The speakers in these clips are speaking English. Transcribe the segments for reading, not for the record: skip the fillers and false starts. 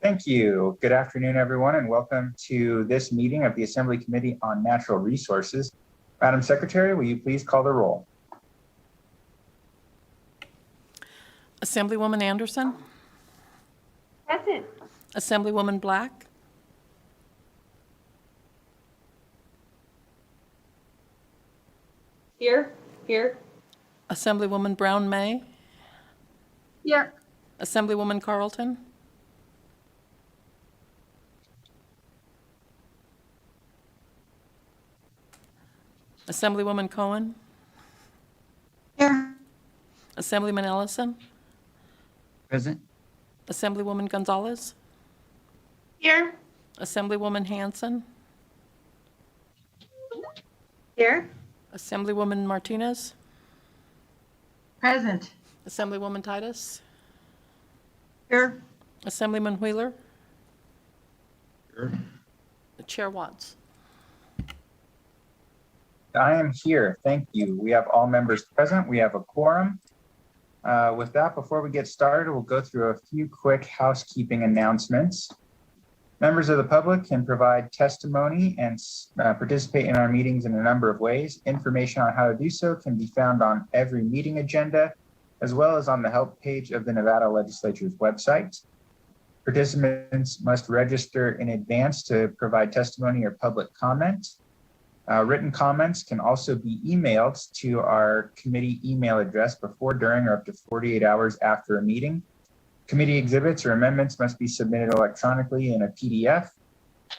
Thank you. Good afternoon, everyone, and welcome to this meeting of the Assembly Committee on Natural Resources. Madam Secretary, will you please call the roll? Assemblywoman Anderson? Present. Assemblywoman Black? Here. Assemblywoman Brown May? Here. Assemblywoman Carlton? Assemblywoman Cohen? Here. Assemblyman Ellison? Present. Assemblywoman Gonzalez? Here. Assemblywoman Hanson? Here. Assemblywoman Martinez? Present. Assemblywoman Titus? Here. Assemblyman Wheeler? Here. Chair Watts? I am here. Thank you. We have all members present. We have a quorum. With that, before we get started, we'll go through a few quick housekeeping announcements. Members of the public can provide testimony and participate in our meetings in a number of ways. Information on how to do so can be found on every meeting agenda, as well as on the help page of the Nevada Legislature's website. Participants must register in advance to provide testimony or public comment. Written comments can also be emailed to our committee email address before, during, or up to 48 hours after a meeting. Committee exhibits or amendments must be submitted electronically in a PDF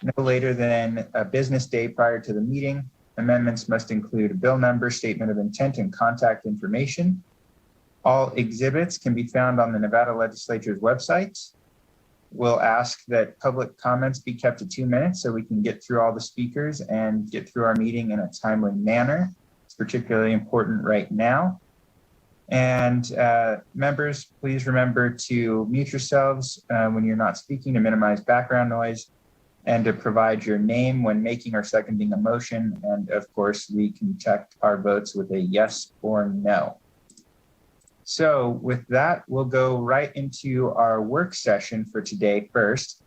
no later than a business day prior to the meeting. Amendments must include a bill number, statement of intent, and contact information. All exhibits can be found on the Nevada Legislature's website. We'll ask that public comments be kept to 2 minutes so we can get through all the speakers and get through our meeting in a timely manner. It's particularly important right now. And members, please remember to mute yourselves when you're not speaking to minimize background noise, and to provide your name when making or seconding a motion. And of course, we conduct our votes with a yes or no. So with that, we'll go right into our work session for today first.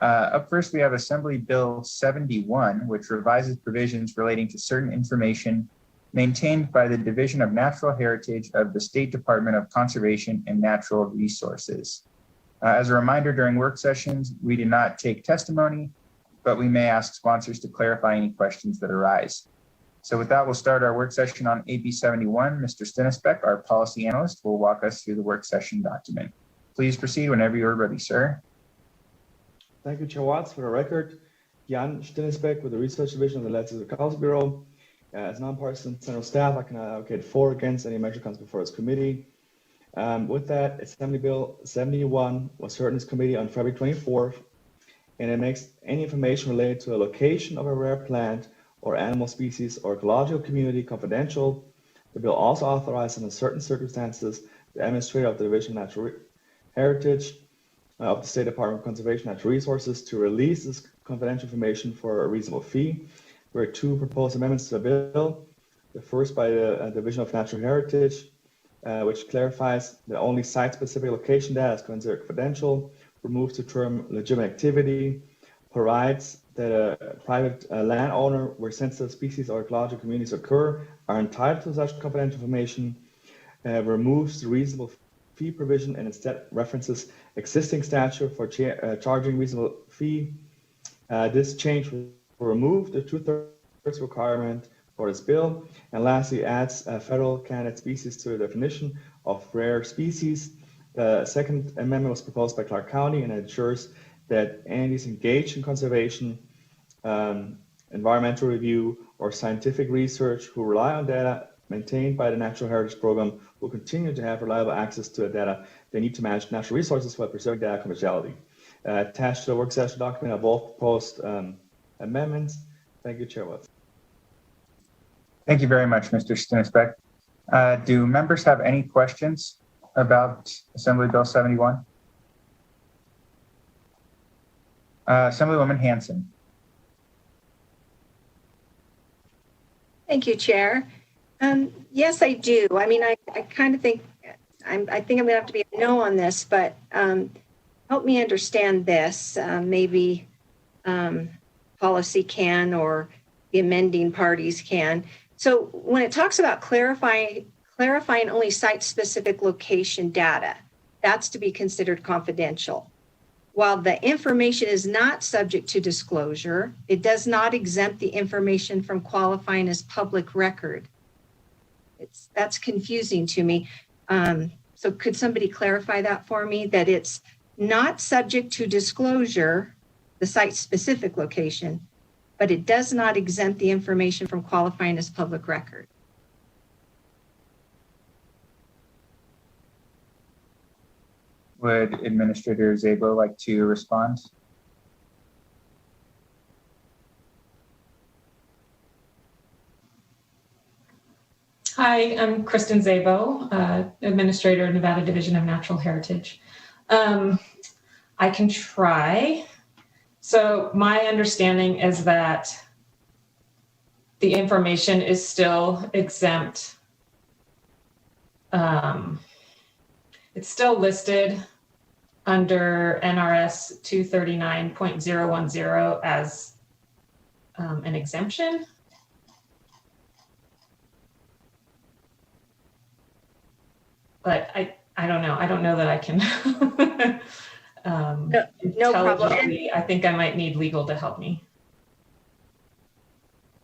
Up first, we have Assembly Bill 71, which revises provisions relating to certain information maintained by the Division of Natural Heritage of the State Department of Conservation and Natural Resources. As a reminder, during work sessions, we do not take testimony, but we may ask sponsors to clarify any questions that arise. So with that, we'll start our work session on AB 71. Mr. Stinisbeck, our policy analyst, will walk us through the work session document. Please proceed whenever you're ready, sir. Thank you, Chair Watts. For the record, Jan Stinisbeck with the Research Division of the Legislative Council Bureau. As nonpartisan central staff, I can advocate for or against any measure comes before this committee. With that, Assembly Bill 71 was heard in this committee on February 24th, and it makes any information related to a location of a rare plant or animal species or ecological community confidential. The bill also authorizes, in certain circumstances, the administrator of the Division of Natural Heritage of the State Department of Conservation and Natural Resources to release this confidential information for a reasonable fee. There are two proposed amendments to the bill. The first by the Division of Natural Heritage, which clarifies that only site-specific location data is considered confidential, removes the term legitimate activity, provides that a private landowner where sensitive species or ecological communities occur are entitled to such confidential information, removes the reasonable fee provision and instead references existing statute for charging reasonable fee. This change will remove the 2/3 requirement for this bill, and lastly adds federal candidate species to the definition of rare species. The second amendment was proposed by Clark County and it ensures that entities engaged in conservation, environmental review, or scientific research who rely on data maintained by the Natural Heritage Program will continue to have reliable access to the data they need to manage natural resources while preserving data confidentiality. Attached to the work session document are both proposed amendments. Thank you, Chair Watts. Thank you very much, Mr. Stinisbeck. Do members have any questions about Assembly Bill 71? Assemblywoman Hanson. Thank you, Chair. Yes, I do. I mean, I kind of think, I think I'm going to have to be a no on this, but help me understand this. Maybe policy can, or the amending parties can. So when it talks about clarifying only site-specific location data, that's to be considered confidential. While the information is not subject to disclosure, it does not exempt the information from qualifying as public record. That's confusing to me. So could somebody clarify that for me, that it's not subject to disclosure, the site-specific location, but it does not exempt the information from qualifying as public record? Would Administrator Szabo like to respond? Hi, I'm Kristen Szabo, Administrator, Nevada Division of Natural Heritage. I can try. So my understanding is that the information is still exempt. It's still listed under NRS 239.010 as an exemption. But I don't know. I don't know that I can. No problem. I think I might need legal to help me.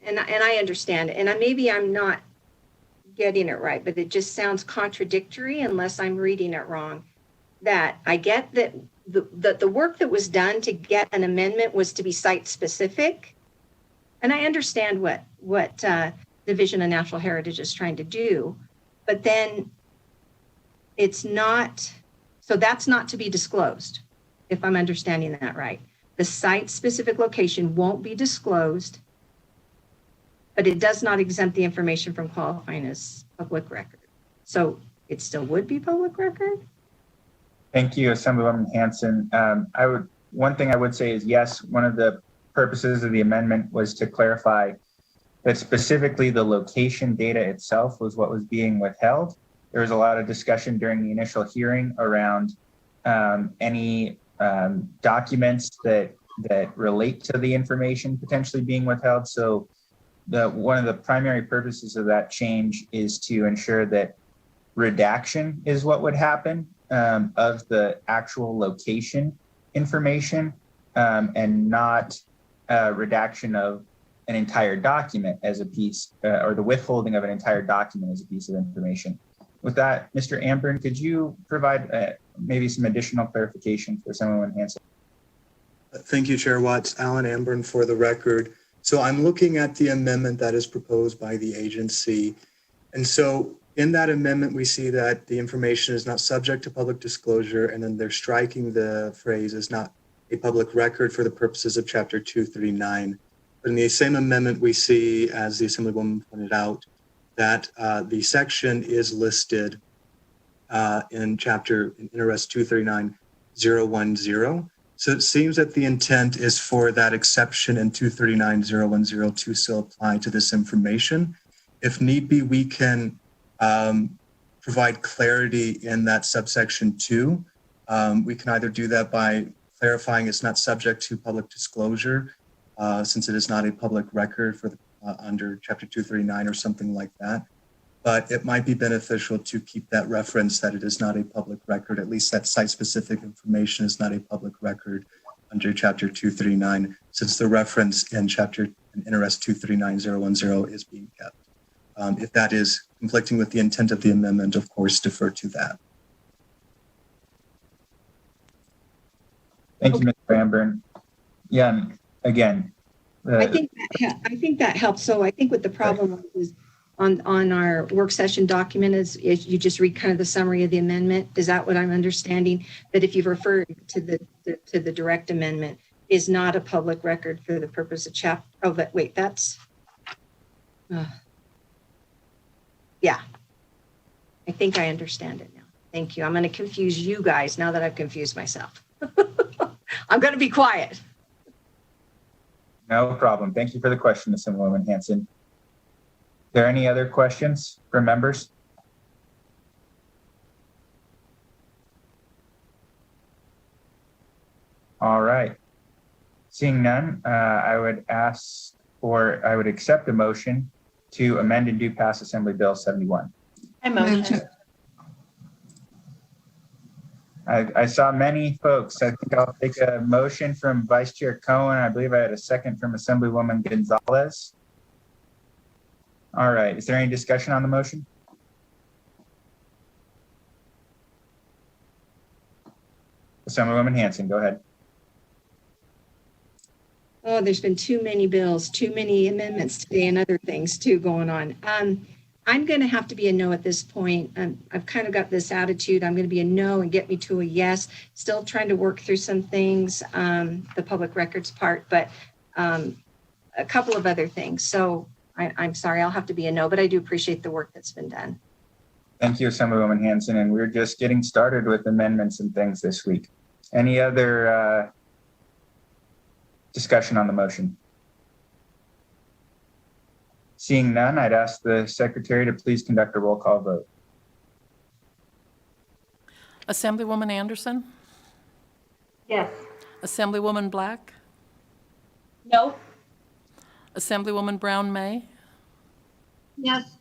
And I understand, and maybe I'm not getting it right, but it just sounds contradictory unless I'm reading it wrong. That I get that the work that was done to get an amendment was to be site specific, and I understand what Division of Natural Heritage is trying to do, but then it's not. So that's not to be disclosed, if I'm understanding that right. The site-specific location won't be disclosed, but it does not exempt the information from qualifying as public record. So it still would be public record? Thank you, Assemblywoman Hanson. One thing I would say is yes, one of the purposes of the amendment was to clarify that specifically the location data itself was what was being withheld. There was a lot of discussion during the initial hearing around any documents that relate to the information potentially being withheld. So one of the primary purposes of that change is to ensure that redaction is what would happen of the actual location information and not redaction of an entire document as a piece or the withholding of an entire document as a piece of information. With that, Mr. Amburn, could you provide maybe some additional clarification for Assemblywoman Hanson? Thank you, Chair Watts. Alan Amburn for the record. So I'm looking at the amendment that is proposed by the agency. And so in that amendment, we see that the information is not subject to public disclosure, and then they're striking the phrase is not a public record for the purposes of Chapter 239. But in the same amendment, we see, as the Assemblywoman pointed out, that the section is listed in NRS 239.010. So it seems that the intent is for that exception in 239.010 to still apply to this information. If need be, we can provide clarity in that subsection 2. We can either do that by clarifying it's not subject to public disclosure, since it is not a public record for the under Chapter 239 or something like that. But it might be beneficial to keep that reference that it is not a public record, at least that site-specific information is not a public record under Chapter 239, since the reference in NRS 239.010 is being kept. If that is conflicting with the intent of the amendment, of course, defer to that. Thank you, Mr. Amburn. Yeah, again, I think that helps. So I think what the problem was on our work session document is you just read kind of the summary of the amendment. Is that what I'm understanding? That if you refer to the direct amendment is not a public record for the purpose of chapter. Oh, but wait, that's yeah. I think I understand it now. Thank you. I'm going to confuse you guys now that I've confused myself. I'm going to be quiet. no problem. Thank you for the question, Assemblywoman Hanson. Are there any other questions from members? All right. Seeing none, I would ask, or I would accept a motion to amend and do pass Assembly Bill 71. I motion. I saw many folks. I think I'll take a motion from Vice Chair Cohen. I believe I had a second from Assemblywoman Gonzalez. All right. Is there any discussion on the motion? Assemblywoman Hanson, go ahead. Oh, there's been too many bills, too many amendments today and other things too going on. I'm going to have to be a no at this point. I've kind of got this attitude. I'm going to be a no and get me to a yes. Still trying to work through some things, the public records part, but a couple of other things. So I'm sorry, I'll have to be a no, but I do appreciate the work that's been done. Thank you, Assemblywoman Hanson. And we're just getting started with amendments and things this week. Any other discussion on the motion? Seeing none, I'd ask the secretary to please conduct a roll call vote. Assemblywoman Anderson, Yes. Assemblywoman Black, No. Assemblywoman Brown May, Yes.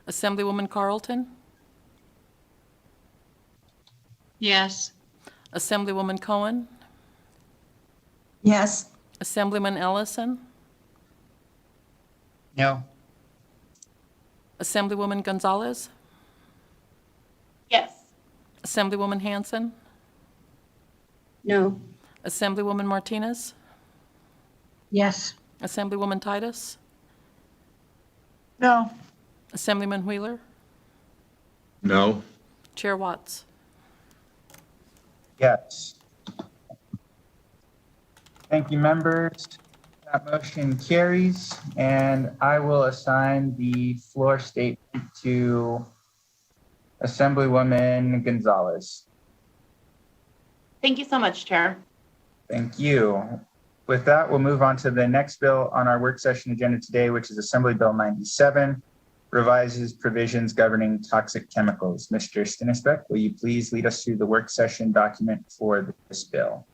Assemblywoman Carlton, Yes. Assemblywoman Cohen, Yes. Assemblyman Ellison, No. Assemblywoman Gonzalez, Yes. Assemblywoman Hanson, No. Assemblywoman Martinez, Yes. Assemblywoman Titus, No. Assemblyman Wheeler, No. Chair Watts. Yes. Thank you, members. That motion carries, and I will assign the floor statement to Assemblywoman Gonzalez. Thank you so much, Chair. Thank you. With that, we'll move on to the next bill on our work session agenda today, which is Assembly Bill 97, revises provisions governing toxic chemicals. Mr. Stinisbeck, will you please lead us through the work session document for this bill?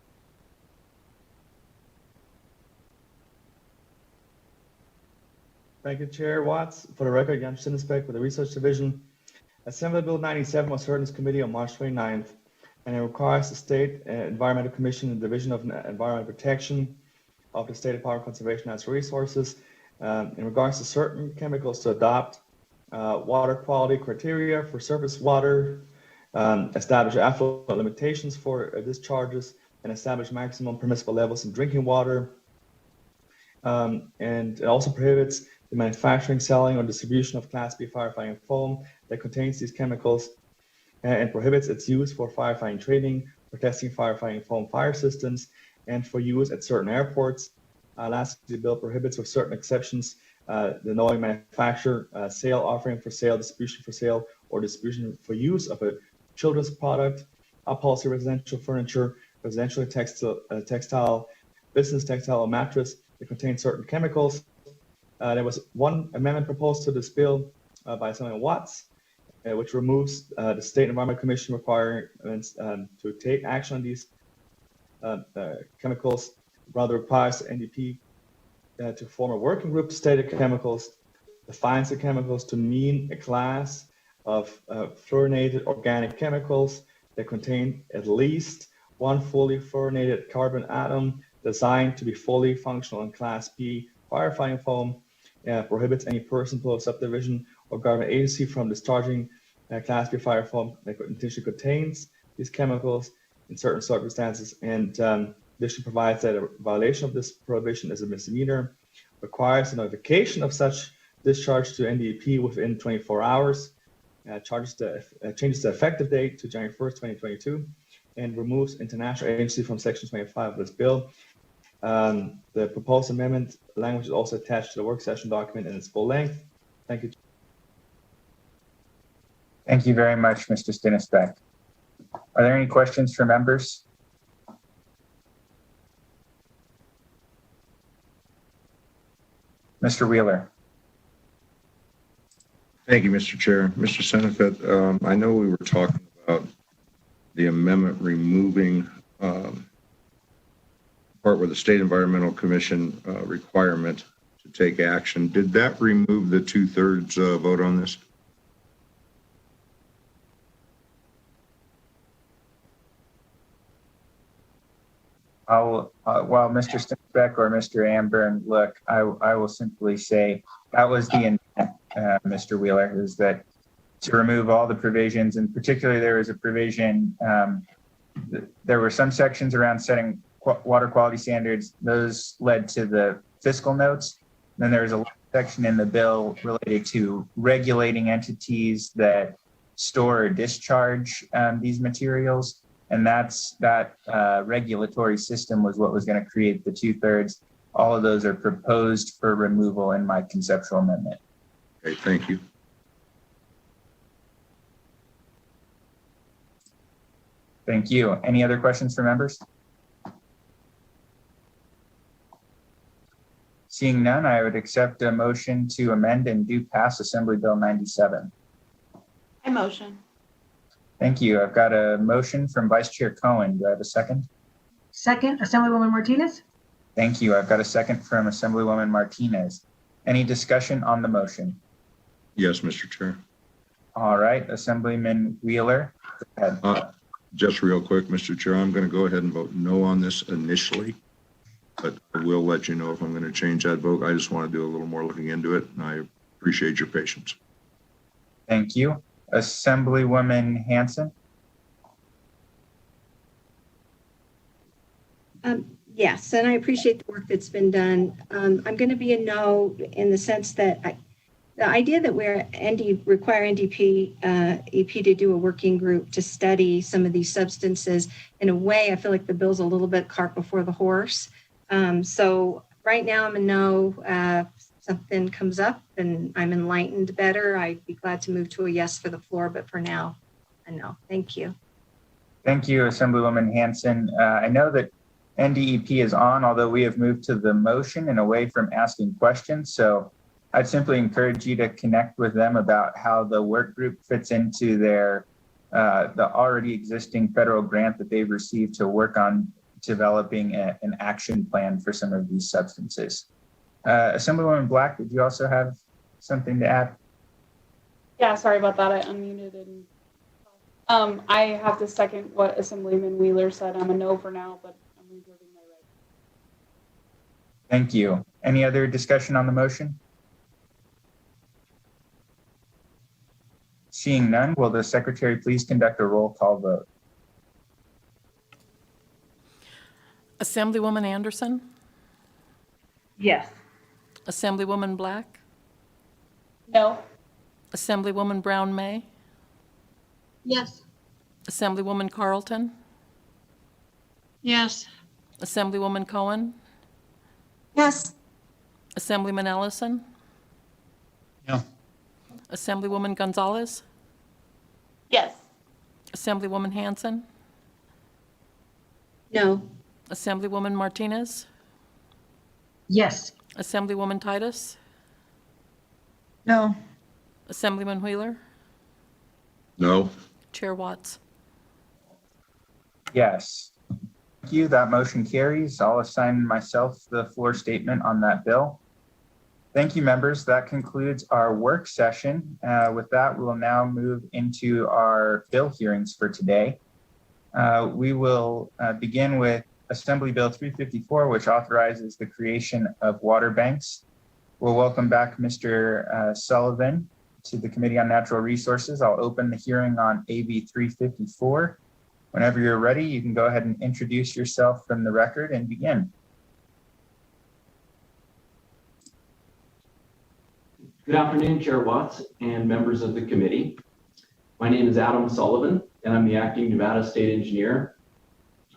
Thank you, Chair Watts. For the record, Jan Stinisbeck with the Research Division. Assembly Bill 97 was heard in this committee on March 29th, and it requires the State Environmental Commission and Division of Environmental Protection of the State Department of Conservation and Natural Resources in regards to certain chemicals to adopt water quality criteria for surface water, establish effluent limitations for discharges, and establish maximum permissible levels in drinking water. And it also prohibits the manufacturing, selling, or distribution of Class B firefighting foam that contains these chemicals, and prohibits its use for firefighting training, for testing firefighting foam fire systems, and for use at certain airports. Lastly, the bill prohibits, with certain exceptions, the knowing manufacture, sale, offering for sale, distribution for sale, or distribution for use of a children's product, upholstery, residential furniture, residential textile, business textile, or mattress that contains certain chemicals. There was one amendment proposed to this bill by Assemblyman Watts, which removes the State Environmental Commission requirements to take action on these chemicals, rather requires the NDP to form a working group to study the chemicals, defines the chemicals to mean a class of fluorinated organic chemicals that contain at least one fully fluorinated carbon atom designed to be fully functional in Class B firefighting foam, prohibits any person, below subdivision, or government agency from discharging Class B fire foam that intentionally contains these chemicals in certain circumstances, and additionally provides that a violation of this prohibition is a misdemeanor, requires the notification of such discharge to NDEP within 24 hours, changes the effective date to January 1st, 2022, and removes international agency from Section 25 of this bill. The proposed amendment language is also attached to the work session document in its full length. Thank you. Thank you very much, Mr. Stinisbeck. Are there any questions for members? Mr. Wheeler. Thank you, Mr. Chair. Mr. Seneca, I know we were talking about the amendment removing part where the State Environmental Commission requirement to take action, did that remove the 2/3 vote on this? While Mr. Stinsbeck or Mr. Amburn look, I will simply say that was the intent, Mr. Wheeler, is that to remove all the provisions, and particularly there was a provision, there were some sections around setting water quality standards. Those led to the fiscal notes. Then there was a section in the bill related to regulating entities that store or discharge these materials. And that regulatory system was what was going to create the 2/3. All of those are proposed for removal in my conceptual amendment. Okay, thank you. Thank you. Any other questions for members? Seeing none, I would accept a motion to amend and do pass Assembly Bill 97. I motion. Thank you. I've got a motion from Vice Chair Cohen. Do I have a second? Second, Assemblywoman Martinez? Thank you. I've got a second from Assemblywoman Martinez. Any discussion on the motion? Yes, Mr. Chair. All right, Assemblyman Wheeler, go ahead. Just real quick, Mr. Chair, I'm going to go ahead and vote no on this initially, but I will let you know if I'm going to change that vote. I just want to do a little more looking into it, and I appreciate your patience. Thank you. Assemblywoman Hanson? Yes, and I appreciate the work that's been done. I'm going to be a no in the sense that the idea that we're require NDP EP to do a working group to study some of these substances, in a way, I feel like the bill's a little bit cart before the horse. So right now I'm a no. Something comes up and I'm enlightened better, I'd be glad to move to a yes for the floor, but for now, a no. Thank you. Thank you, Assemblywoman Hanson. I know that NDEP is on, although we have moved to the motion and away from asking questions. So I'd simply encourage you to connect with them about how the work group fits into their the already existing federal grant that they've received to work on developing an action plan for some of these substances. Assemblywoman Black, did you also have something to add? Yeah, sorry about that. I unmuted and I have to second what Assemblyman Wheeler said. I'm a no for now, but I'm reserving my right. Thank you. Any other discussion on the motion? Seeing none, will the secretary please conduct a roll call vote? Assemblywoman Anderson? Yes. Assemblywoman Black? No. Assemblywoman Brown May? Yes. Assemblywoman Carlton? Yes. Assemblywoman Cohen? Yes. Assemblyman Ellison? No. Assemblywoman Gonzalez? Yes. Assemblywoman Hanson? No. Assemblywoman Martinez? Yes. Assemblywoman Titus? No. Assemblyman Wheeler? No. Chair Watts? Yes. Thank you. That motion carries. I'll assign myself the floor statement on that bill. Thank you, members. That concludes our work session. With that, we will now move into our bill hearings for today. We will begin with Assembly Bill 354, which authorizes the creation of water banks. We'll welcome back Mr. Sullivan to the Committee on Natural Resources. I'll open the hearing on AB 354. Whenever you're ready, you can go ahead and introduce yourself from the record and begin. Good afternoon, Chair Watts and members of the committee. My name is Adam Sullivan, and I'm the acting Nevada State Engineer,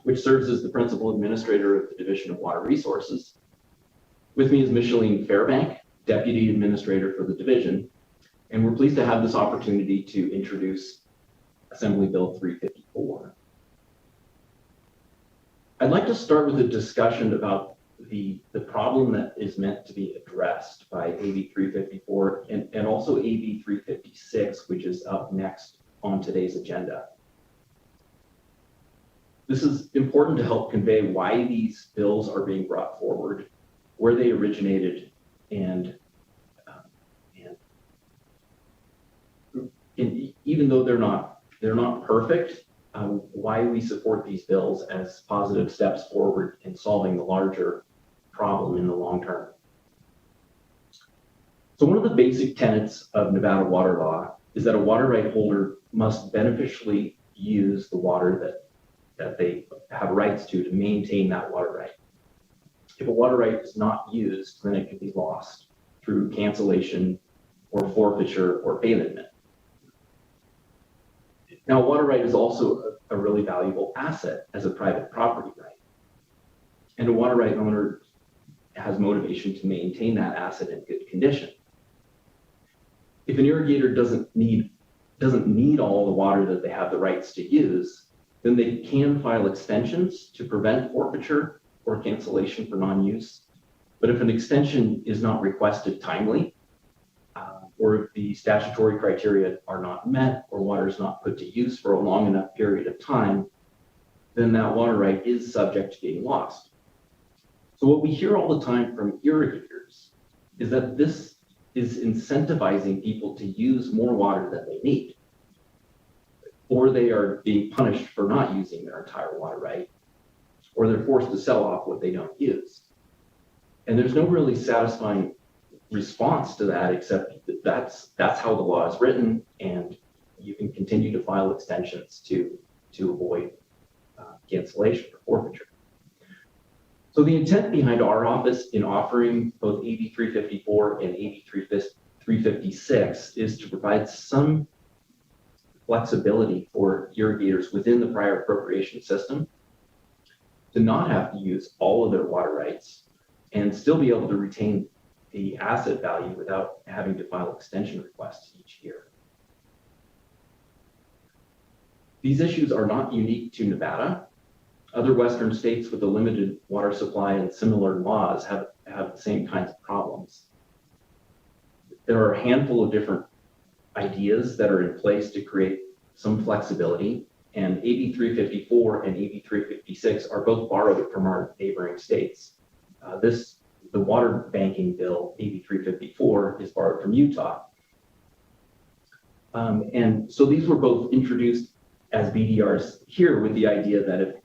which serves as the principal administrator of the Division of Water Resources. With me is Micheline Fairbank, Deputy Administrator for the division, and we're pleased to have this opportunity to introduce Assembly Bill 354. I'd like to start with a discussion about the problem that is meant to be addressed by AB 354 and also AB 356, which is up next on today's agenda. This is important to help convey why these bills are being brought forward, where they originated, and even though they're not perfect, why we support these bills as positive steps forward in solving the larger problem in the long term. So one of the basic tenets of Nevada water law is that a water right holder must beneficially use the water that they have rights to maintain that water right. If a water right is not used, then it can be lost through cancellation or forfeiture or bailment. Now, a water right is also a really valuable asset as a private property right. And a water right owner has motivation to maintain that asset in good condition. If an irrigator doesn't need all the water that they have the rights to use, then they can file extensions to prevent forfeiture or cancellation for non-use. But if an extension is not requested timely, or if the statutory criteria are not met or water is not put to use for a long enough period of time, then that water right is subject to being lost. So what we hear all the time from irrigators is that this is incentivizing people to use more water than they need, or they are being punished for not using their entire water right, or they're forced to sell off what they don't use. And there's no really satisfying response to that, except that's how the law is written, and you can continue to file extensions to avoid cancellation or forfeiture. So the intent behind our office in offering both AB 354 and AB 356 is to provide some flexibility for irrigators within the prior appropriation system to not have to use all of their water rights and still be able to retain the asset value without having to file extension requests each year. These issues are not unique to Nevada. Other Western states with a limited water supply and similar laws have the same kinds of problems. There are a handful of different ideas that are in place to create some flexibility, and AB 354 and AB 356 are both borrowed from our neighboring states. The water banking bill, AB 354, is borrowed from Utah. And so these were both introduced as BDRs here with the idea that if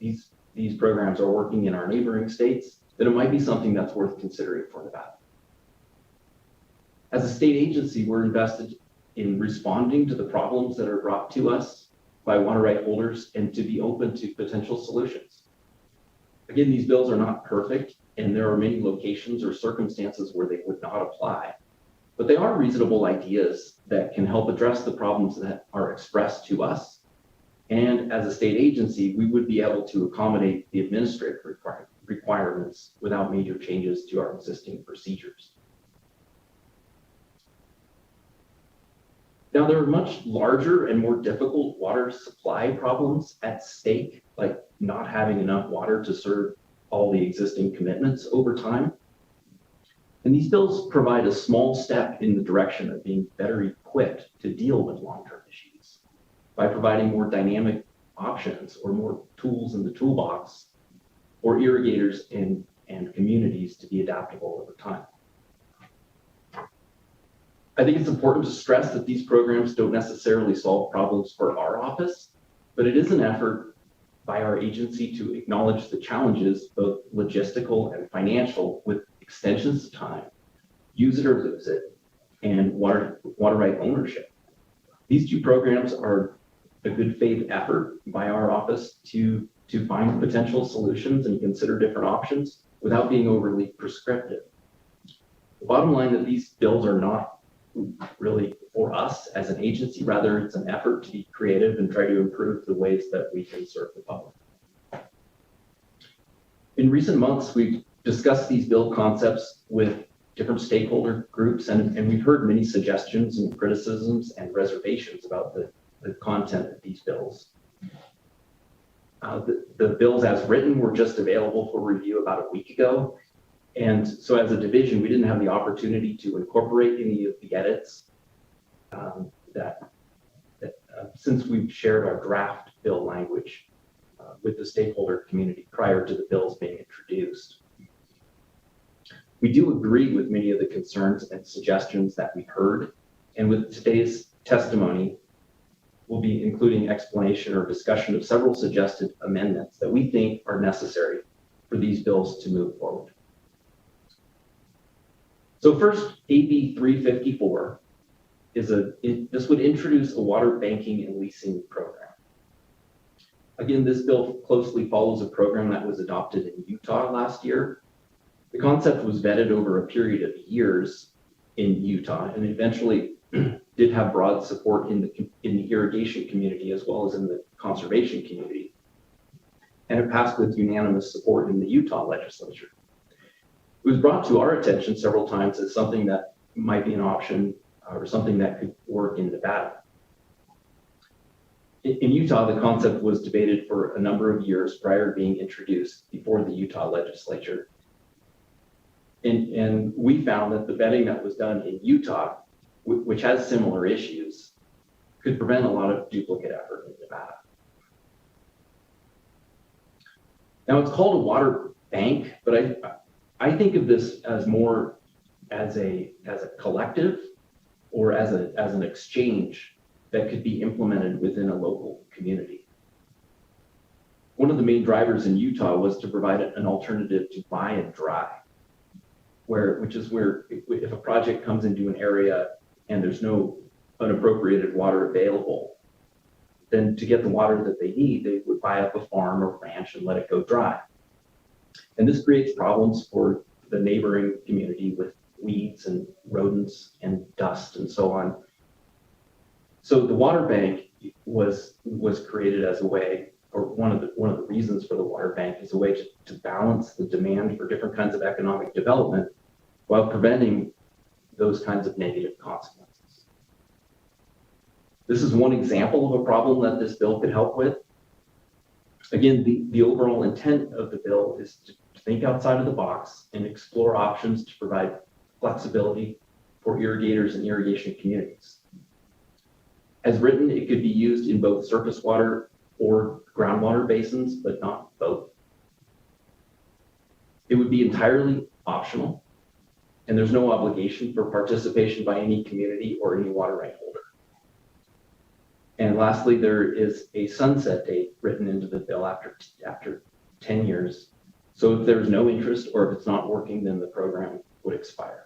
these programs are working in our neighboring states, then it might be something that's worth considering for Nevada. As a state agency, we're invested in responding to the problems that are brought to us by water right holders and to be open to potential solutions. Again, these bills are not perfect, and there are many locations or circumstances where they would not apply, but they are reasonable ideas that can help address the problems that are expressed to us. And as a state agency, we would be able to accommodate the administrative requirements without major changes to our existing procedures. Now, there are much larger and more difficult water supply problems at stake, like not having enough water to serve all the existing commitments over time. And these bills provide a small step in the direction of being better equipped to deal with long-term issues by providing more dynamic options or more tools in the toolbox for irrigators and communities to be adaptable over time. I think it's important to stress that these programs don't necessarily solve problems for our office, but it is an effort by our agency to acknowledge the challenges, both logistical and financial, with extensions of time, use it or lose it, and water right ownership. These two programs are a good faith effort by our office to find potential solutions and consider different options without being overly prescriptive. The bottom line that these bills are not really for us as an agency, rather it's an effort to be creative and try to improve the ways that we can serve the public. In recent months, we've discussed these bill concepts with different stakeholder groups, and we've heard many suggestions and criticisms and reservations about the content of these bills. The bills as written were just available for review about a week ago. And so as a division, we didn't have the opportunity to incorporate any of the edits since we've shared our draft bill language with the stakeholder community prior to the bills being introduced. We do agree with many of the concerns and suggestions that we heard, and with today's testimony, we'll be including explanation or discussion of several suggested amendments that we think are necessary for these bills to move forward. So first, AB 354 this would introduce a water banking and leasing program. Again, this bill closely follows a program that was adopted in Utah last year. The concept was vetted over a period of years in Utah and eventually did have broad support in the irrigation community as well as in the conservation community. And it passed with unanimous support in the Utah legislature. It was brought to our attention several times as something that might be an option or something that could work in Nevada. In Utah, the concept was debated for a number of years prior to being introduced before the Utah legislature. And we found that the vetting that was done in Utah, which has similar issues, could prevent a lot of duplicate effort in Nevada. Now it's called a water bank, but I think of this as more as a collective or as an exchange that could be implemented within a local community. One of the main drivers in Utah was to provide an alternative to buy and dry, which is where if a project comes into an area and there's no unappropriated water available, then to get the water that they need, they would buy up a farm or ranch and let it go dry. And this creates problems for the neighboring community with weeds and rodents and dust and so on. So the water bank was created as a way, or one of the reasons for the water bank is a way to balance the demand for different kinds of economic development while preventing those kinds of negative consequences. This is one example of a problem that this bill could help with. Again, the overall intent of the bill is to think outside of the box and explore options to provide flexibility for irrigators and irrigation communities. As written, it could be used in both surface water or groundwater basins, but not both. It would be entirely optional, and there's no obligation for participation by any community or any water right holder. And lastly, there is a sunset date written into the bill after 10 years. So if there's no interest or if it's not working, then the program would expire.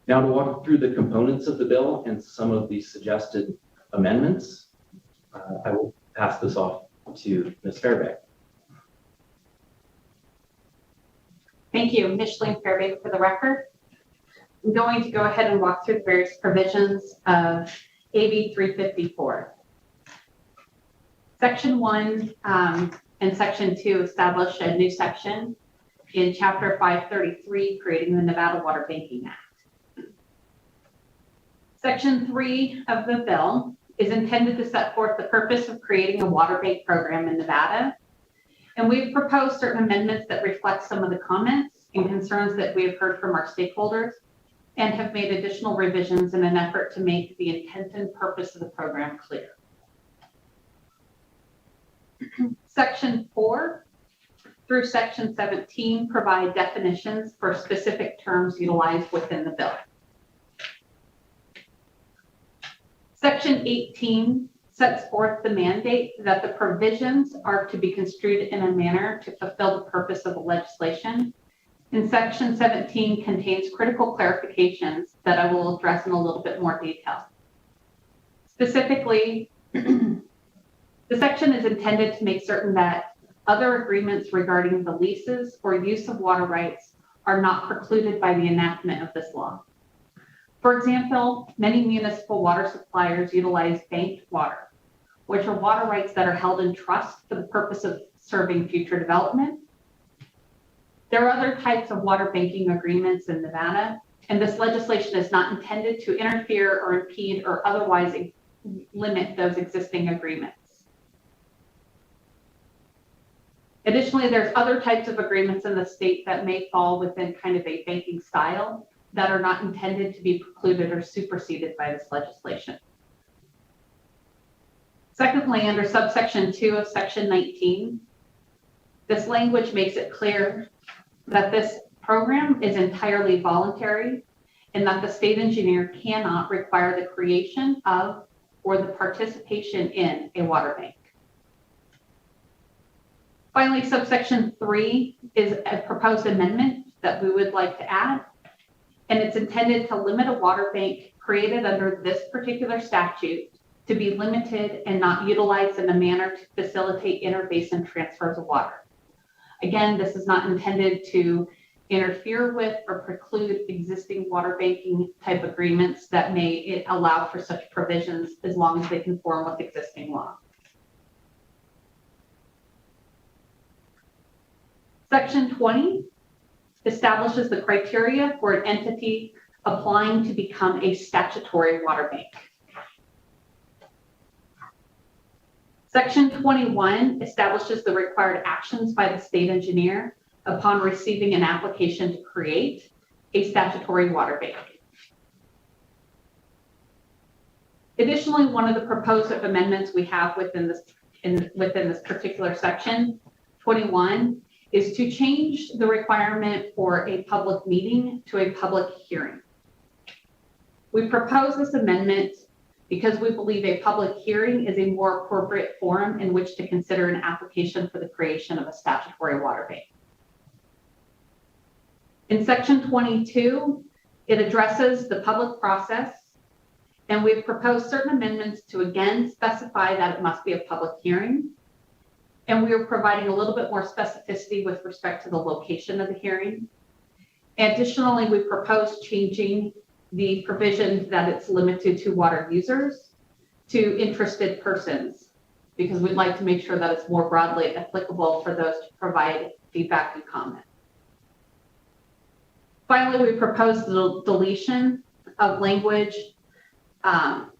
Now to walk through the components of the bill and some of the suggested amendments, I will pass this off to Ms. Fairbank. Thank you, Micheline Fairbank for the record. I'm going to go ahead and walk through the various provisions of AB 354. Section 1 and Section 2 establish a new section in Chapter 533, creating the Nevada Water Banking Act. Section 3 of the bill is intended to set forth the purpose of creating a water bank program in Nevada. And we've proposed certain amendments that reflect some of the comments and concerns that we have heard from our stakeholders and have made additional revisions in an effort to make the intent and purpose of the program clear. Section 4 through Section 17 provide definitions for specific terms utilized within the bill. Section 18 sets forth the mandate that the provisions are to be construed in a manner to fulfill the purpose of the legislation. And Section 17 contains critical clarifications that I will address in a little bit more detail. Specifically, the section is intended to make certain that other agreements regarding the leases or use of water rights are not precluded by the enactment of this law. For example, many municipal water suppliers utilize banked water, which are water rights that are held in trust for the purpose of serving future development. There are other types of water banking agreements in Nevada, and this legislation is not intended to interfere or impede or otherwise limit those existing agreements. Additionally, there's other types of agreements in the state that may fall within kind of a banking style that are not intended to be precluded or superseded by this legislation. Secondly, under subsection 2 of section 19, this language makes it clear that this program is entirely voluntary and that the state engineer cannot require the creation of or the participation in a water bank. Finally, subsection 3 is a proposed amendment that we would like to add, and it's intended to limit a water bank created under this particular statute to be limited and not utilized in a manner to facilitate interbasin transfers of water. Again, this is not intended to interfere with or preclude existing water banking type agreements that may allow for such provisions as long as they conform with existing law. Section 20 establishes the criteria for an entity applying to become a statutory water bank. Section 21 establishes the required actions by the state engineer upon receiving an application to create a statutory water bank. Additionally, one of the proposed amendments we have within this particular section, 21, is to change the requirement for a public meeting to a public hearing. We propose this amendment because we believe a public hearing is a more appropriate forum in which to consider an application for the creation of a statutory water bank. In section 22, it addresses the public process, and we've proposed certain amendments to again specify that it must be a public hearing. And we are providing a little bit more specificity with respect to the location of the hearing. Additionally, we propose changing the provision that it's limited to water users to interested persons, because we'd like to make sure that it's more broadly applicable for those to provide feedback and comment. Finally, we propose the deletion of language that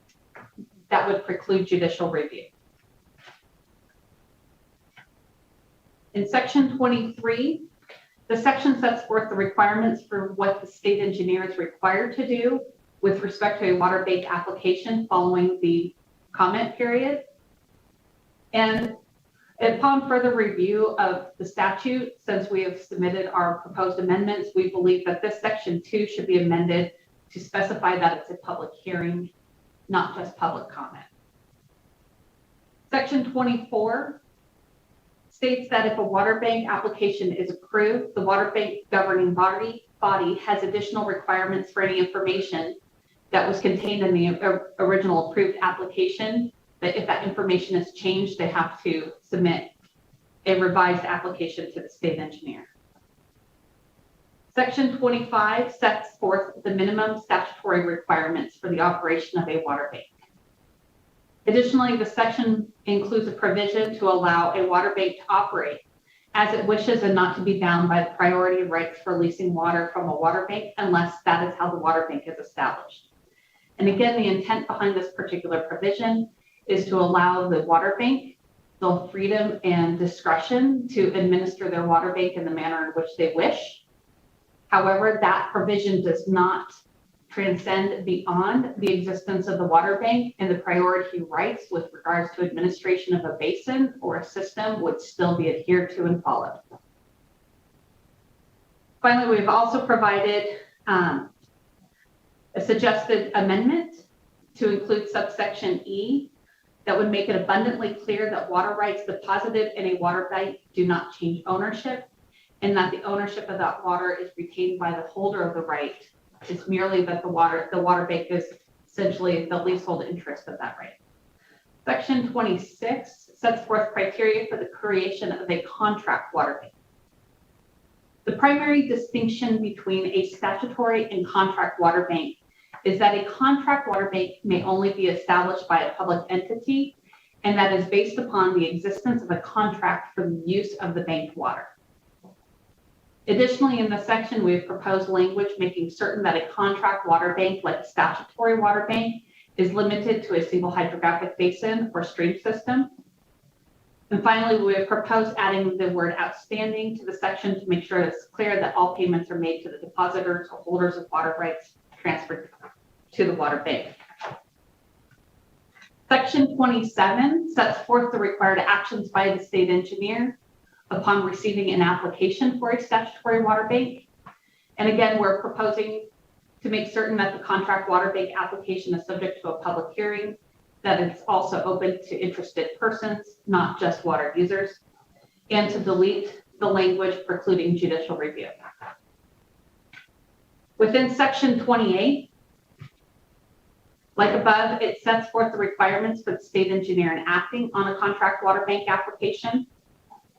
would preclude judicial review. In section 23, the section sets forth the requirements for what the state engineer is required to do with respect to a water bank application following the comment period. And upon further review of the statute, since we have submitted our proposed amendments, we believe that this section 2 should be amended to specify that it's a public hearing, not just public comment. Section 24 states that if a water bank application is approved, the water bank governing body has additional requirements for any information that was contained in the original approved application, that if that information is changed, they have to submit a revised application to the state engineer. Section 25 sets forth the minimum statutory requirements for the operation of a water bank. Additionally, the section includes a provision to allow a water bank to operate as it wishes and not to be bound by the priority rights for leasing water from a water bank unless that is how the water bank is established. And again, the intent behind this particular provision is to allow the water bank the freedom and discretion to administer their water bank in the manner in which they wish. However, that provision does not transcend beyond the existence of the water bank, and the priority rights with regards to administration of a basin or a system would still be adhered to and followed. Finally, we've also provided a suggested amendment to include subsection E that would make it abundantly clear that water rights deposited in a water bank do not change ownership, and that the ownership of that water is retained by the holder of the right. It's merely that the water bank is essentially the leasehold interest of that right. Section 26 sets forth criteria for the creation of a contract water bank. The primary distinction between a statutory and contract water bank is that a contract water bank may only be established by a public entity, and that is based upon the existence of a contract for the use of the banked water. Additionally, in this section, we have proposed language making certain that a contract water bank, like a statutory water bank, is limited to a single hydrographic basin or stream system. And finally, we have proposed adding the word outstanding to the section to make sure it's clear that all payments are made to the depositors or holders of water rights transferred to the water bank. Section 27 sets forth the required actions by the state engineer upon receiving an application for a statutory water bank. And again, we're proposing to make certain that the contract water bank application is subject to a public hearing, that it's also open to interested persons, not just water users, and to delete the language precluding judicial review. Within Section 28, like above, it sets forth the requirements for the state engineer in acting on a contract water bank application.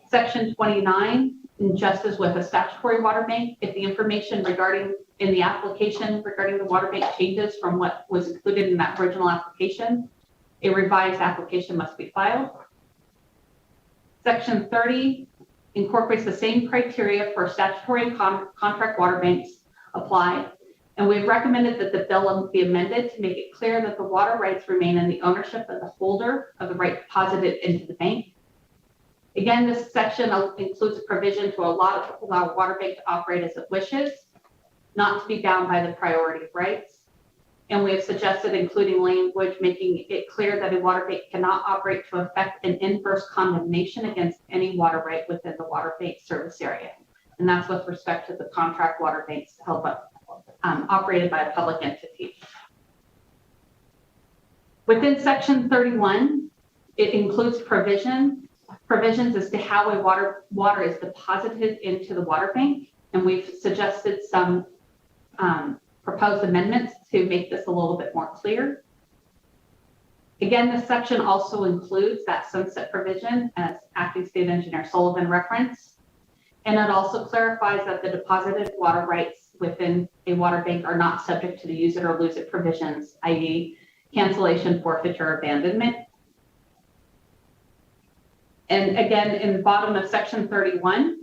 Section 29, just as with a statutory water bank, if the information regarding in the application regarding the water bank changes from what was included in that original application, a revised application must be filed. Section 30 incorporates the same criteria for statutory and contract water banks apply. And we've recommended that the bill be amended to make it clear that the water rights remain in the ownership of the holder of the right deposited into the bank. Again, this section includes a provision to allow a water bank to operate as it wishes, not to be bound by the priority of rights. And we have suggested including language making it clear that a water bank cannot operate to effect an inverse condemnation against any water right within the water bank service area. And that's with respect to the contract water banks held by, operated by a public entity. Within Section 31, it includes provisions as to how a water is deposited into the water bank. And we've suggested some proposed amendments to make this a little bit more clear. Again, this section also includes that sunset provision, as Acting State Engineer Sullivan referenced. And it also clarifies that the deposited water rights within a water bank are not subject to the use it or lose it provisions, i.e. cancellation, forfeiture, abandonment. And again, in the bottom of Section 31,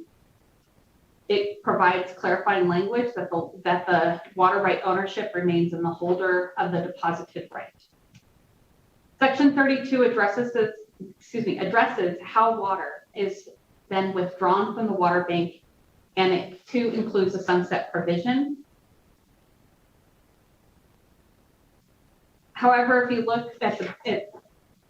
it provides clarifying language that the water right ownership remains in the holder of the deposited right. Section 32 addresses how water is then withdrawn from the water bank, and it too includes a sunset provision. However, if you look at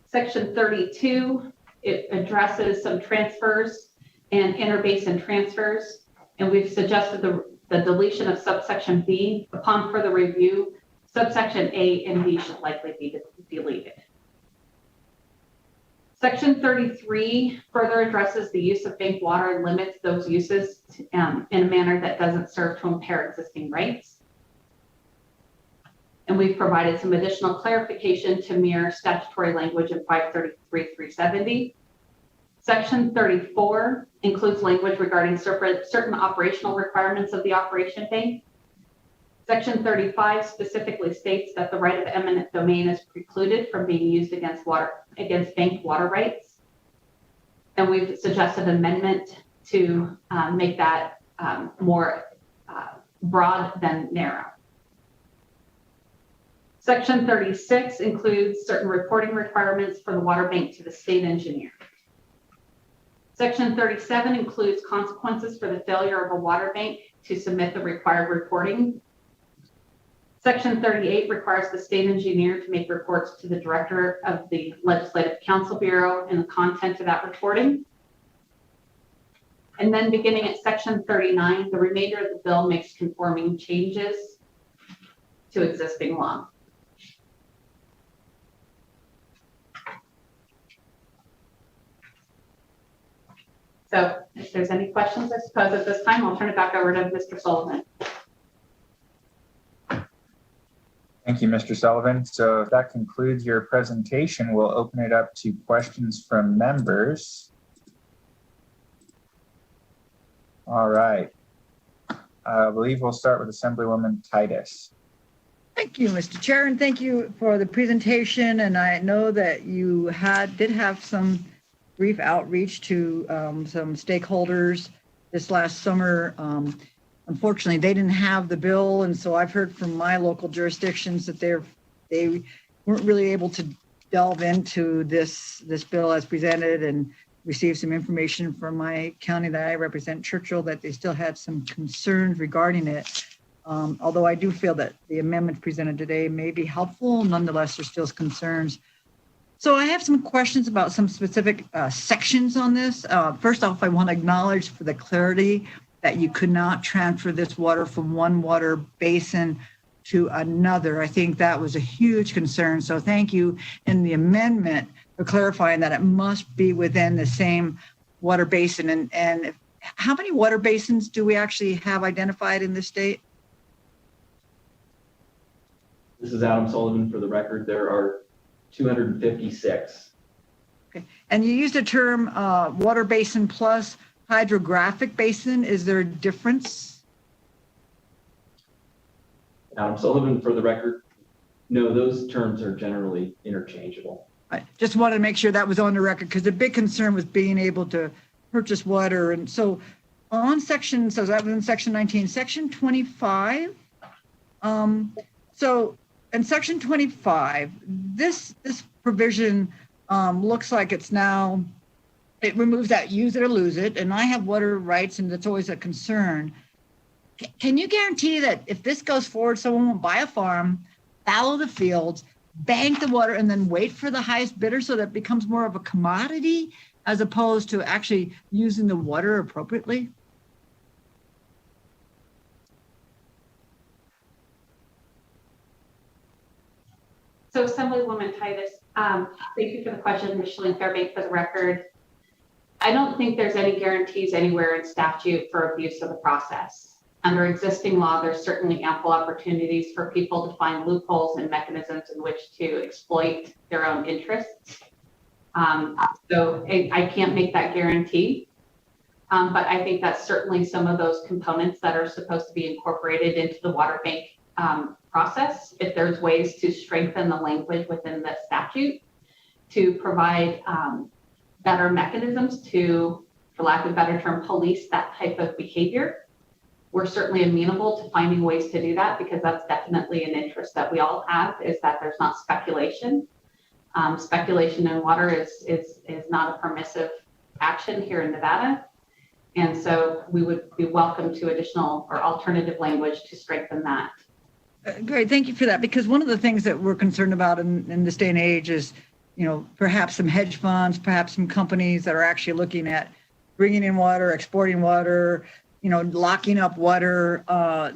Section 32, it addresses some transfers and interbasin transfers. And we've suggested the deletion of subsection B. Upon further review, subsection A and B should likely be deleted. Section 33 further addresses the use of bank water and limits those uses in a manner that doesn't serve to impair existing rights. And we've provided some additional clarification to mirror statutory language in 533-370. Section 34 includes language regarding certain operational requirements of the operation bank. Section 35 specifically states that the right of eminent domain is precluded from being used against bank water rights. And we've suggested an amendment to make that more broad than narrow. Section 36 includes certain reporting requirements for the water bank to the state engineer. Section 37 includes consequences for the failure of a water bank to submit the required reporting. Section 38 requires the state engineer to make reports to the director of the Legislative Council Bureau and the content of that reporting. And then beginning at Section 39, the remainder of the bill makes conforming changes to existing law. So if there's any questions, I suppose at this time, I'll turn it back over to Mr. Sullivan. Thank you, Mr. Sullivan. So if that concludes your presentation, we'll open it up to questions from members. All right. I believe we'll start with Assemblywoman Titus. Thank you, Mr. Chair, and thank you for the presentation. And I know that you did have some brief outreach to some stakeholders this last summer. Unfortunately, they didn't have the bill, and so I've heard from my local jurisdictions that they weren't really able to delve into this bill as presented, and received some information from my county that I represent, Churchill, that they still had some concerns regarding it. Although I do feel that the amendment presented today may be helpful, nonetheless, there's still concerns. So I have some questions about some specific sections on this. First off, I want to acknowledge for the clarity that you could not transfer this water from one water basin to another. I think that was a huge concern. So thank you in the amendment for clarifying that it must be within the same water basin. And how many water basins do we actually have identified in the state? This is Adam Sullivan. For the record, there are 256. Okay. And you used the term water basin plus hydrographic basin. Is there a difference? Adam Sullivan, for the record, no, those terms are generally interchangeable. I just wanted to make sure that was on the record because the big concern was being able to purchase water. And so on section, so that was in section 19, section 25. So in section 25, this provision looks like it's now, it removes that use it or lose it. And I have water rights and that's always a concern. Can you guarantee that if this goes forward, someone won't buy a farm, fallow the fields, bank the water, and then wait for the highest bidder so that it becomes more of a commodity as opposed to actually using the water appropriately? So Assemblywoman Titus, thank you for the question, Micheline Fairbank, for the record. I don't think there's any guarantees anywhere in statute for abuse of the process. Under existing law, there's certainly ample opportunities for people to find loopholes and mechanisms in which to exploit their own interests. So I can't make that guarantee, but I think that's certainly some of those components that are supposed to be incorporated into the water bank process. If there's ways to strengthen the language within the statute to provide better mechanisms to, for lack of a better term, police that type of behavior, we're certainly amenable to finding ways to do that because that's definitely an interest that we all have, is that there's not speculation. Speculation in water is not a permissive action here in Nevada. And so we would be welcome to additional or alternative language to strengthen that. Great, thank you for that. Because one of the things that we're concerned about in this day and age is, perhaps some hedge funds, perhaps some companies that are actually looking at bringing in water, exporting water, locking up water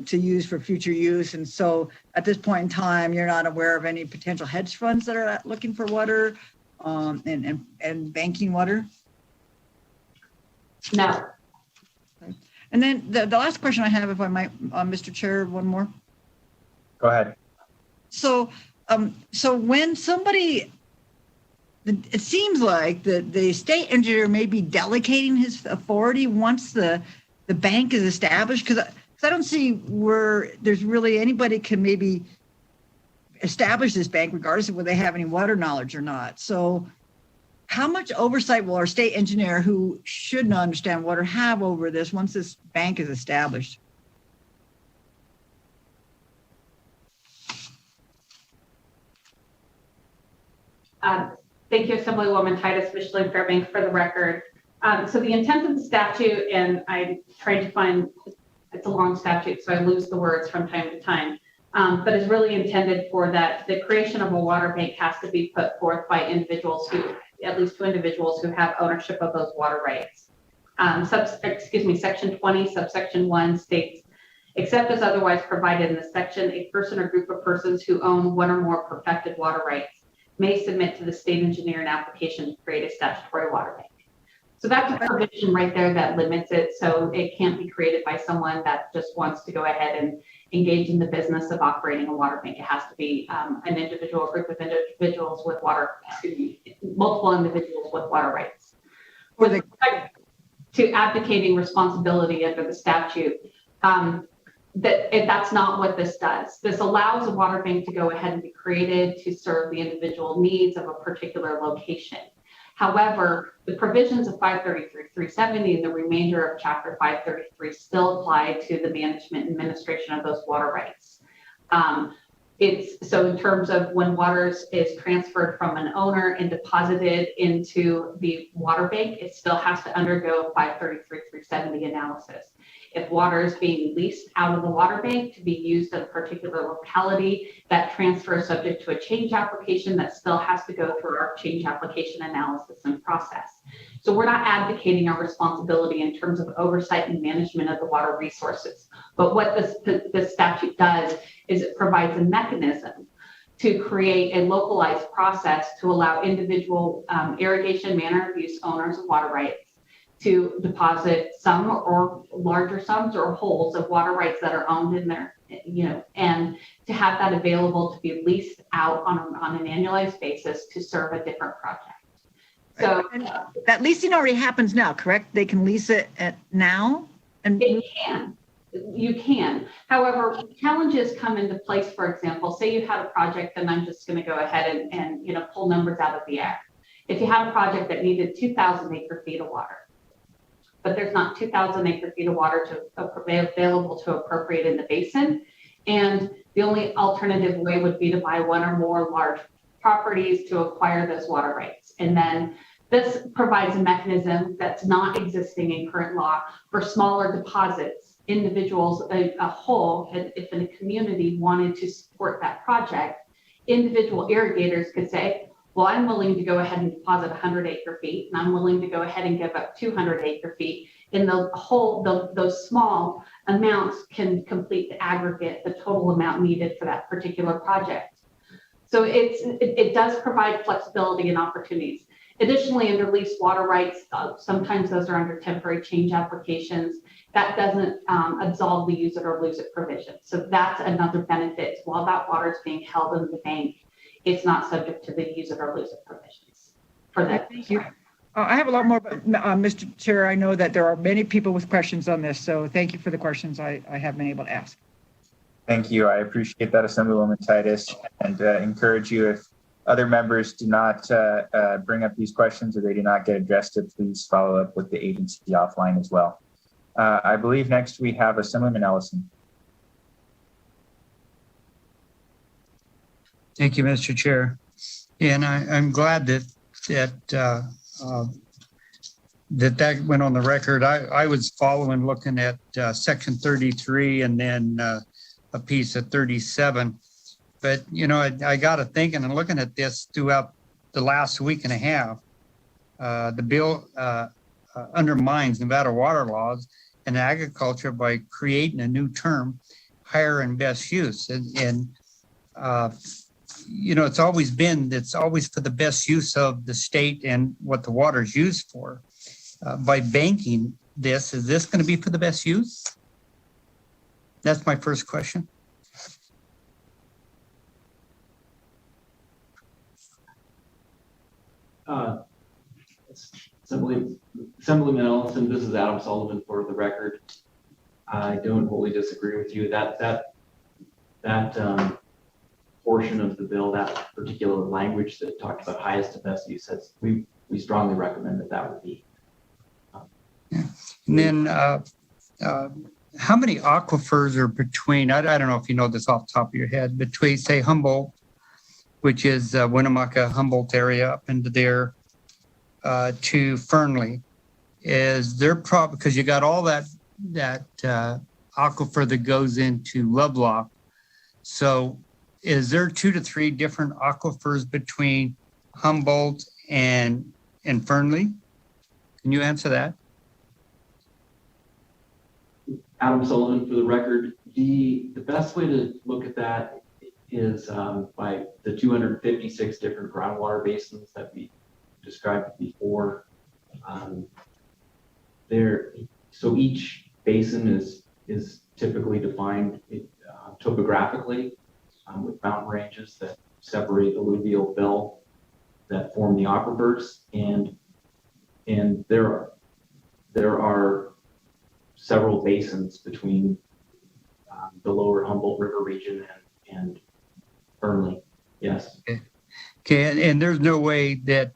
to use for future use. And so at this point in time, you're not aware of any potential hedge funds that are looking for water and banking water? No. And then the last question I have, if I might, Mr. Chair, one more. Go ahead. So when somebody, it seems like the state engineer may be delegating his authority once the bank is established, because I don't see where there's really anybody can maybe establish this bank regardless of whether they have any water knowledge or not. So how much oversight will our state engineer, who should not understand water, have over this once this bank is established? Thank you, Assemblywoman Titus, Micheline Fairbank, for the record. So the intent of the statute, and I tried to find, it's a long statute, so I lose the words from time to time, but is really intended for that the creation of a water bank has to be put forth by individuals who, at least 2 individuals who have ownership of those water rights. Section 20, subsection 1 states, except as otherwise provided in this section, a person or group of persons who own one or more perfected water rights may submit to the state engineer an application to create a statutory water bank. So that's a provision right there that limits it. So it can't be created by someone that just wants to go ahead and engage in the business of operating a water bank. It has to be an individual, a group of individuals with multiple individuals with water rights. With respect to abdicating responsibility under the statute, that's not what this does. This allows a water bank to go ahead and be created to serve the individual needs of a particular location. However, the provisions of 533-370 and the remainder of Chapter 533 still apply to the management and administration of those water rights. So in terms of when water is transferred from an owner and deposited into the water bank, it still has to undergo a 533-370 analysis. If water is being leased out of the water bank to be used in a particular locality, that transfer is subject to a change application that still has to go through our change application analysis and process. So we're not advocating our responsibility in terms of oversight and management of the water resources. But what this statute does is it provides a mechanism to create a localized process to allow individual irrigation manner of use owners of water rights to deposit some or larger sums or wholes of water rights that are owned in there, and to have that available to be leased out on an annualized basis to serve a different project. So And that leasing already happens now, correct? They can lease it now? And you can. However, challenges come into place. For example, say you had a project, and I'm just going to go ahead and pull numbers out of the air. If you had a project that needed 2,000 acre feet of water, but there's not 2,000 acre feet of water available to appropriate in the basin, and the only alternative way would be to buy one or more large properties to acquire those water rights. And then this provides a mechanism that's not existing in current law for smaller deposits. Individuals, a whole, if in a community wanted to support that project, individual irrigators could say, well, I'm willing to go ahead and deposit 100 acre feet, and I'm willing to go ahead and give up 200 acre feet. And those small amounts can complete the aggregate, the total amount needed for that particular project. So it does provide flexibility and opportunities. Additionally, under leased water rights, sometimes those are under temporary change applications. That doesn't absolve the use it or lose it provision. So that's another benefit. While that water is being held in the bank, it's not subject to the use it or lose it provisions for that. Thank you. I have a lot more, but Mr. Chair, I know that there are many people with questions on this, so thank you for the questions I have been able to ask. Thank you. I appreciate that, Assemblywoman Titus, and encourage you, if other members do not bring up these questions or they do not get addressed, to please follow up with the agency offline as well. I believe next we have Assemblyman Ellison. Thank you, Mr. Chair. And I'm glad that went on the record. I was looking at section 33 and then a piece of 37. But, I got to thinking and looking at this throughout the last week and a half. The bill undermines Nevada water laws and agriculture by creating a new term, higher and best use. It's always for the best use of the state and what the water is used for. By banking this, is this going to be for the best use? That's my first question. Assemblyman Ellison, this is Adam Sullivan for the record. I don't wholly disagree with you. That portion of the bill, that particular language that talked about highest and best use, we strongly recommend that would be. And then how many aquifers are between, I don't know if you know this off the top of your head, between, say, Humboldt, which is Winnemucca, Humboldt area up into there, to Fernley? Is there because you got all that aquifer that goes into Lovelock. So is there 2 to 3 different aquifers between Humboldt and Fernley? Can you answer that? Adam Sullivan for the record. The best way to look at that is by the 256 different groundwater basins that we described before. So each basin is typically defined topographically with mountain ranges that separate alluvial fill that form the aquifers, and there are several basins between the lower Humboldt River region and Fernley. Yes. Okay, and there's no way that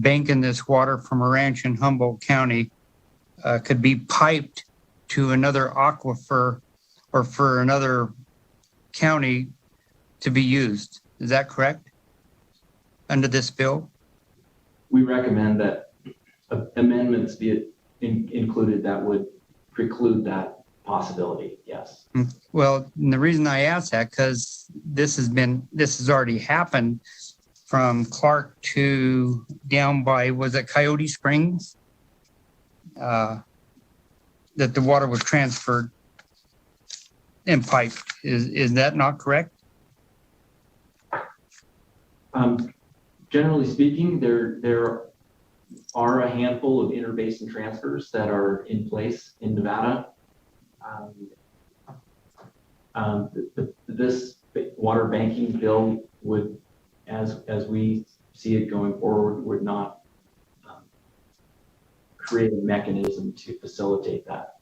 banking this water from a ranch in Humboldt County could be piped to another aquifer or for another county to be used. Is that correct? Under this bill? We recommend that amendments be included that would preclude that possibility, yes. Well, and the reason I ask that, because this has already happened from Clark to down by, was it Coyote Springs? That the water was transferred and piped. Is that not correct? Generally speaking, there are a handful of interbasin transfers that are in place in Nevada. This water banking bill would, as we see it going forward, would not create a mechanism to facilitate that.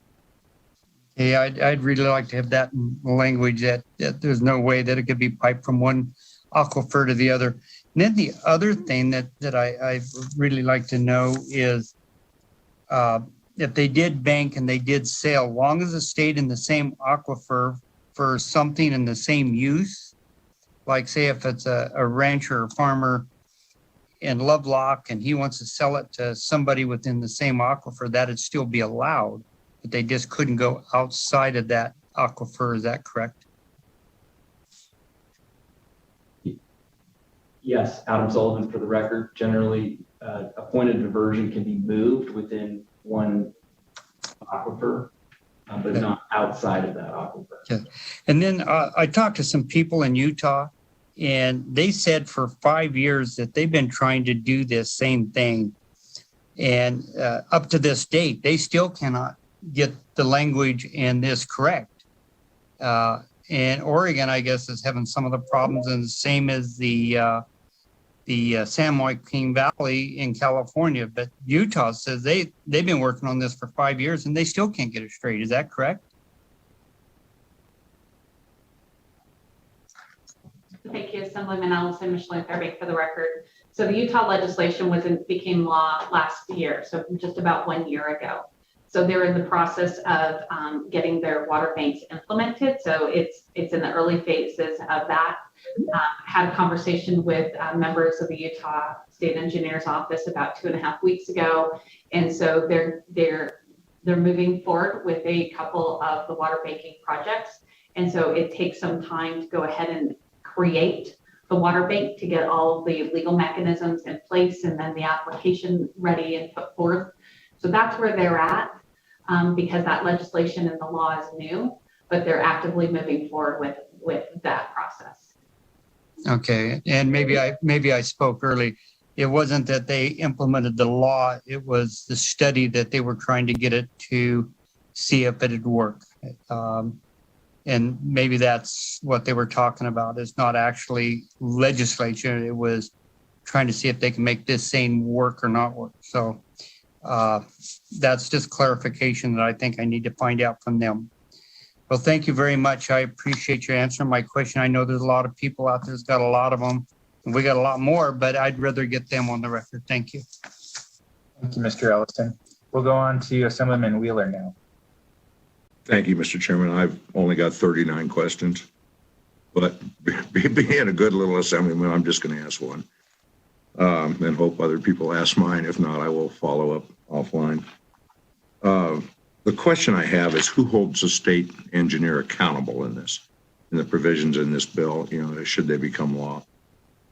Yeah, I'd really like to have that in language that there's no way that it could be piped from one aquifer to the other. And then the other thing that I really like to know is if they did bank and they did sell, long as it stayed in the same aquifer for something in the same use, like say if it's a rancher or farmer in Lovelock and he wants to sell it to somebody within the same aquifer, that'd still be allowed, but they just couldn't go outside of that aquifer. Is that correct? Yes, Adam Sullivan for the record. Generally, a point of diversion can be moved within one aquifer, but not outside of that aquifer. Yeah. And then I talked to some people in Utah, and they said for 5 years that they've been trying to do this same thing. And up to this date, they still cannot get the language in this correct. And Oregon, I guess, is having some of the problems, and the same as the San Joaquin Valley in California. But Utah says they've been working on this for 5 years and they still can't get it straight. Is that correct? Thank you, Assemblyman Allison, Micheline Fairbank for the record. So the Utah legislation became law last year, so just about 1 year ago. So they're in the process of getting their water banks implemented. So it's in the early phases of that. Had a conversation with members of the Utah State Engineer's Office about 2.5 weeks ago, and so they're moving forward with a couple of the water banking projects. And so it takes some time to go ahead and create the water bank to get all of the legal mechanisms in place and then the application ready and put forth. So that's where they're at, because that legislation and the law is new, but they're actively moving forward with that process. Okay, and maybe I spoke early. It wasn't that they implemented the law, it was the study that they were trying to get it to see if it'd work. And maybe that's what they were talking about. It's not actually legislature, it was trying to see if they can make this thing work or not work. So that's just clarification that I think I need to find out from them. Well, thank you very much. I appreciate you answering my question. I know there's a lot of people out there that's got a lot of them. And we got a lot more, but I'd rather get them on the record. Thank you. Thank you, Mr. Ellison. We'll go on to Assemblyman Wheeler now. Thank you, Mr. Chairman. I've only got 39 questions, but being a good little assemblyman, I'm just going to ask one and hope other people ask mine. If not, I will follow up offline. The question I have is who holds the state engineer accountable in this, in the provisions in this bill, should they become law?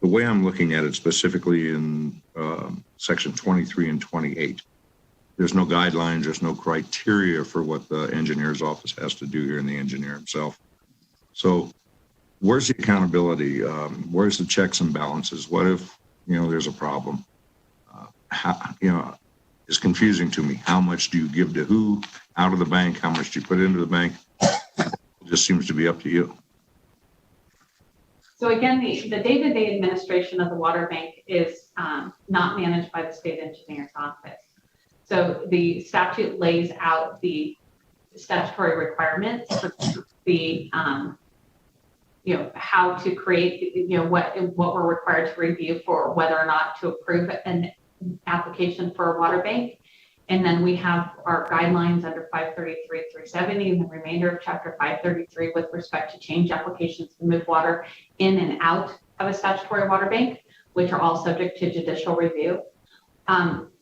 The way I'm looking at it specifically in section 23 and 28, there's no guidelines, there's no criteria for what the engineer's office has to do here, and the engineer himself. So where's the accountability? Where's the checks and balances? What if, there's a problem? It's confusing to me. How much do you give to who out of the bank? How much do you put into the bank? It just seems to be up to you. So again, the day-to-day administration of the water bank is not managed by the state engineer's office. So the statute lays out the statutory requirements for the, how to create, what we're required to review for whether or not to approve an application for a water bank. And then we have our guidelines under 533, 370, and the remainder of Chapter 533 with respect to change applications to move water in and out of a statutory water bank, which are all subject to judicial review.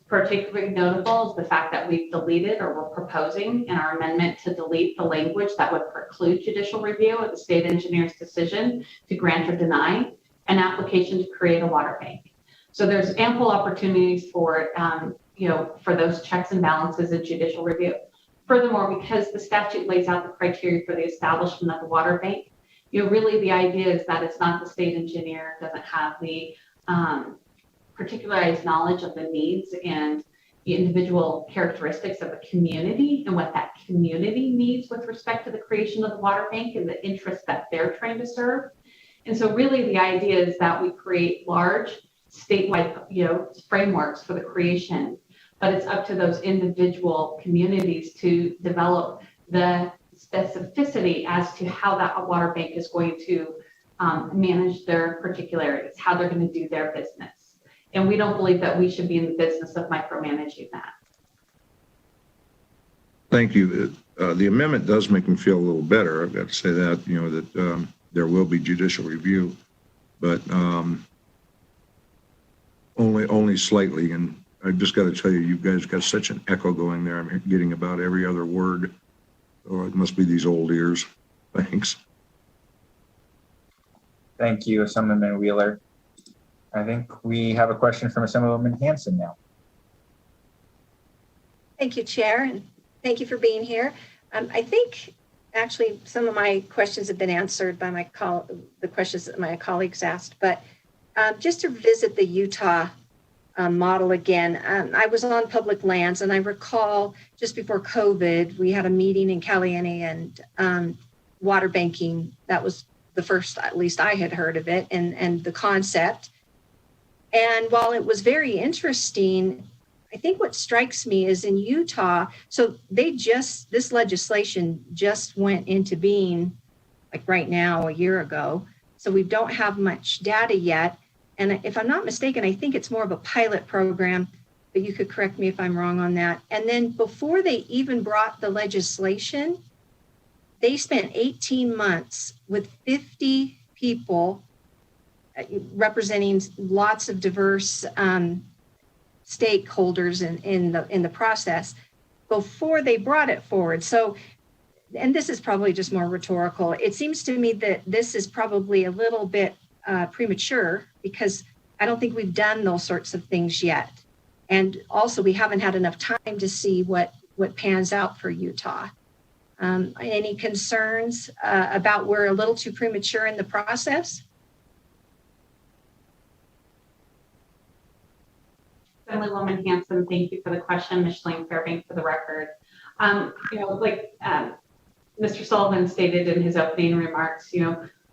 Particularly notable is the fact that we've deleted, or we're proposing in our amendment to delete, the language that would preclude judicial review of the state engineer's decision to grant or deny an application to create a water bank. So there's ample opportunities for, for those checks and balances in judicial review. Furthermore, because the statute lays out the criteria for the establishment of the water bank, really the idea is that it's not the state engineer doesn't have the particularized knowledge of the needs and the individual characteristics of a community and what that community needs with respect to the creation of the water bank and the interests that they're trying to serve. And so really the idea is that we create large statewide, frameworks for the creation, but it's up to those individual communities to develop the specificity as to how that water bank is going to manage their particularities, how they're going to do their business. And we don't believe that we should be in the business of micromanaging that. Thank you. The amendment does make me feel a little better. I've got to say that, that there will be judicial review, but only slightly. And I've just got to tell you, you guys got such an echo going there. I'm getting about every other word. Oh, it must be these old ears. Thanks. Thank you, Assemblyman Wheeler. I think we have a question from Assemblywoman Hanson now. Thank you, Chair, and thank you for being here. I think actually some of my questions have been answered by the questions that my colleagues asked, but just to visit the Utah model again, I was on public lands, and I recall just before COVID, we had a meeting in Caliente and water banking. That was the first, at least I had heard of it, and the concept. And while it was very interesting, I think what strikes me is in Utah, so this legislation just went into being like right now, a year ago. So we don't have much data yet. And if I'm not mistaken, I think it's more of a pilot program, but you could correct me if I'm wrong on that. And then before they even brought the legislation, they spent 18 months with 50 people representing lots of diverse stakeholders in the process before they brought it forward. So, and this is probably just more rhetorical. It seems to me that this is probably a little bit premature because I don't think we've done those sorts of things yet. And also we haven't had enough time to see what pans out for Utah. Any concerns about we're a little too premature in the process? Assemblywoman Hanson, thank you for the question. Micheline Fairbank for the record. Mr. Sullivan stated in his opening remarks,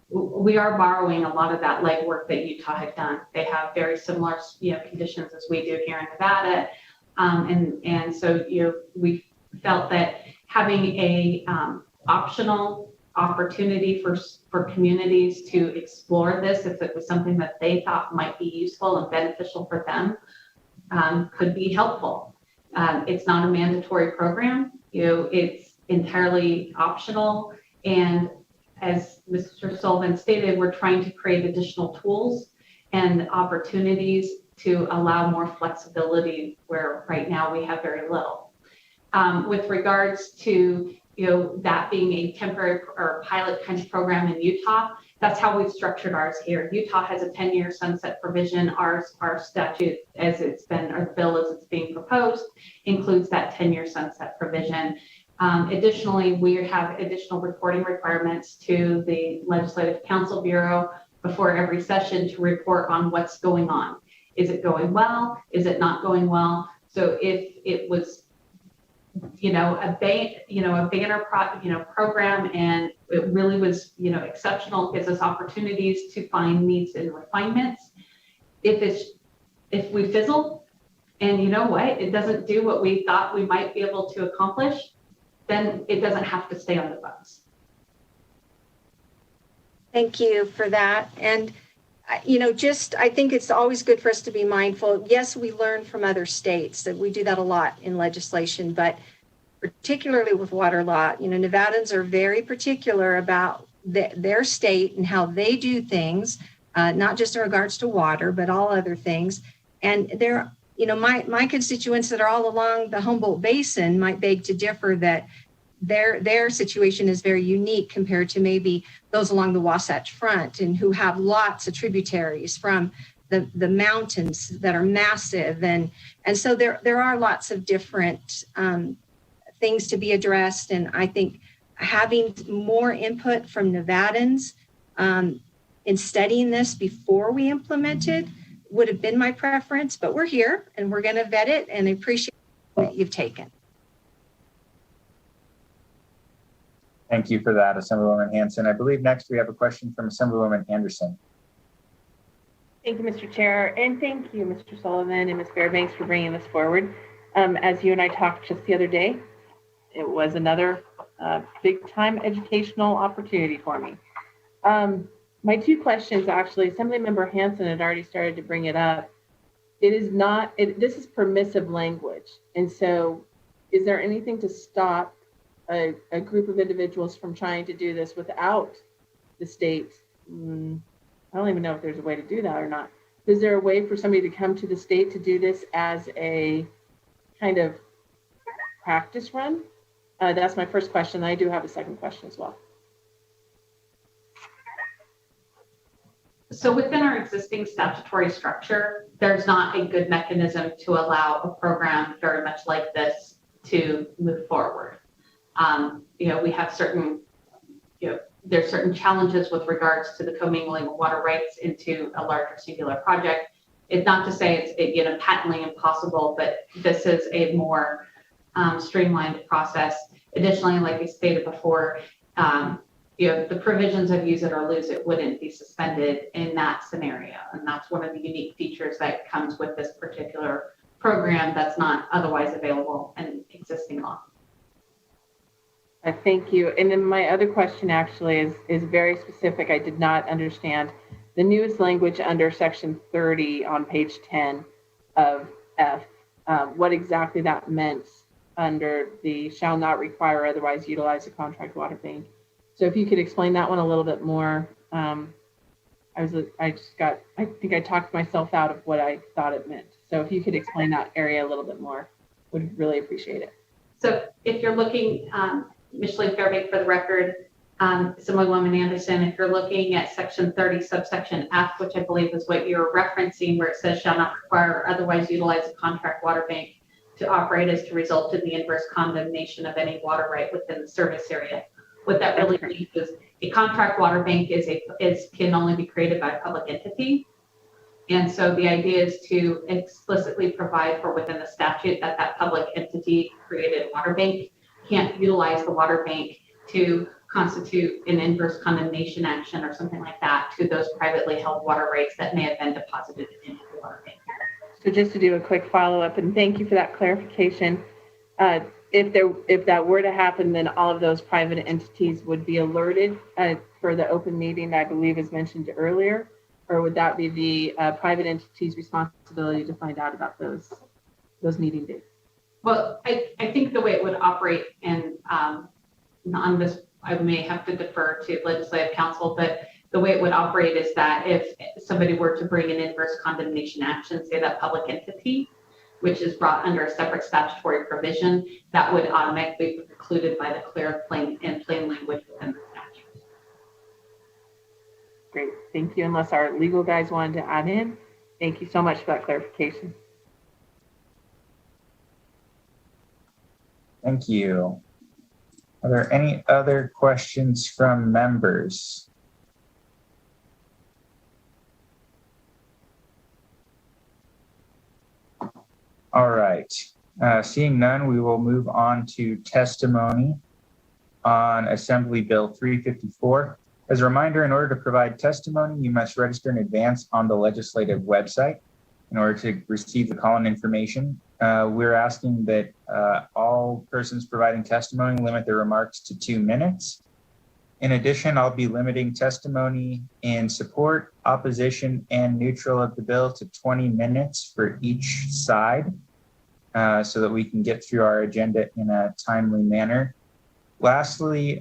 we are borrowing a lot of that legwork that Utah had done. They have very similar, conditions as we do here in Nevada. And so, we felt that having a optional opportunity for communities to explore this, if it was something that they thought might be useful and beneficial for them, could be helpful. It's not a mandatory program. It's entirely optional. And as Mr. Sullivan stated, we're trying to create additional tools and opportunities to allow more flexibility where right now we have very little. With regards to that being a temporary or pilot kind of program in Utah, that's how we've structured ours here. Utah has a 10-year sunset provision. Our statute, as it's been, or the bill as it's being proposed, includes that 10-year sunset provision. Additionally, we have additional reporting requirements to the Legislative Council Bureau before every session to report on what's going on. Is it going well? Is it not going well? So if it was, a banner program, and it really was, exceptional, gives us opportunities to find needs and refinements. If we fizzle and it doesn't do what we thought we might be able to accomplish, then it doesn't have to stay on the books. Thank you for that. And I think it's always good for us to be mindful. Yes, we learn from other states, that we do that a lot in legislation, but particularly with water law, Nevadans are very particular about their state and how they do things, not just in regards to water, but all other things. And there, my constituents that are all along the Humboldt Basin might beg to differ that their situation is very unique compared to maybe those along the Wasatch Front and who have lots of tributaries from the mountains that are massive. And so there are lots of different things to be addressed. And I think having more input from Nevadans in studying this before we implement it would have been my preference, but we're here and we're going to vet it and appreciate what you've taken. Thank you for that, Assemblywoman Hanson. I believe next we have a question from Assemblywoman Anderson. Thank you, Mr. Chair, and thank you, Mr. Sullivan and Ms. Fairbanks, for bringing this forward. As you and I talked just the other day, it was another big-time educational opportunity for me. My two questions, actually, Assemblymember Hanson had already started to bring it up. This is permissive language, and so is there anything to stop a group of individuals from trying to do this without the state? I don't even know if there's a way to do that or not. Is there a way for somebody to come to the state to do this as a kind of practice run? That's my first question. I do have a second question as well. So within our existing statutory structure, there's not a good mechanism to allow a program very much like this to move forward. We have certain, there's certain challenges with regards to the commingling of water rights into a larger singular project. It's not to say it's patently impossible, but this is a more streamlined process. Additionally, like I stated before, the provisions of use it or lose it wouldn't be suspended in that scenario. And that's one of the unique features that comes with this particular program that's not otherwise available in existing law. Thank you. And then my other question actually is very specific. I did not understand the newest language under section 30 on page 10 of F, what exactly that meant under the shall not require or otherwise utilize a contract water bank. So if you could explain that one a little bit more. I think I talked myself out of what I thought it meant. So if you could explain that area a little bit more, would really appreciate it. So if you're looking, Micheline Fairbank for the record, Assemblywoman Anderson, if you're looking at section 30 subsection F, which I believe is what you're referencing, where it says shall not require or otherwise utilize a contract water bank to operate as to result in the inverse condemnation of any water right within the service area. What that really means is a contract water bank can only be created by a public entity. And so the idea is to explicitly provide for within the statute that public entity created water bank can't utilize the water bank to constitute an inverse condemnation action or something like that to those privately held water rights that may have been deposited into the water bank. So just to do a quick follow-up, and thank you for that clarification. If that were to happen, then all of those private entities would be alerted for the open meeting I believe is mentioned earlier, or would that be the private entity's responsibility to find out about those meeting dates? Well, I think the way it would operate, and on this, I may have to defer to legislative counsel, but the way it would operate is that if somebody were to bring an inverse condemnation action, say that public entity, which is brought under a separate statutory provision, that would automatically be precluded by the clear, plain language within the statute. Great, thank you. Unless our legal guys wanted to add in, thank you so much for that clarification. Thank you. Are there any other questions from members? All right. Seeing none, we will move on to testimony on Assembly Bill 354. As a reminder, in order to provide testimony, you must register in advance on the legislative website in order to receive the call-in information. We're asking that all persons providing testimony limit their remarks to 2 minutes. In addition, I'll be limiting testimony in support, opposition, and neutral of the bill to 20 minutes for each side, so that we can get through our agenda in a timely manner. Lastly,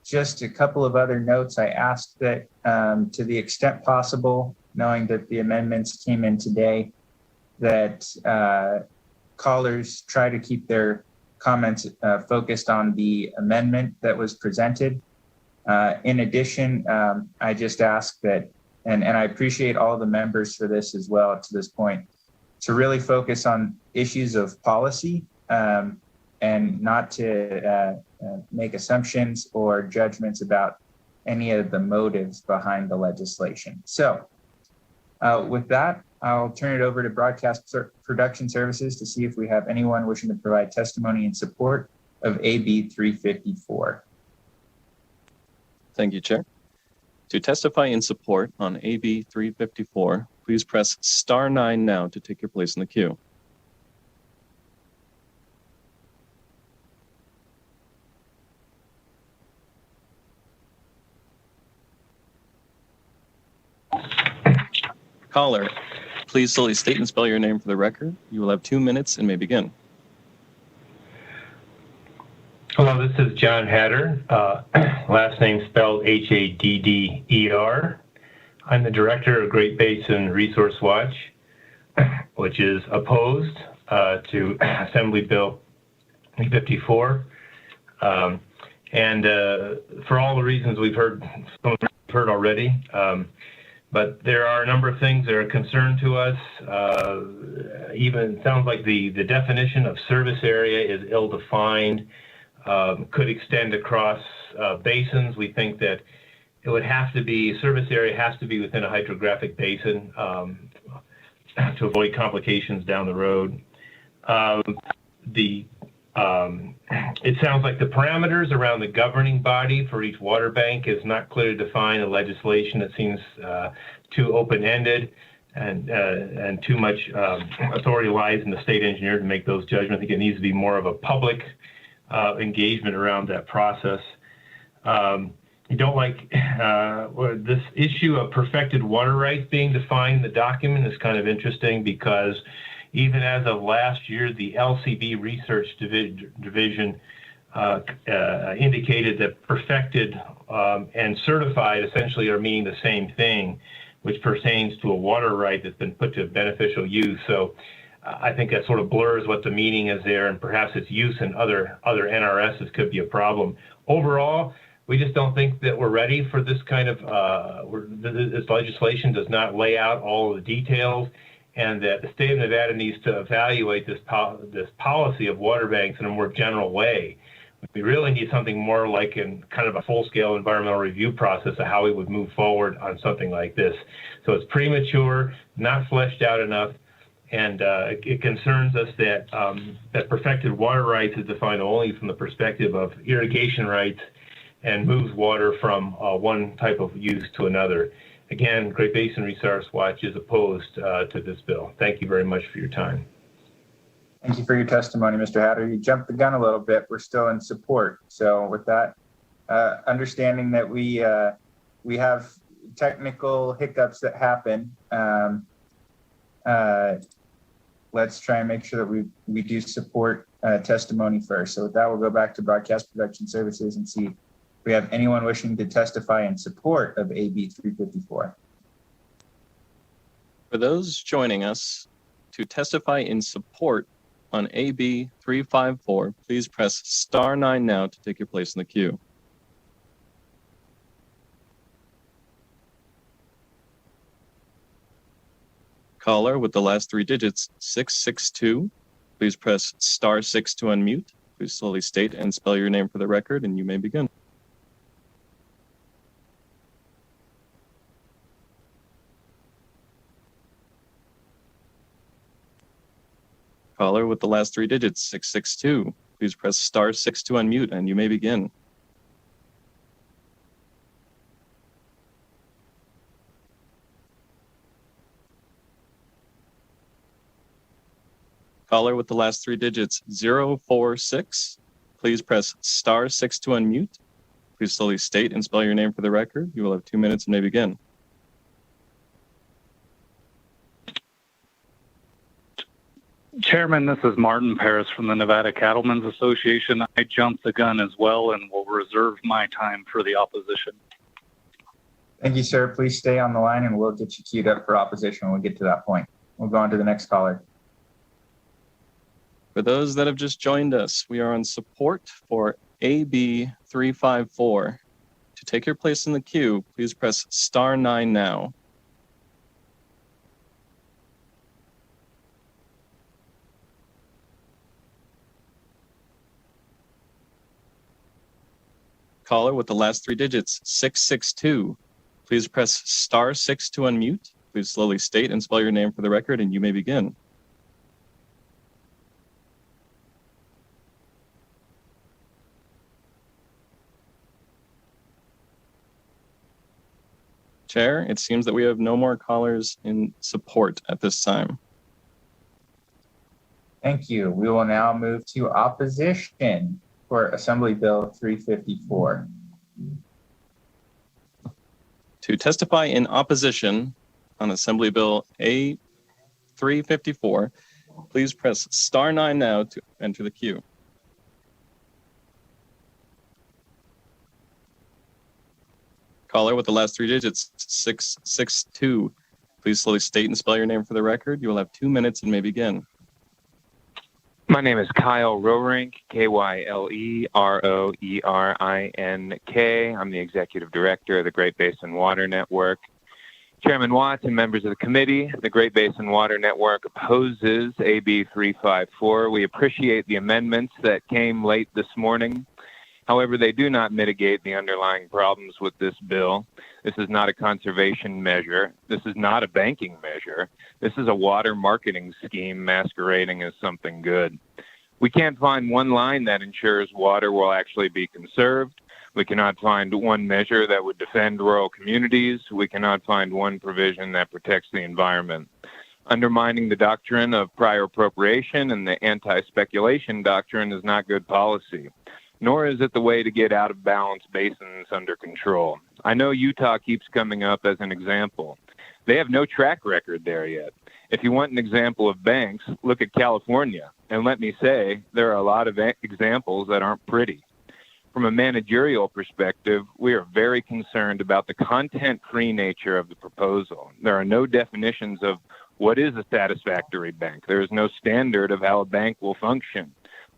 just a couple of other notes. I asked that to the extent possible, knowing that the amendments came in today, that callers try to keep their comments focused on the amendment that was presented. In addition, I just ask that, and I appreciate all the members for this as well to this point, to really focus on issues of policy and not to make assumptions or judgments about any of the motives behind the legislation. So with that, I'll turn it over to Broadcast Production Services to see if we have anyone wishing to provide testimony in support of AB 354. Thank you, Chair. To testify in support on AB 354, please press *9 now to take your place in the queue. Caller, please slowly state and spell your name for the record. You will have 2 minutes and may begin. Hello, this is John Hatter, last name spelled Hadder. I'm the director of Great Basin Resource Watch, which is opposed to Assembly Bill 54. And for all the reasons we've heard already, but there are a number of things that are a concern to us. Even sounds like the definition of service area is ill-defined, could extend across basins. We think that it would have to be, service area has to be within a hydrographic basin to avoid complications down the road. It sounds like the parameters around the governing body for each water bank is not clearly defined in legislation. It seems too open-ended and too much authority lies in the state engineer to make those judgments. I think it needs to be more of a public engagement around that process. You don't like this issue of perfected water rights being defined in the document is kind of interesting, because even as of last year, the LCB Research Division indicated that perfected and certified essentially are meaning the same thing, which pertains to a water right that's been put to beneficial use. So I think that sort of blurs what the meaning is there, and perhaps its use in other NRSs could be a problem. Overall, we just don't think that we're ready for this kind of, this legislation does not lay out all of the details, and that the state of Nevada needs to evaluate this policy of water banks in a more general way. We really need something more like in kind of a full-scale environmental review process of how we would move forward on something like this. So it's premature, not fleshed out enough, and it concerns us that that perfected water rights is defined only from the perspective of irrigation rights and moves water from one type of use to another. Again, Great Basin Resource Watch is opposed to this bill. Thank you very much for your time. Thank you for your testimony, Mr. Hatter. You jumped the gun a little bit. We're still in support. So with that, understanding that we have technical hiccups that happen, let's try and make sure that we do support testimony first. So with that, we'll go back to Broadcast Production Services and see if we have anyone wishing to testify in support of AB 354. For those joining us to testify in support on AB 354, please press *9 now to take your place in the queue. Caller with the last 3 digits, 662, please press *6 to unmute. Please slowly state and spell your name for the record, and you may begin. Caller with the last 3 digits, 662. Please press *6 to unmute, and you may begin. Caller with the last 3 digits, 046. Please press *6 to unmute. Please slowly state and spell your name for the record. You will have 2 minutes and may begin. Chairman, this is Martin Paris from the Nevada Cattlemen's Association. I jumped the gun as well and will reserve my time for the opposition. Thank you, sir. Please stay on the line and we'll get you queued up for opposition when we get to that point. We'll go on to the next caller. For those that have just joined us, we are on support for AB 354. To take your place in the queue, please press *9 now. Caller with the last 3 digits, 662. Please press *6 to unmute. Please slowly state and spell your name for the record, and you may begin. Chair, it seems that we have no more callers in support at this time. Thank you. We will now move to opposition for Assembly Bill 354. To testify in opposition on Assembly Bill A 354, please press *9 now to enter the queue. Caller with the last 3 digits, 662. Please slowly state and spell your name for the record. You will have 2 minutes and may begin. My name is Kyle Roerink, Kyleroerink. I'm the Executive Director of the Great Basin Water Network. Chairman Watts and members of the committee, the Great Basin Water Network opposes AB 354. We appreciate the amendments that came late this morning. However, they do not mitigate the underlying problems with this bill. This is not a conservation measure. This is not a banking measure. This is a water marketing scheme masquerading as something good. We can't find one line that ensures water will actually be conserved. We cannot find one measure that would defend rural communities. We cannot find one provision that protects the environment. Undermining the doctrine of prior appropriation and the anti-speculation doctrine is not good policy, nor is it the way to get out of balance basins under control. I know Utah keeps coming up as an example. They have no track record there yet. If you want an example of banks, look at California. And let me say, there are a lot of examples that aren't pretty. From a managerial perspective, we are very concerned about the content-free nature of the proposal. There are no definitions of what is a satisfactory bank. There is no standard of how a bank will function.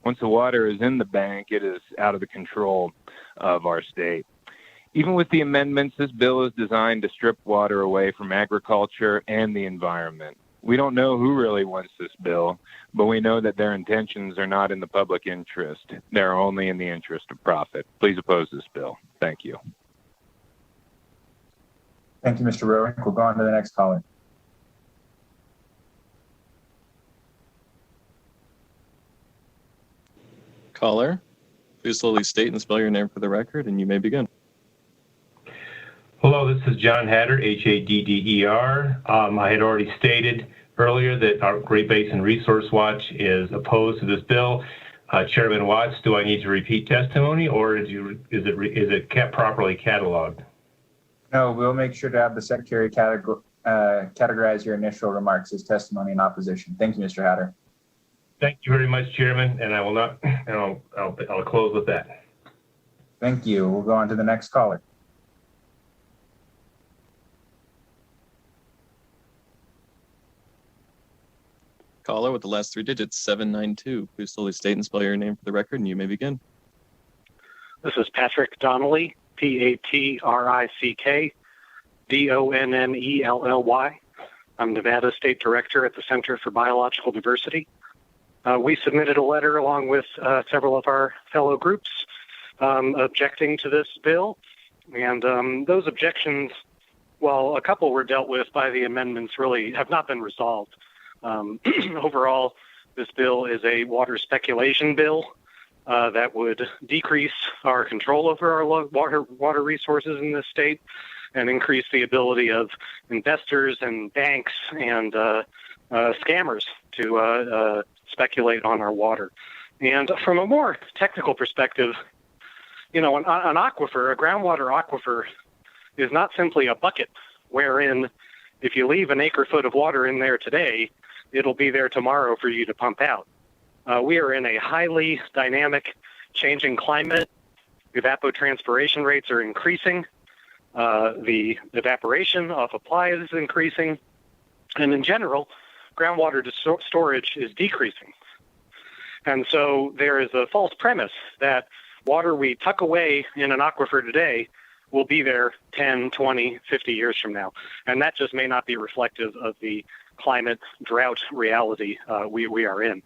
Once the water is in the bank, it is out of the control of our state. Even with the amendments, this bill is designed to strip water away from agriculture and the environment. We don't know who really wants this bill, but we know that their intentions are not in the public interest. They're only in the interest of profit. Please oppose this bill. Thank you. Thank you, Mr. Roerink. We'll go on to the next caller. Caller, please slowly state and spell your name for the record, and you may begin. Hello, this is John Hatter, Hadder. I had already stated earlier that our Great Basin Resource Watch is opposed to this bill. Chairman Watts, do I need to repeat testimony, or is it properly cataloged? No, we'll make sure to have the secretary categorize your initial remarks as testimony in opposition. Thank you, Mr. Hatter. Thank you very much, Chairman, and I will not. And I'll close with that. Thank you. We'll go on to the next caller. Caller with the last 3 digits, 792. Please slowly state and spell your name for the record, and you may begin. This is Patrick Donnelly, Patrick Donnelly. I'm Nevada State Director at the Center for Biological Diversity. We submitted a letter along with several of our fellow groups objecting to this bill. And those objections, while a couple were dealt with by the amendments, really have not been resolved. Overall, this bill is a water speculation bill that would decrease our control over our water resources in this state and increase the ability of investors and banks and scammers to speculate on our water. And from a more technical perspective, you know, an aquifer, a groundwater aquifer, is not simply a bucket wherein if you leave an acre foot of water in there today, it'll be there tomorrow for you to pump out. We are in a highly dynamic, changing climate. Evapotranspiration rates are increasing. The evaporation of applies is increasing. And in general, groundwater storage is decreasing. And so there is a false premise that water we tuck away in an aquifer today will be there 10, 20, 50 years from now. And that just may not be reflective of the climate drought reality we are in.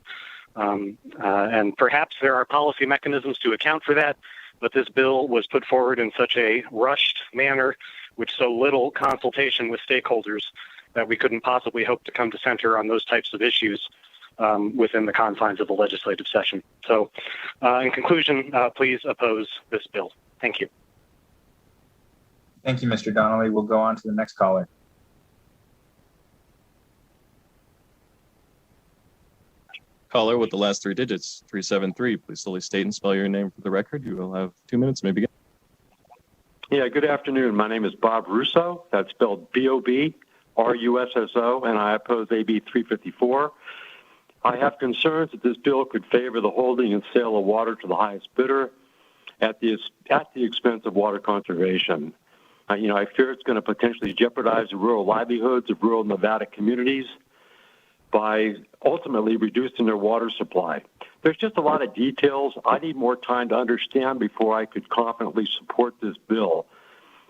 And perhaps there are policy mechanisms to account for that, but this bill was put forward in such a rushed manner with so little consultation with stakeholders that we couldn't possibly hope to come to center on those types of issues within the confines of the legislative session. So in conclusion, please oppose this bill. Thank you. Thank you, Mr. Donnelly. We'll go on to the next caller. Caller with the last three digits, 373. Please slowly state and spell your name for the record. You will have 2 minutes, may begin. Yeah, good afternoon. My name is Bob Russo. That's spelled B-O-B-R-U-S-S-O, and I oppose AB 354. I have concerns that this bill could favor the holding and sale of water to the highest bidder at the expense of water conservation. I fear it's going to potentially jeopardize the rural livelihoods of rural Nevada communities by ultimately reducing their water supply. There's just a lot of details I need more time to understand before I could confidently support this bill.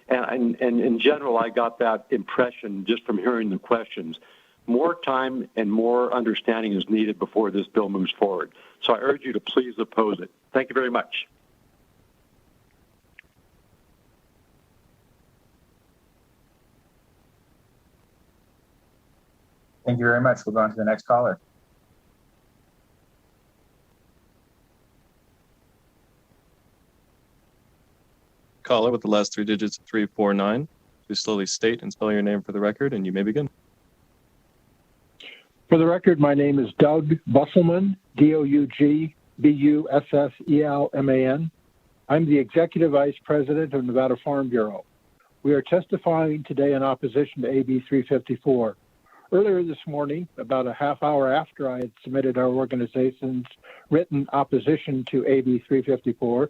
And in general, I got that impression just from hearing the questions. More time and more understanding is needed before this bill moves forward. So I urge you to please oppose it. Thank you very much. Thank you very much. We'll go on to the next caller. Caller with the last three digits, 349. Please slowly state and spell your name for the record, and you may begin. For the record, my name is Doug Busselman, D-O-U-G-B-U-S-S-E-L-M-A-N. I'm the Executive Vice President of Nevada Farm Bureau. We are testifying today in opposition to AB 354. Earlier this morning, about a half hour after I had submitted our organization's written opposition to AB 354,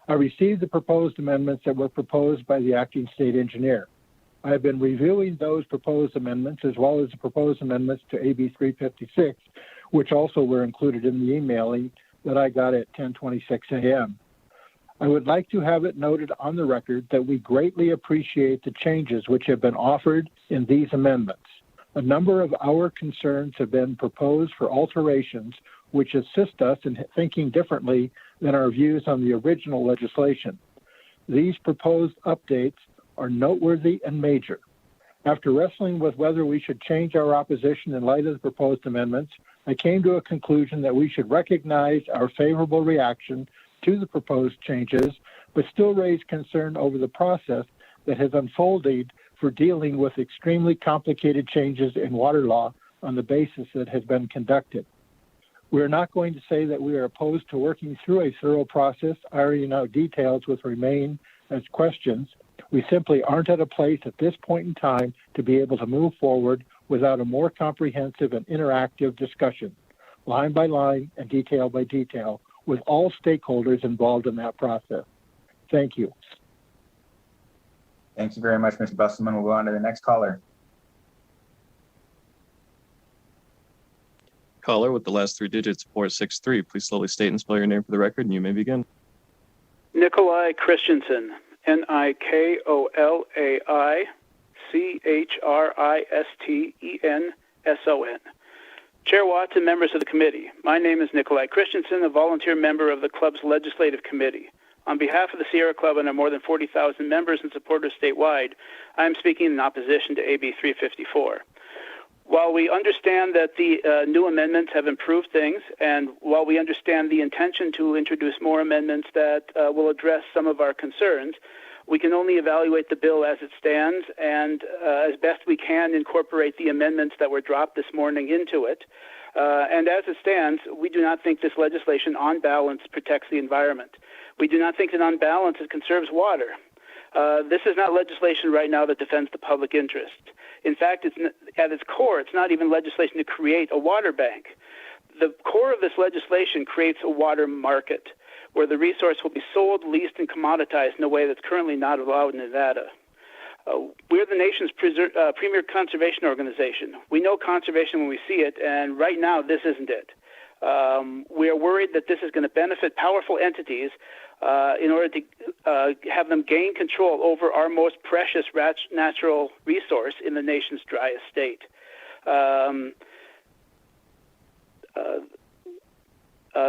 I received the proposed amendments that were proposed by the acting state engineer. I have been reviewing those proposed amendments as well as the proposed amendments to AB 356, which also were included in the emailing that I got at 10:26 a.m. I would like to have it noted on the record that we greatly appreciate the changes which have been offered in these amendments. A number of our concerns have been proposed for alterations which assist us in thinking differently than our views on the original legislation. These proposed updates are noteworthy and major. After wrestling with whether we should change our opposition in light of the proposed amendments, I came to a conclusion that we should recognize our favorable reaction to the proposed changes, but still raise concern over the process that has unfolded for dealing with extremely complicated changes in water law on the basis that has been conducted. We are not going to say that we are opposed to working through a thorough process, ironing out details which remain as questions. We simply aren't at a place at this point in time to be able to move forward without a more comprehensive and interactive discussion, line by line and detail by detail, with all stakeholders involved in that process. Thank you. Thank you very much, Mr. Busselman. We'll go on to the next caller. Caller with the last three digits, 463. Please slowly state and spell your name for the record, and you may begin. Nikolai Christensen, Nikolai-Christensen. Chair Watts and members of the committee, my name is Nikolai Christensen, a volunteer member of the club's legislative committee. On behalf of the Sierra Club and our more than 40,000 members and supporters statewide, I am speaking in opposition to AB 354. While we understand that the new amendments have improved things, and while we understand the intention to introduce more amendments that will address some of our concerns, we can only evaluate the bill as it stands and as best we can incorporate the amendments that were dropped this morning into it. And as it stands, we do not think this legislation on balance protects the environment. We do not think that on balance it conserves water. This is not legislation right now that defends the public interest. In fact, at its core, it's not even legislation to create a water bank. The core of this legislation creates a water market where the resource will be sold, leased, and commoditized in a way that's currently not allowed in Nevada. We're the nation's premier conservation organization. We know conservation when we see it, and right now this isn't it. We are worried that this is going to benefit powerful entities in order to have them gain control over our most precious natural resource in the nation's driest state.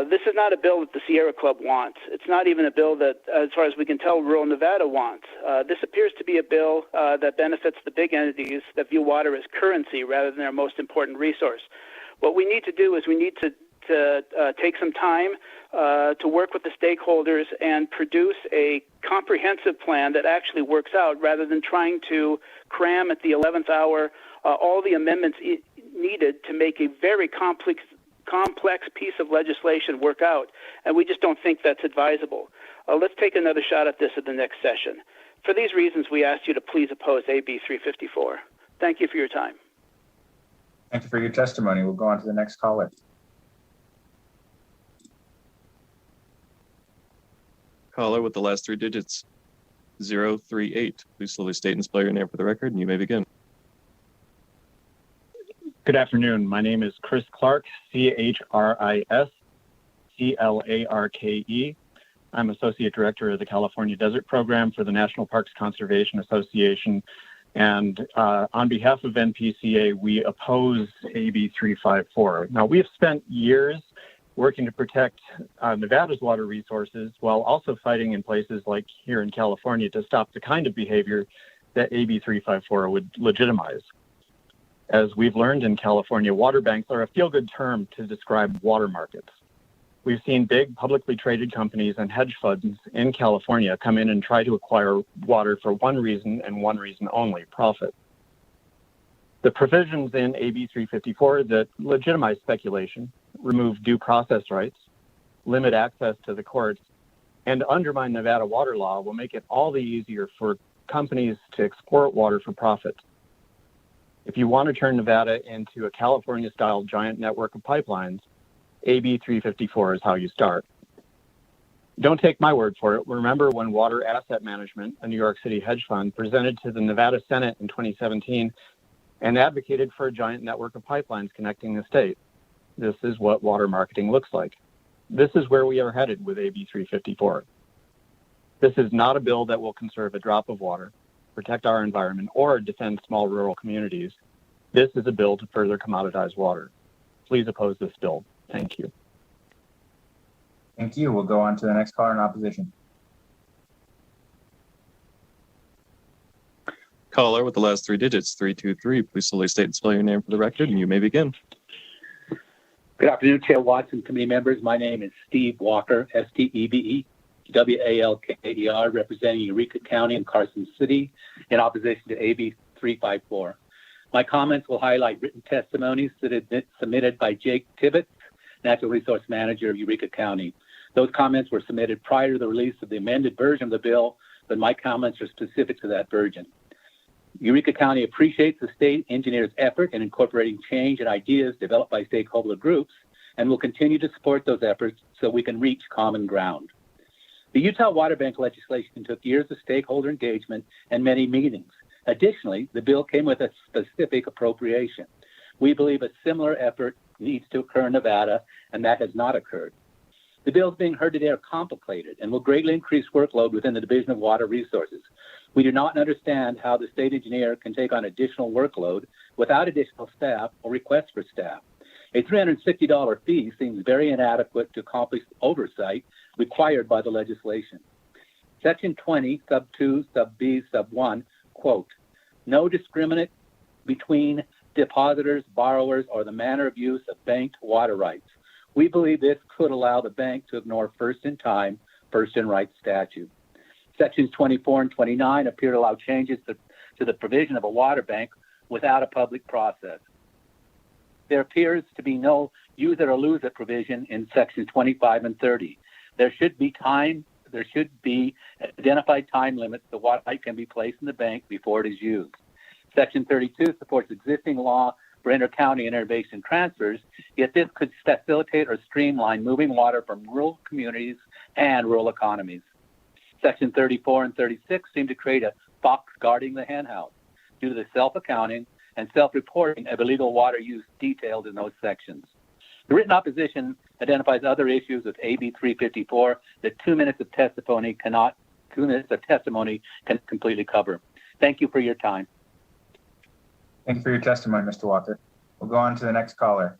This is not a bill that the Sierra Club wants. It's not even a bill that, as far as we can tell, rural Nevada wants. This appears to be a bill that benefits the big entities that view water as currency rather than their most important resource. What we need to do is we need to take some time to work with the stakeholders and produce a comprehensive plan that actually works out rather than trying to cram at the 11th hour all the amendments needed to make a very complex piece of legislation work out, and we just don't think that's advisable. Let's take another shot at this at the next session. For these reasons, we ask you to please oppose AB 354. Thank you for your time. Thank you for your testimony. We'll go on to the next caller. Caller with the last three digits, 038. Please slowly state and spell your name for the record, and you may begin. Good afternoon. My name is Chris Clark, CHRISCLARKE. I'm Associate Director of the California Desert Program for the National Parks Conservation Association. And on behalf of NPCA, we oppose AB 354. Now, we have spent years working to protect Nevada's water resources while also fighting in places like here in California to stop the kind of behavior that AB 354 would legitimize. As we've learned in California, water banks are a feel-good term to describe water markets. We've seen big publicly traded companies and hedge funds in California come in and try to acquire water for one reason and one reason only, profit. The provisions in AB 354 that legitimize speculation, remove due process rights, limit access to the courts, and undermine Nevada water law will make it all the easier for companies to export water for profit. If you want to turn Nevada into a California-style giant network of pipelines, AB 354 is how you start. Don't take my word for it. Remember when Water Asset Management, a New York City hedge fund, presented to the Nevada Senate in 2017 and advocated for a giant network of pipelines connecting the state. This is what water marketing looks like. This is where we are headed with AB 354. This is not a bill that will conserve a drop of water, protect our environment, or defend small rural communities. This is a bill to further commoditize water. Please oppose this bill. Thank you. Thank you. We'll go on to the next caller in opposition. Caller with the last three digits, 323. Please slowly state and spell your name for the record, and you may begin. Good afternoon, Chair Watts and committee members. My name is Steve Walker, STEVE, representing Eureka County and Carson City in opposition to AB 354. My comments will highlight written testimonies submitted by Jake Tibbetts, Natural Resource Manager of Eureka County. Those comments were submitted prior to the release of the amended version of the bill, but my comments are specific to that version. Eureka County appreciates the state engineer's effort in incorporating change and ideas developed by stakeholder groups and will continue to support those efforts so we can reach common ground. The Utah Water Bank legislation took years of stakeholder engagement and many meetings. Additionally, the bill came with a specific appropriation. We believe a similar effort needs to occur in Nevada, and that has not occurred. The bills being heard today are complicated and will greatly increase workload within the Division of Water Resources. We do not understand how the state engineer can take on additional workload without additional staff or requests for staff. A $360 fee seems very inadequate to accomplish oversight required by the legislation. Section 20, sub 2, sub B, sub 1, quote, no discriminate between depositors, borrowers, or the manner of use of banked water rights. We believe this could allow the bank to ignore first in time, first in right statute. Sections 24 and 29 appear to allow changes to the provision of a water bank without a public process. There appears to be no use it or lose it provision in sections 25 and 30. There should be identified time limits to what right can be placed in the bank before it is used. Section 32 supports existing law for inter-county and inter-basin transfers, yet this could facilitate or streamline moving water from rural communities and rural economies. Section 34 and 36 seem to create a fox guarding the henhouse due to the self-accounting and self-reporting of illegal water use detailed in those sections. The written opposition identifies other issues with AB 354 that 2 minutes of testimony can completely cover. Thank you for your time. Thank you for your testimony, Mr. Walker. We'll go on to the next caller.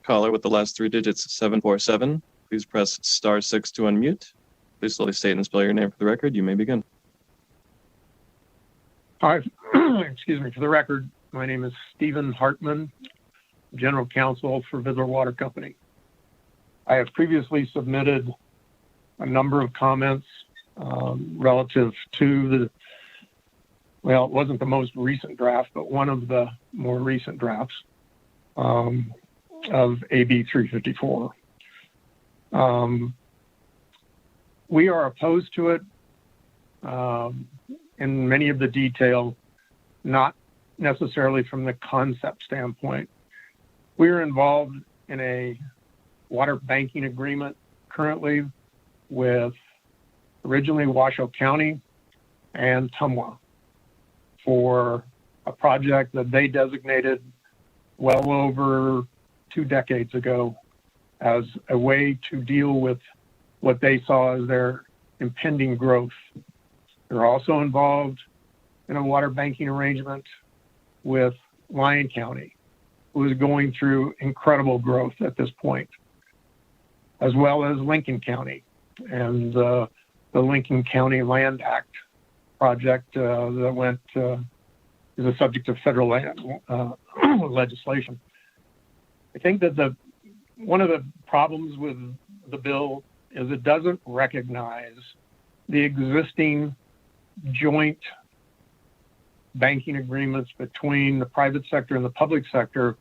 Caller with the last 3 digits, 747. Please press *6 to unmute. Please slowly state and spell your name for the record. You may begin. Hi, excuse me, for the record, my name is Stephen Hartman, General Counsel for Vidler Water Company. I have previously submitted a number of comments relative to it wasn't the most recent draft, but one of the more recent drafts of AB 354. We are opposed to it in many of the detail, not necessarily from the concept standpoint. We are involved in a water banking agreement currently with originally Washoe County and Tumwa for a project that they designated well over 2 decades ago as a way to deal with what they saw as their impending growth. They're also involved in a water banking arrangement with Lyon County, who is going through incredible growth at this point, as well as Lincoln County and the Lincoln County Land Act project that is a subject of federal legislation. I think that one of the problems with the bill is it doesn't recognize the existing joint banking agreements between the private sector and the public sector,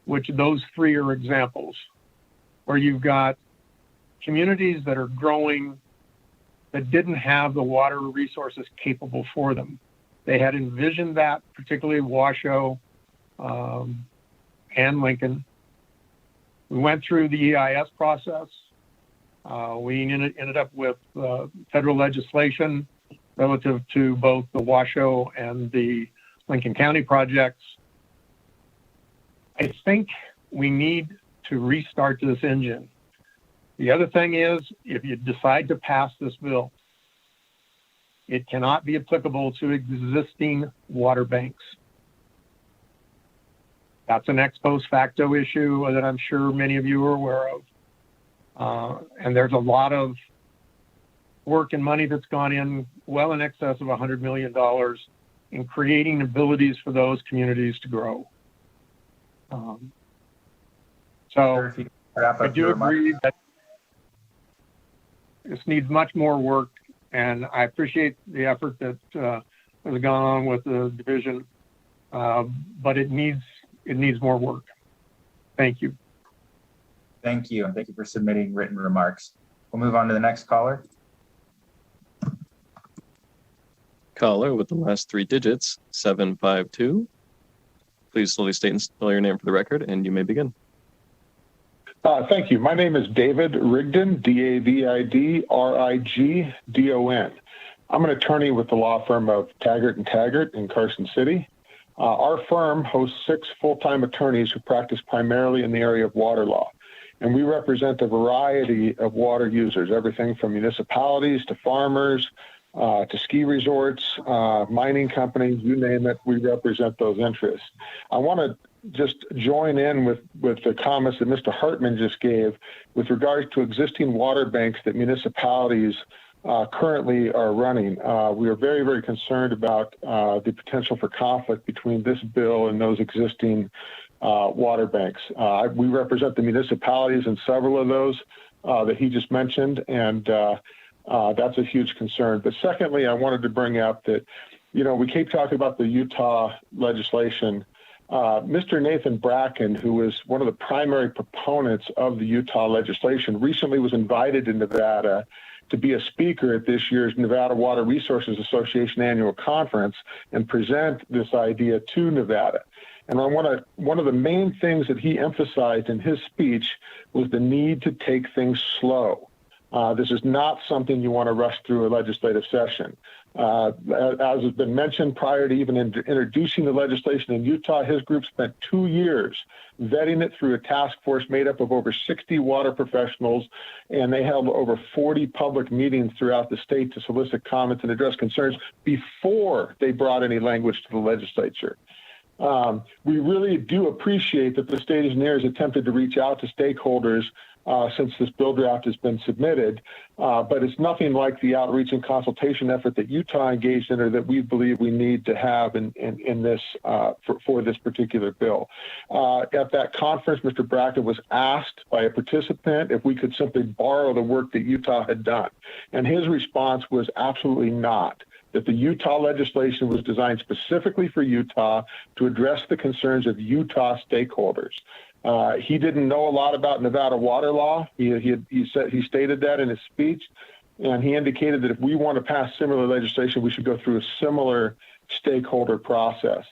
which those 3 are examples, where you've got communities that are growing that didn't have the water resources capable for them. They had envisioned that, particularly Washoe and Lincoln. We went through the EIS process. We ended up with federal legislation relative to both the Washoe and the Lincoln County projects. I think we need to restart this engine. The other thing is, if you decide to pass this bill, it cannot be applicable to existing water banks. That's an ex post facto issue that I'm sure many of you are aware of. And there's a lot of work and money that's gone in, well in excess of $100 million, in creating abilities for those communities to grow. So I do agree that this needs much more work, and I appreciate the effort that has gone on with the division, but it needs more work. Thank you. Thank you, and thank you for submitting written remarks. We'll move on to the next caller. Caller with the last 3 digits, 752. Please slowly state and spell your name for the record, and you may begin. Thank you. My name is David Rigdon, D-A-V-I-D-R-I-G-D-O-N. I'm an attorney with the law firm of Taggart & Taggart in Carson City. Our firm hosts 6 full-time attorneys who practice primarily in the area of water law. And we represent a variety of water users, everything from municipalities to farmers, to ski resorts, mining companies, you name it, we represent those interests. I want to just join in with the comments that Mr. Hartman just gave with regards to existing water banks that municipalities currently are running. We are very, very concerned about the potential for conflict between this bill and those existing water banks. We represent the municipalities in several of those that he just mentioned, and that's a huge concern. But secondly, I wanted to bring up that we keep talking about the Utah legislation. Mr. Nathan Bracken, who was one of the primary proponents of the Utah legislation, recently was invited to Nevada to be a speaker at this year's Nevada Water Resources Association annual conference and present this idea to Nevada. And one of the main things that he emphasized in his speech was the need to take things slow. This is not something you want to rush through a legislative session. As has been mentioned prior to even introducing the legislation in Utah, his group spent 2 years vetting it through a task force made up of over 60 water professionals, and they held over 40 public meetings throughout the state to solicit comments and address concerns before they brought any language to the legislature. We really do appreciate that the state engineers attempted to reach out to stakeholders since this bill draft has been submitted, but it's nothing like the outreach and consultation effort that Utah engaged in or that we believe we need to have in this for this particular bill. At that conference, Mr. Bracken was asked by a participant if we could simply borrow the work that Utah had done, and his response was absolutely not. That the Utah legislation was designed specifically for Utah to address the concerns of Utah stakeholders. He didn't know a lot about Nevada water law. He stated that in his speech, and he indicated that if we want to pass similar legislation, we should go through a similar stakeholder process.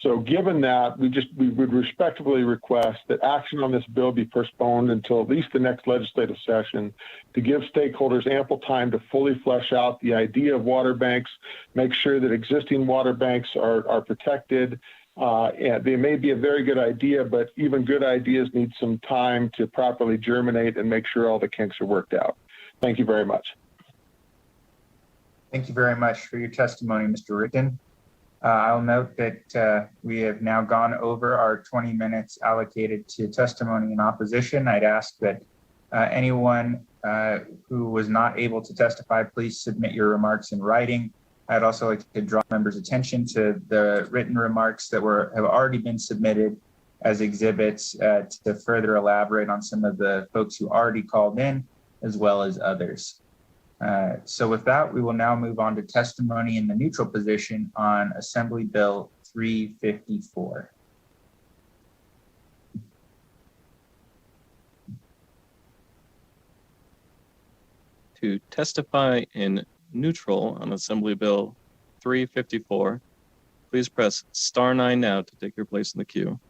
So given that, we would respectfully request that action on this bill be postponed until at least the next legislative session to give stakeholders ample time to fully flesh out the idea of water banks, make sure that existing water banks are protected. And they may be a very good idea, but even good ideas need some time to properly germinate and make sure all the kinks are worked out. Thank you very much. Thank you very much for your testimony, Mr. Ricken. I'll note that we have now gone over our 20 minutes allocated to testimony in opposition. I'd ask that anyone who was not able to testify, please submit your remarks in writing. I'd also like to draw members' attention to the written remarks that have already been submitted as exhibits to further elaborate on some of the folks who already called in, as well as others. So with that, we will now move on to testimony in the neutral position on Assembly Bill 354. To testify in neutral on Assembly Bill 354, please press *9 now to take your place in the queue.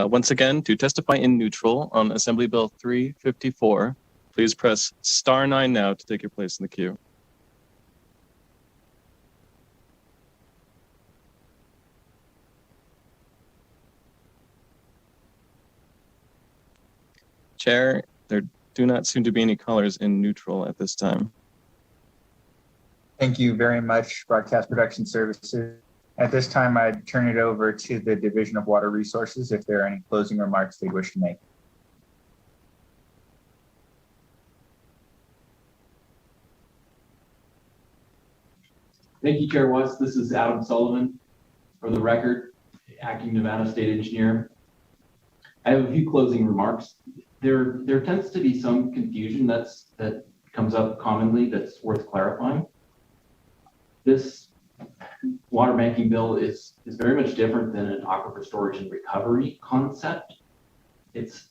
Once again, to testify in neutral on Assembly Bill 354, please press *9 now to take your place in the queue. Chair, there do not seem to be any callers in neutral at this time. Thank you very much, Broadcast Production Services. At this time, I'd turn it over to the Division of Water Resources if there are any closing remarks they wish to make. Thank you, Chair Watts. This is Adam Sullivan. For the record, Acting Nevada State Engineer. I have a few closing remarks. There tends to be some confusion that comes up commonly that's worth clarifying. This water banking bill is very much different than an aquifer storage and recovery concept. It's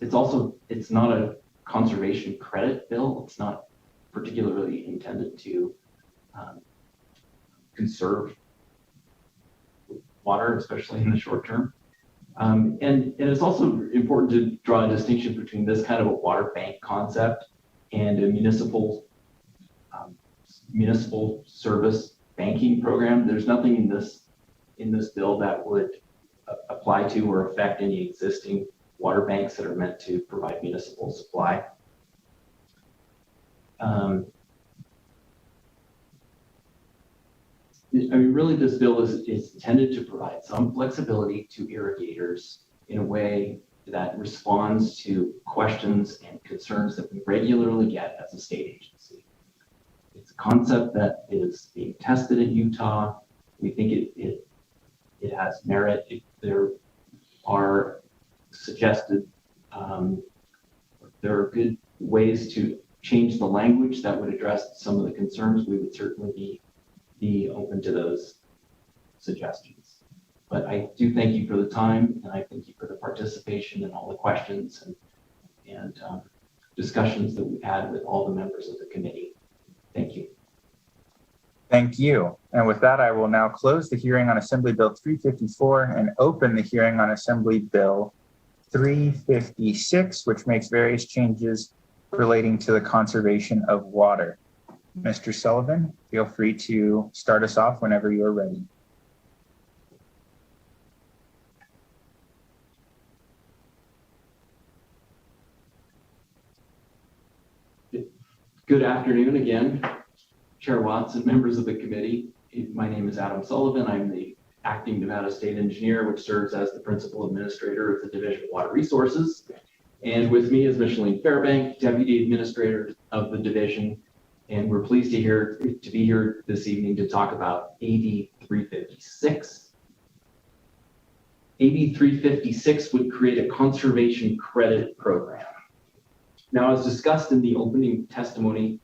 not a conservation credit bill. It's not particularly intended to conserve water, especially in the short term. And it's also important to draw a distinction between this kind of a water bank concept and a municipal service banking program. There's nothing in this bill that would apply to or affect any existing water banks that are meant to provide municipal supply. Really, this bill is intended to provide some flexibility to irrigators in a way that responds to questions and concerns that we regularly get as a state agency. It's a concept that is being tested in Utah We think it has merit. There are suggested, there are good ways to change the language that would address some of the concerns. We would certainly be open to those suggestions. But I do thank you for the time, and I thank you for the participation and all the questions and discussions that we've had with all the members of the committee. Thank you. Thank you. And with that, I will now close the hearing on Assembly Bill 354 and open the hearing on Assembly Bill 356, which makes various changes relating to the conservation of water. Mr. Sullivan, feel free to start us off whenever you're ready. Good afternoon again, Chair Watts and members of the committee. My name is Adam Sullivan. I'm the acting Nevada State Engineer, which serves as the principal administrator of the Division of Water Resources. And with me is Micheline Fairbank, Deputy Administrator of the Division. And we're pleased to be here this evening to talk about AB 356. AB 356 would create a conservation credit program. Now, as discussed in the opening testimony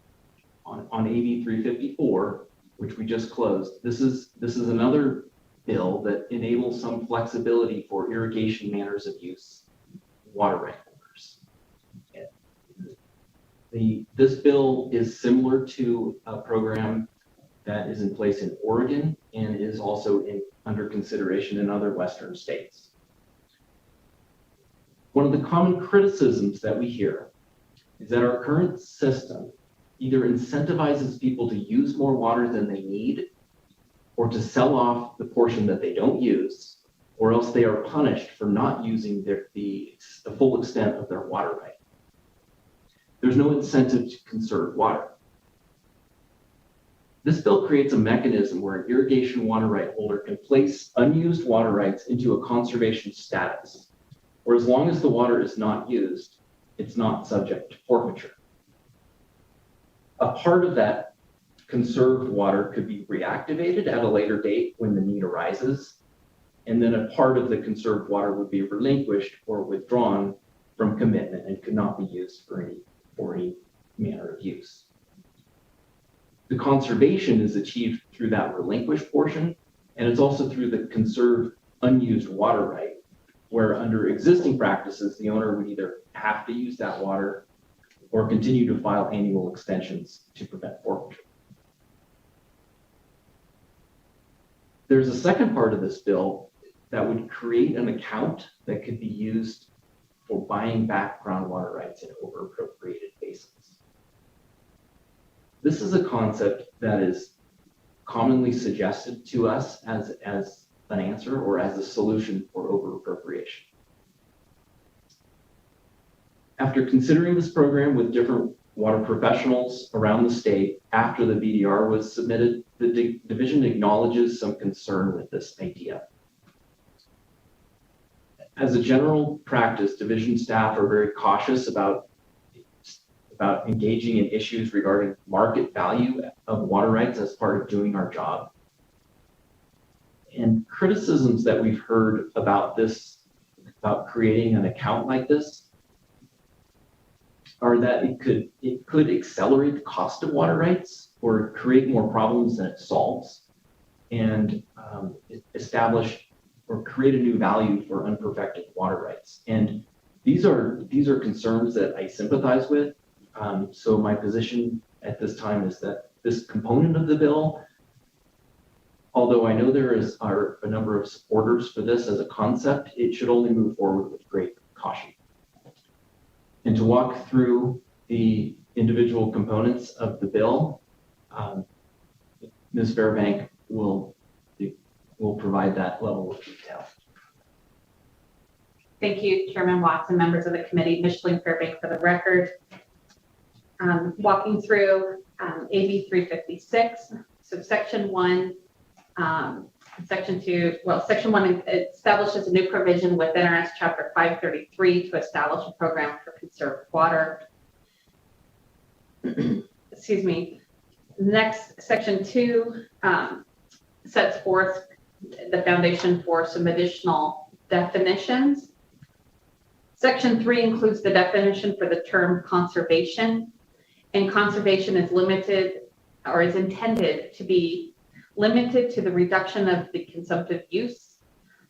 on AB 354, which we just closed, this is another bill that enables some flexibility for irrigation manners of use water right holders. This bill is similar to a program that is in place in Oregon and is also under consideration in other Western states. One of the common criticisms that we hear is that our current system either incentivizes people to use more water than they need or to sell off the portion that they don't use, or else they are punished for not using the full extent of their water right. There's no incentive to conserve water. This bill creates a mechanism where an irrigation water right holder can place unused water rights into a conservation status, where as long as the water is not used, it's not subject to forfeiture. A part of that conserved water could be reactivated at a later date when the need arises, and then a part of the conserved water would be relinquished or withdrawn from commitment and could not be used for any manner of use. The conservation is achieved through that relinquished portion, and it's also through the conserved unused water right, where under existing practices, the owner would either have to use that water or continue to file annual extensions to prevent forfeiture. There's a second part of this bill that would create an account that could be used for buying back groundwater rights in over-appropriated basins. This is a concept that is commonly suggested to us as an answer or as a solution for over-appropriation. After considering this program with different water professionals around the state after the BDR was submitted, the division acknowledges some concern with this idea. As a general practice, division staff are very cautious about engaging in issues regarding market value of water rights as part of doing our job. And criticisms that we've heard about this, about creating an account like this, are that it could accelerate the cost of water rights or create more problems than it solves, and establish or create a new value for unperfected water rights. And these are concerns that I sympathize with. So my position at this time is that this component of the bill, although I know there are a number of supporters for this as a concept, it should only move forward with great caution. And to walk through the individual components of the bill, Ms. Fairbank will provide that level of detail. Thank you, Chairman Watts and members of the committee. Micheline Fairbank for the record. Walking through AB 356, so Section 1, Section 2, well, Section 1 establishes a new provision within NRS Chapter 533 to establish a program for conserved water. Excuse me. Next, Section 2 sets forth the foundation for some additional definitions. Section 3 includes the definition for the term conservation, and conservation is limited or is intended to be limited to the reduction of the consumptive use,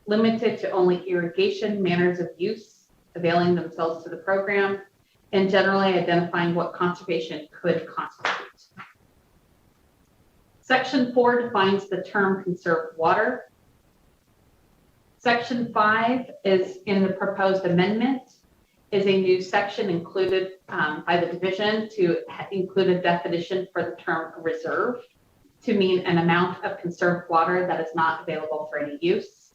limited to only irrigation manners of use availing themselves to the program, and generally identifying what conservation could constitute. Section 4 defines the term conserved water. Section 5 is in the proposed amendment, is a new section included by the division to include a definition for the term reserve to mean an amount of conserved water that is not available for any use.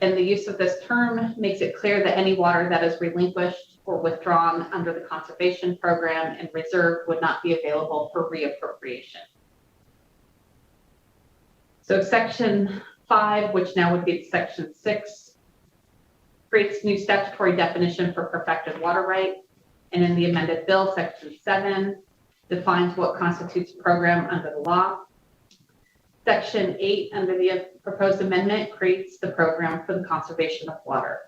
And the use of this term makes it clear that any water that is relinquished or withdrawn under the conservation program and reserve would not be available for reappropriation. So Section 5, which now would be Section 6, creates new statutory definition for perfected water right. And in the amended bill, Section 7 defines what constitutes a program under the law. Section 8 under the proposed amendment creates the program for the conservation of water.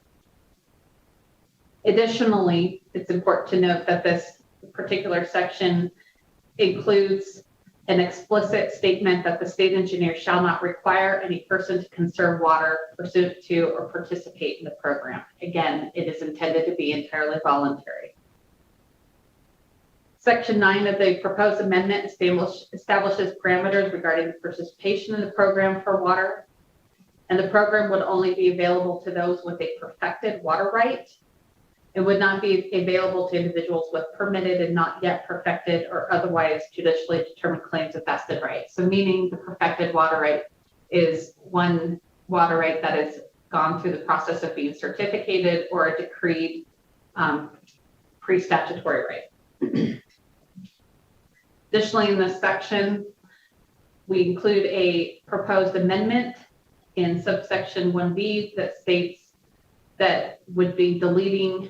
Additionally, it's important to note that this particular section includes an explicit statement that the state engineer shall not require any person to conserve water pursuant to or participate in the program. Again, it is intended to be entirely voluntary. Section 9 of the proposed amendment establishes parameters regarding the participation in the program for water, and the program would only be available to those with a perfected water right. It would not be available to individuals with permitted and not yet perfected or otherwise judicially determined claims of vested rights. So meaning the perfected water right is one water right that has gone through the process of being certificated or a decreed pre-statutory right. Additionally, in this section, we include a proposed amendment in subsection 1B that states that would be deleting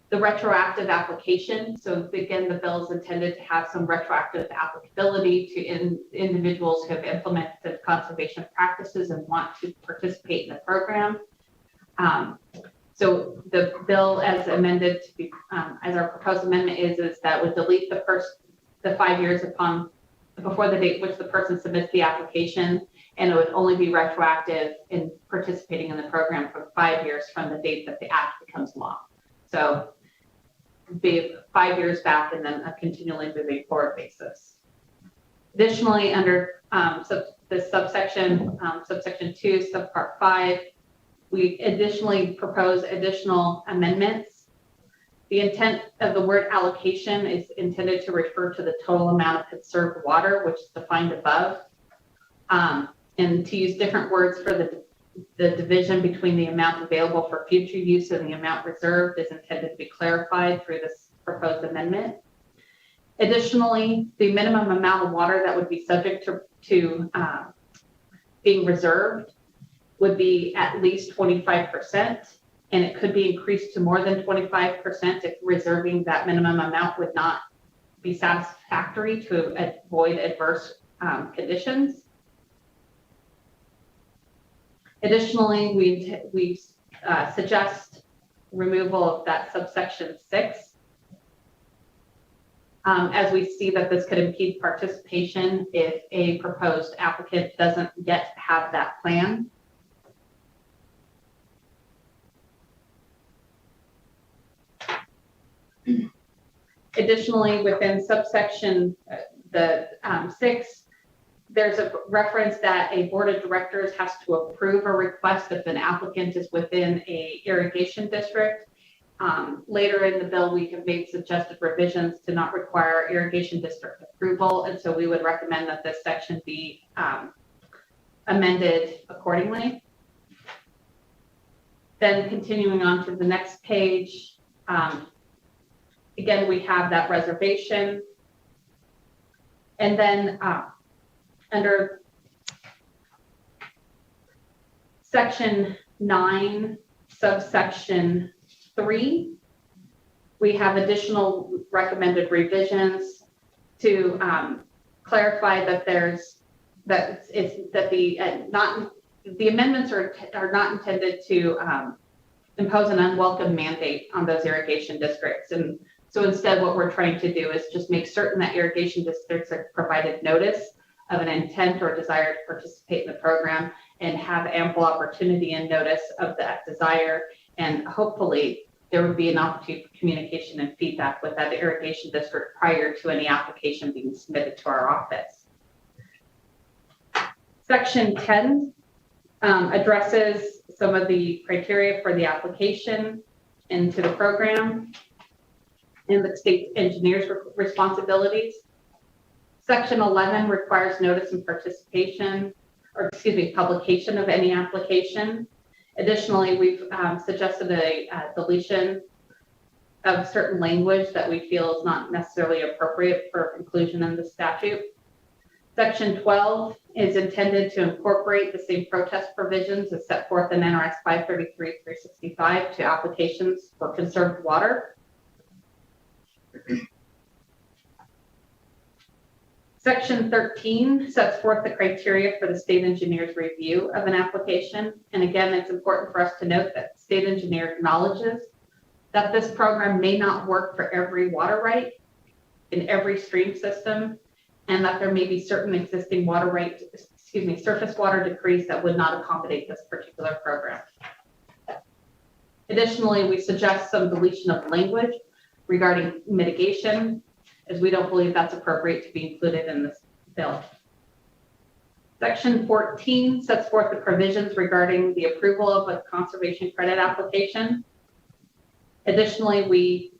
the retroactive application. So again, the bill is intended to have some retroactive applicability to individuals who have implemented conservation practices and want to participate in the program. So the bill as amended to be, as our proposed amendment is that would delete the 5 years before the date which the person submits the application, and it would only be retroactive in participating in the program for 5 years from the date that the act becomes law. So be 5 years back and then a continually moving forward basis. Additionally, under this subsection 2, subpart 5, we additionally propose additional amendments. The intent of the word allocation is intended to refer to the total amount of conserved water, which is defined above, and to use different words for the division between the amount available for future use and the amount reserved is intended to be clarified through this proposed amendment. Additionally, the minimum amount of water that would be subject to being reserved would be at least 25%, and it could be increased to more than 25% if reserving that minimum amount would not be satisfactory to avoid adverse conditions. Additionally, we suggest removal of that subsection 6, as we see that this could impede participation if a proposed applicant doesn't yet have that plan. Additionally, within subsection 6, there's a reference that a board of directors has to approve a request if an applicant is within a irrigation district. Later in the bill, we have made suggested revisions to not require irrigation district approval, and so we would recommend that this section be amended accordingly. Then continuing on to the next page, again, we have that reservation. And then under section 9, subsection 3, we have additional recommended revisions to clarify that the amendments are not intended to impose an unwelcome mandate on those irrigation districts. And so instead, what we're trying to do is just make certain that irrigation districts are provided notice of an intent or desire to participate in the program and have ample opportunity and notice of that desire. And hopefully there would be an opportunity for communication and feedback with that irrigation district prior to any application being submitted to our office. Section 10 addresses some of the criteria for the application into the program and the state engineer's responsibilities. Section 11 requires notice and participation, or excuse me, publication of any application. Additionally, we've suggested a deletion of certain language that we feel is not necessarily appropriate for inclusion in the statute. Section 12 is intended to incorporate the same protest provisions as set forth in NRS 533-365 to applications for conserved water. Section 13 sets forth the criteria for the state engineer's review of an application. And again, it's important for us to note that the state engineer acknowledges that this program may not work for every water right in every stream system, and that there may be certain existing water right, surface water decrees that would not accommodate this particular program. Additionally, we suggest some deletion of language regarding mitigation, as we don't believe that's appropriate to be included in this bill. Section 14 sets forth the provisions regarding the approval of a conservation credit application. Additionally, we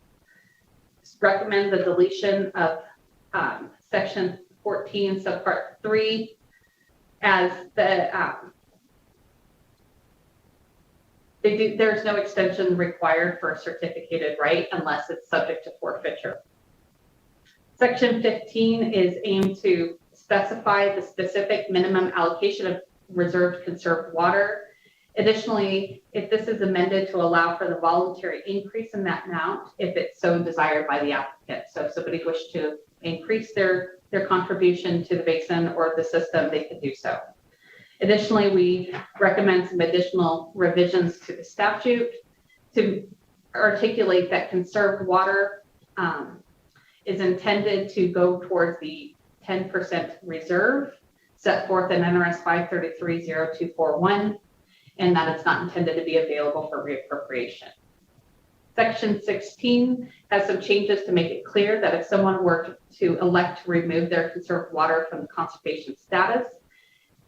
recommend the deletion of Section 14, subpart 3, as there's no extension required for a certificated right unless it's subject to forfeiture. Section 15 is aimed to specify the specific minimum allocation of reserved conserved water. Additionally, if this is amended to allow for the voluntary increase in that amount, if it's so desired by the applicant. So if somebody wished to increase their contribution to the basin or the system, they could do so. Additionally, we recommend some additional revisions to the statute to articulate that conserved water is intended to go towards the 10% reserve set forth in NRS 533-0241, and that it's not intended to be available for reappropriation. Section 16 has some changes to make it clear that if someone were to elect to remove their conserved water from the conservation status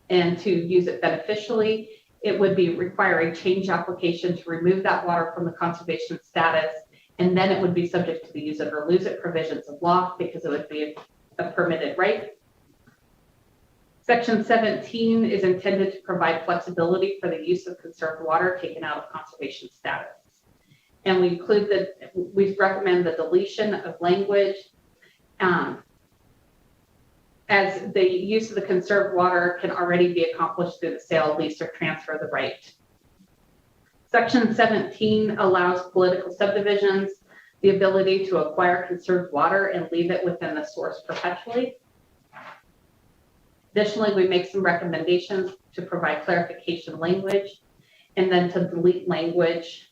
and to use it beneficially, it would be require a change application to remove that water from the conservation status, and then it would be subject to the use it or lose it provisions of law because it would be a permitted right. Section 17 is intended to provide flexibility for the use of conserved water taken out of conservation status. And we recommend the deletion of language as the use of the conserved water can already be accomplished through the sale, lease, or transfer of the right. Section 17 allows political subdivisions the ability to acquire conserved water and leave it within the source perpetually. Additionally, we make some recommendations to provide clarification language and then to delete language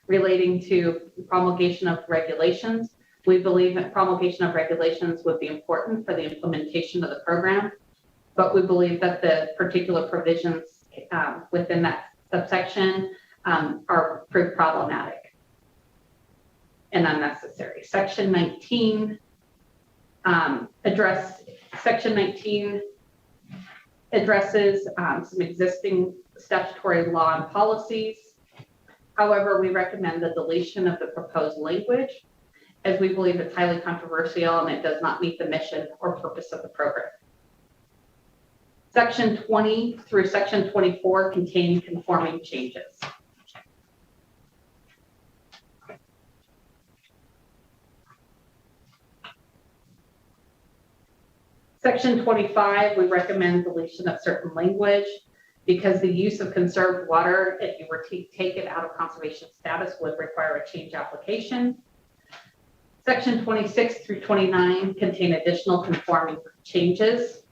relating to promulgation of regulations. We believe that promulgation of regulations would be important for the implementation of the program, but we believe that the particular provisions within that subsection are proved problematic and unnecessary. Section 19 addresses some existing statutory law and policies. However, we recommend the deletion of the proposed language as we believe it's highly controversial and it does not meet the mission or purpose of the program. Section 20 through Section 24 contain conforming changes. Section 25, we recommend deletion of certain language because the use of conserved water, if you were to take it out of conservation status, would require a change application. Section 26 through 29 contain additional conforming changes.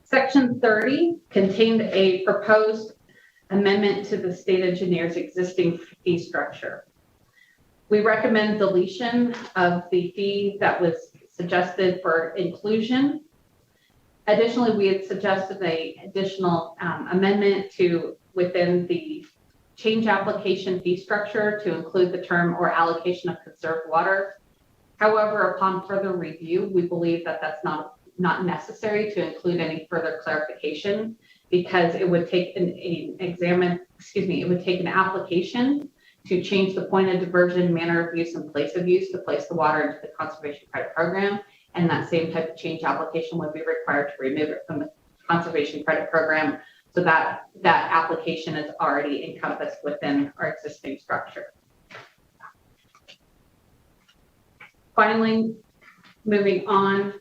Section 30 contained a proposed amendment to the state engineer's existing fee structure. We recommend deletion of the fee that was suggested for inclusion. Additionally, we had suggested an additional amendment to within the change application fee structure to include the term or allocation of conserved water. However, upon further review, we believe that that's not necessary to include any further clarification, because it would take it would take an application to change the point of diversion, manner of use, and place of use to place the water into the conservation credit program. And that same type of change application would be required to remove it from the conservation credit program. So that application is already encompassed within our existing structure. Finally, moving on,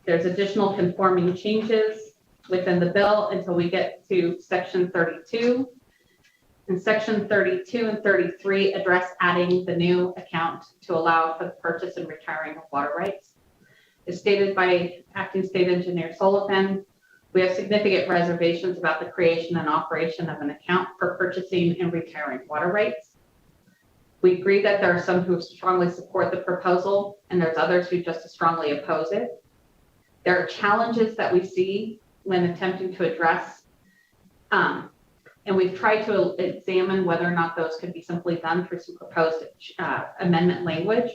there's additional conforming changes within the bill until we get to section 32. And section 32 and 33 address adding the new account to allow for the purchase and retiring of water rights. As stated by Acting State Engineer Sullivan, we have significant reservations about the creation and operation of an account for purchasing and retiring water rights. We agree that there are some who strongly support the proposal, and there's others who just as strongly oppose it. There are challenges that we see when attempting to address, and we've tried to examine whether or not those could be simply done through some proposed amendment language.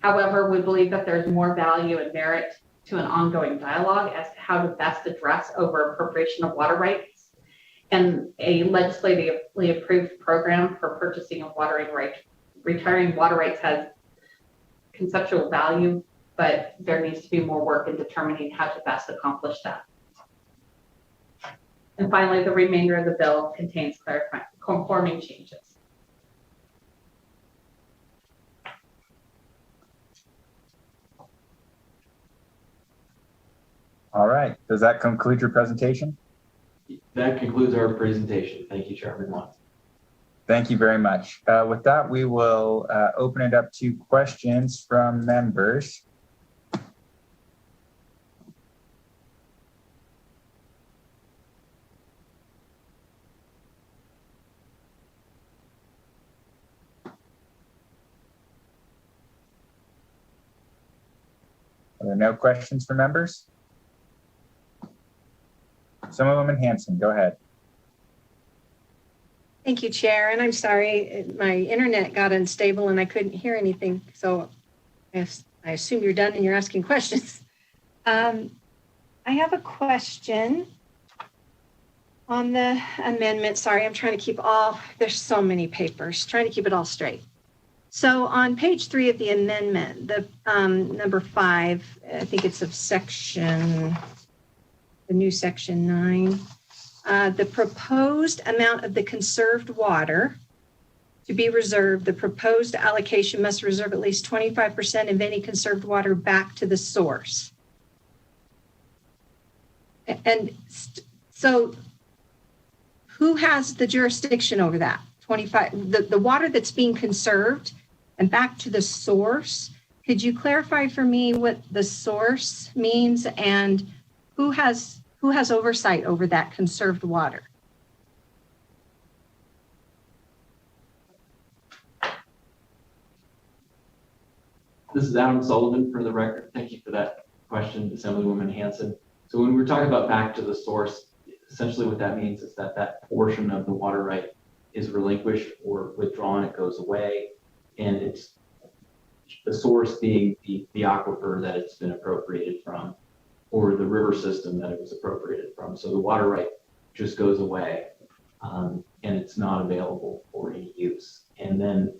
However, we believe that there's more value and merit to an ongoing dialogue as to how to best address over appropriation of water rights, and a legislatively approved program for purchasing of retiring water rights has conceptual value, but there needs to be more work in determining how to best accomplish that. And finally, the remainder of the bill contains conforming changes. All right. Does that conclude your presentation? That concludes our presentation. Thank you, Chairman Watts. Thank you very much. With that, we will open it up to questions from members. Are there no questions for members? Assemblywoman Hanson, go ahead. Thank you, Chair. And I'm sorry, my internet got unstable and I couldn't hear anything. So I assume you're done and you're asking questions. I have a question on the amendment. Sorry, I'm trying to keep there's so many papers, trying to keep it all straight. So on page 3 of the amendment, the number 5, I think it's of the new section 9. The proposed amount of the conserved water to be reserved, the proposed allocation must reserve at least 25% of any conserved water back to the source. And so who has the jurisdiction over that? 25, the water that's being conserved and back to the source. Could you clarify for me what the source means and who has oversight over that conserved water? This is Adam Sullivan for the record. Thank you for that question, Assemblywoman Hanson. So when we're talking about back to the source, essentially what that means is that portion of the water right is relinquished or withdrawn, it goes away, and it's the source being the aquifer that it's been appropriated from, or the river system that it was appropriated from. So the water right just goes away, and it's not available for any use. And then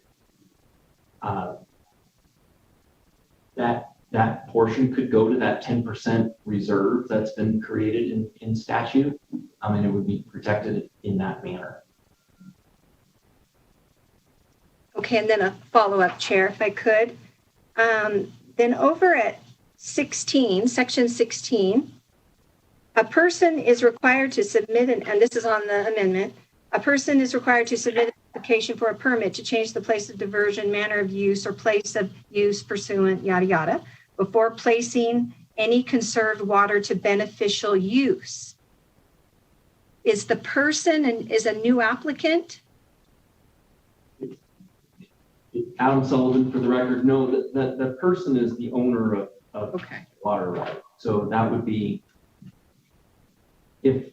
that portion could go to that 10% reserve that's been created in statute, and it would be protected in that manner. Okay, and then a follow-up, Chair, if I could. Then over at 16, section 16, a person is required to submit, and this is on the amendment, a person is required to submit an application for a permit to change the place of diversion, manner of use, or place of use pursuant, yada, yada, before placing any conserved water to beneficial use. Is the person is a new applicant? Adam Sullivan, for the record, no, that person is the owner of Okay. water right. So that would be, if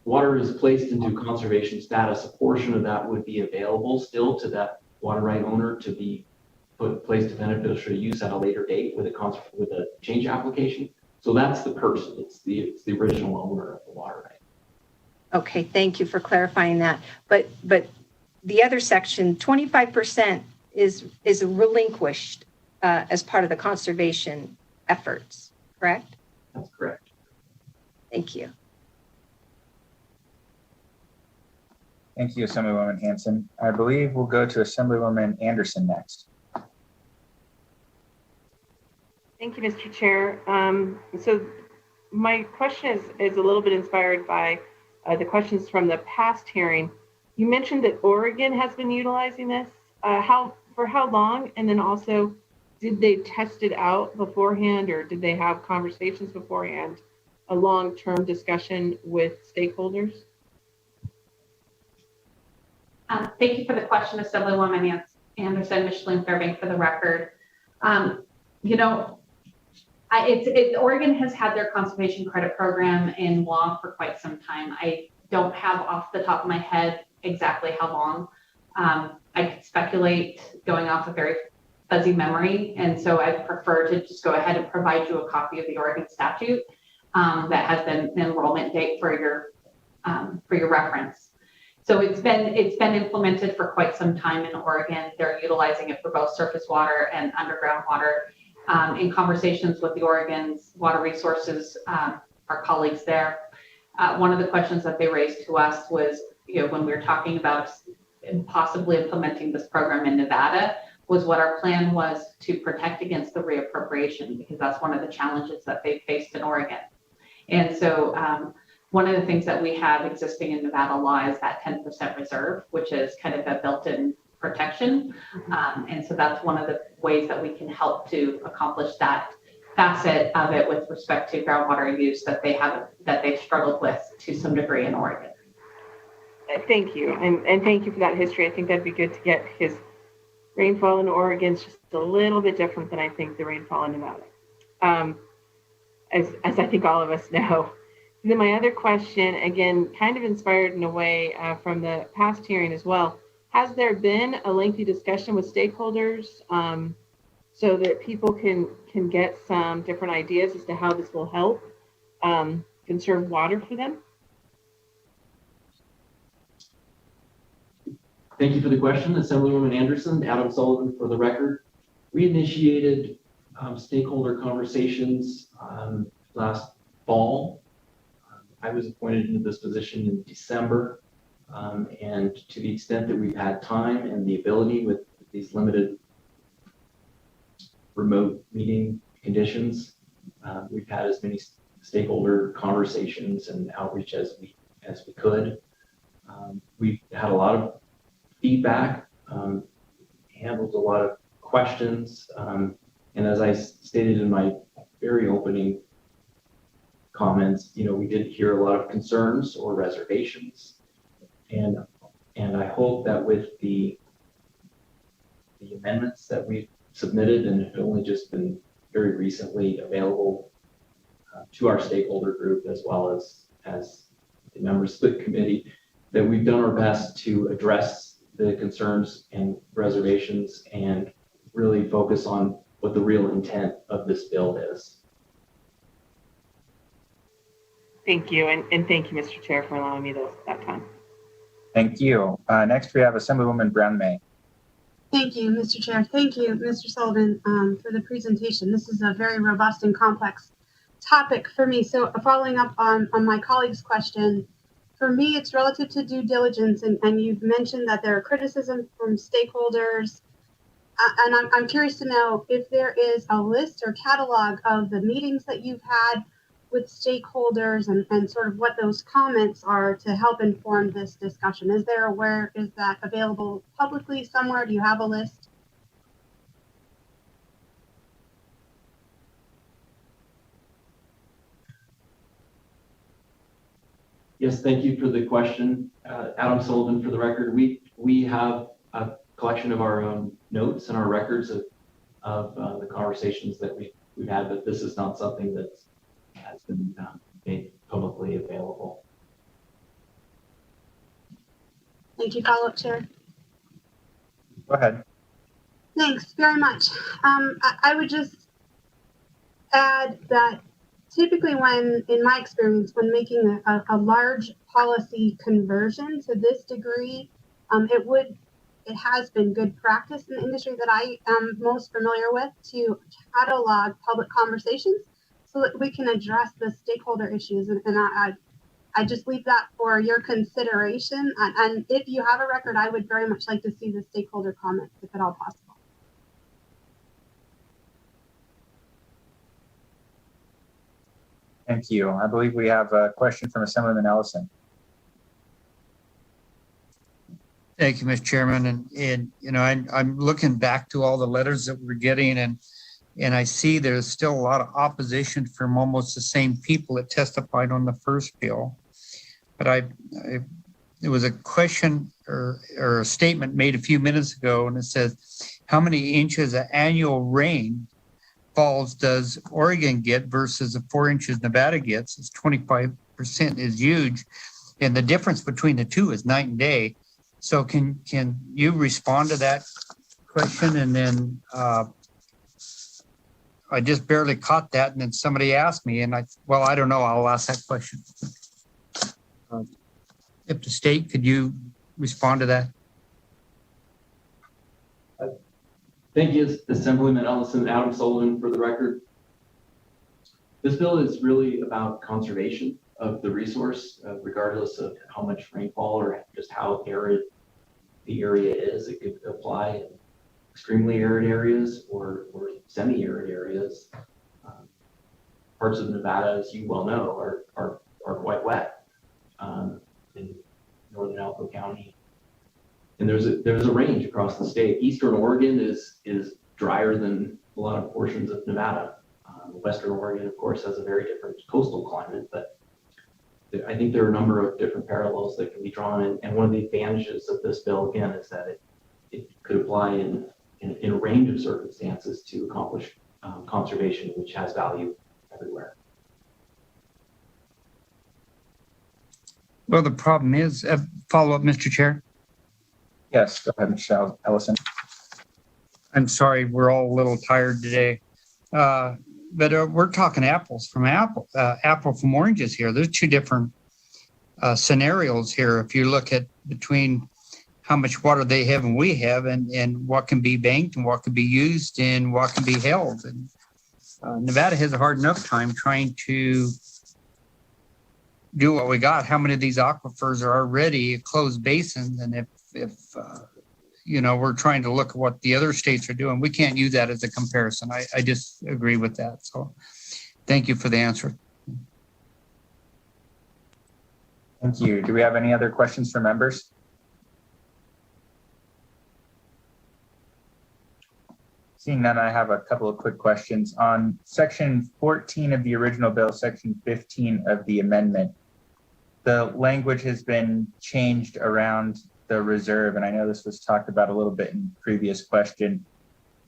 water is placed into conservation status, a portion of that would be available still to that water right owner to be placed to beneficial use at a later date with a change application. So that's the person. It's the original owner of the water right. Okay, thank you for clarifying that. But the other section, 25% is relinquished as part of the conservation efforts, correct? That's correct. Thank you. Thank you, Assemblywoman Hanson. I believe we'll go to Assemblywoman Anderson next. Thank you, Mr. Chair. So my question is a little bit inspired by the questions from the past hearing. You mentioned that Oregon has been utilizing this. For how long? And then also, did they test it out beforehand, or did they have conversations beforehand, a long-term discussion with stakeholders? Thank you for the question, Assemblywoman Anderson. Micheline Fairbank for the record. Oregon has had their conservation credit program in law for quite some time. I don't have off the top of my head exactly how long. I could speculate going off a very fuzzy memory, and so I'd prefer to just go ahead and provide you a copy of the Oregon statute that has an enrollment date for your reference. So it's been implemented for quite some time in Oregon. They're utilizing it for both surface water and underground water. In conversations with the Oregon's water resources, our colleagues there, one of the questions that they raised to us was, when we were talking about possibly implementing this program in Nevada, was what our plan was to protect against the reappropriation, because that's one of the challenges that they faced in Oregon. And so one of the things that we have existing in Nevada law is that 10% reserve, which is kind of a built-in protection. And so that's one of the ways that we can help to accomplish that facet of it with respect to groundwater use that they've struggled with to some degree in Oregon. Thank you, and thank you for that history. I think that'd be good to get, because rainfall in Oregon is just a little bit different than I think the rainfall in Nevada, as I think all of us know. And then my other question, again, kind of inspired in a way from the past hearing as well. Has there been a lengthy discussion with stakeholders so that people can get some different ideas as to how this will help conserve water for them? Thank you for the question, Assemblywoman Anderson. Adam Sullivan for the record. We initiated stakeholder conversations last fall. I was appointed into this position in December, and to the extent that we've had time and the ability with these limited remote meeting conditions, we've had as many stakeholder conversations and outreach as we could. We've had a lot of feedback, handled a lot of questions, and as I stated in my very opening comments, we did hear a lot of concerns or reservations, and I hope that with the amendments that we've submitted and have only just been very recently available to our stakeholder group as well as the members of the committee, that we've done our best to address the concerns and reservations and really focus on what the real intent of this bill is. Thank you, and thank you, Mr. Chair, for allowing me that time. Thank you. Next, we have Assemblywoman Brown-May. Thank you, Mr. Chair. Thank you, Mr. Sullivan, for the presentation. This is a very robust and complex topic for me. So following up on my colleague's question, for me, it's relative to due diligence, and you've mentioned that there are criticisms from stakeholders. And I'm curious to know if there is a list or catalog of the meetings that you've had with stakeholders and sort of what those comments are to help inform this discussion? Is that available publicly somewhere? Do you have a list? Yes, thank you for the question. Adam Sullivan for the record. We have a collection of our own notes and our records of the conversations that we've had, but this is not something that has been made publicly available. Thank you, follow-up chair. Go ahead. Thanks very much. I would just add that typically in my experience, when making a large policy conversion to this degree, it has been good practice in the industry that I am most familiar with to catalog public conversations so that we can address the stakeholder issues. And I just leave that for your consideration. And if you have a record, I would very much like to see the stakeholder comments if at all possible. Thank you. I believe we have a question from Assemblyman Ellison. Thank you, Mr. Chairman. And you know, I'm looking back to all the letters that we're getting, and I see there's still a lot of opposition from almost the same people that testified on the first bill. But there was a question or a statement made a few minutes ago, and it says, how many inches of annual rain falls does Oregon get versus the 4 inches Nevada gets? It's 25% is huge. And the difference between the two is night and day. So can you respond to that question? And then I just barely caught that. And then somebody asked me, and I don't know. I'll ask that question. If the state, could you respond to that? Thank you, Assemblyman Ellison. Adam Sullivan for the record. This bill is really about conservation of the resource, regardless of how much rainfall or just how arid the area is. It could apply in extremely arid areas or semi-arid areas. Parts of Nevada, as you well know, are quite wet in northern Alco County. And there's a range across the state. Eastern Oregon is drier than a lot of portions of Nevada. Western Oregon, of course, has a very different coastal climate, but I think there are a number of different parallels that can be drawn. And one of the advantages of this bill, again, is that it could apply in a range of circumstances to accomplish conservation, which has value everywhere. Well, the problem is, follow up, Mr. Chair. Yes, go ahead, Michelle Ellison. I'm sorry, we're all a little tired today. But we're talking apples from apple from oranges here. There's two different scenarios here. If you look at between how much water they have and we have, and what can be banked and what can be used and what can be held. And Nevada has a hard enough time trying to do what we got. How many of these aquifers are already closed basins? And if you know, we're trying to look at what the other states are doing, we can't use that as a comparison. I just agree with that. So thank you for the answer. Thank you. Do we have any other questions for members? Seeing none, I have a couple of quick questions. On section 14 of the original bill, section 15 of the amendment, the language has been changed around the reserve, and I know this was talked about a little bit in the previous question.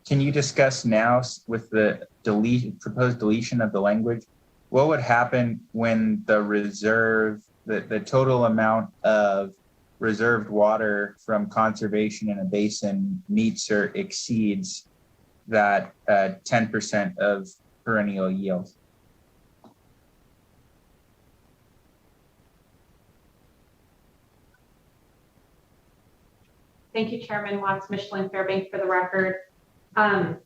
Can you discuss now with the proposed deletion of the language, what would happen when the reserve, the total amount of reserved water from conservation in a basin meets or exceeds that 10% of perennial yield? Thank you, Chairman Watts. Micheline Fairbank for the record. I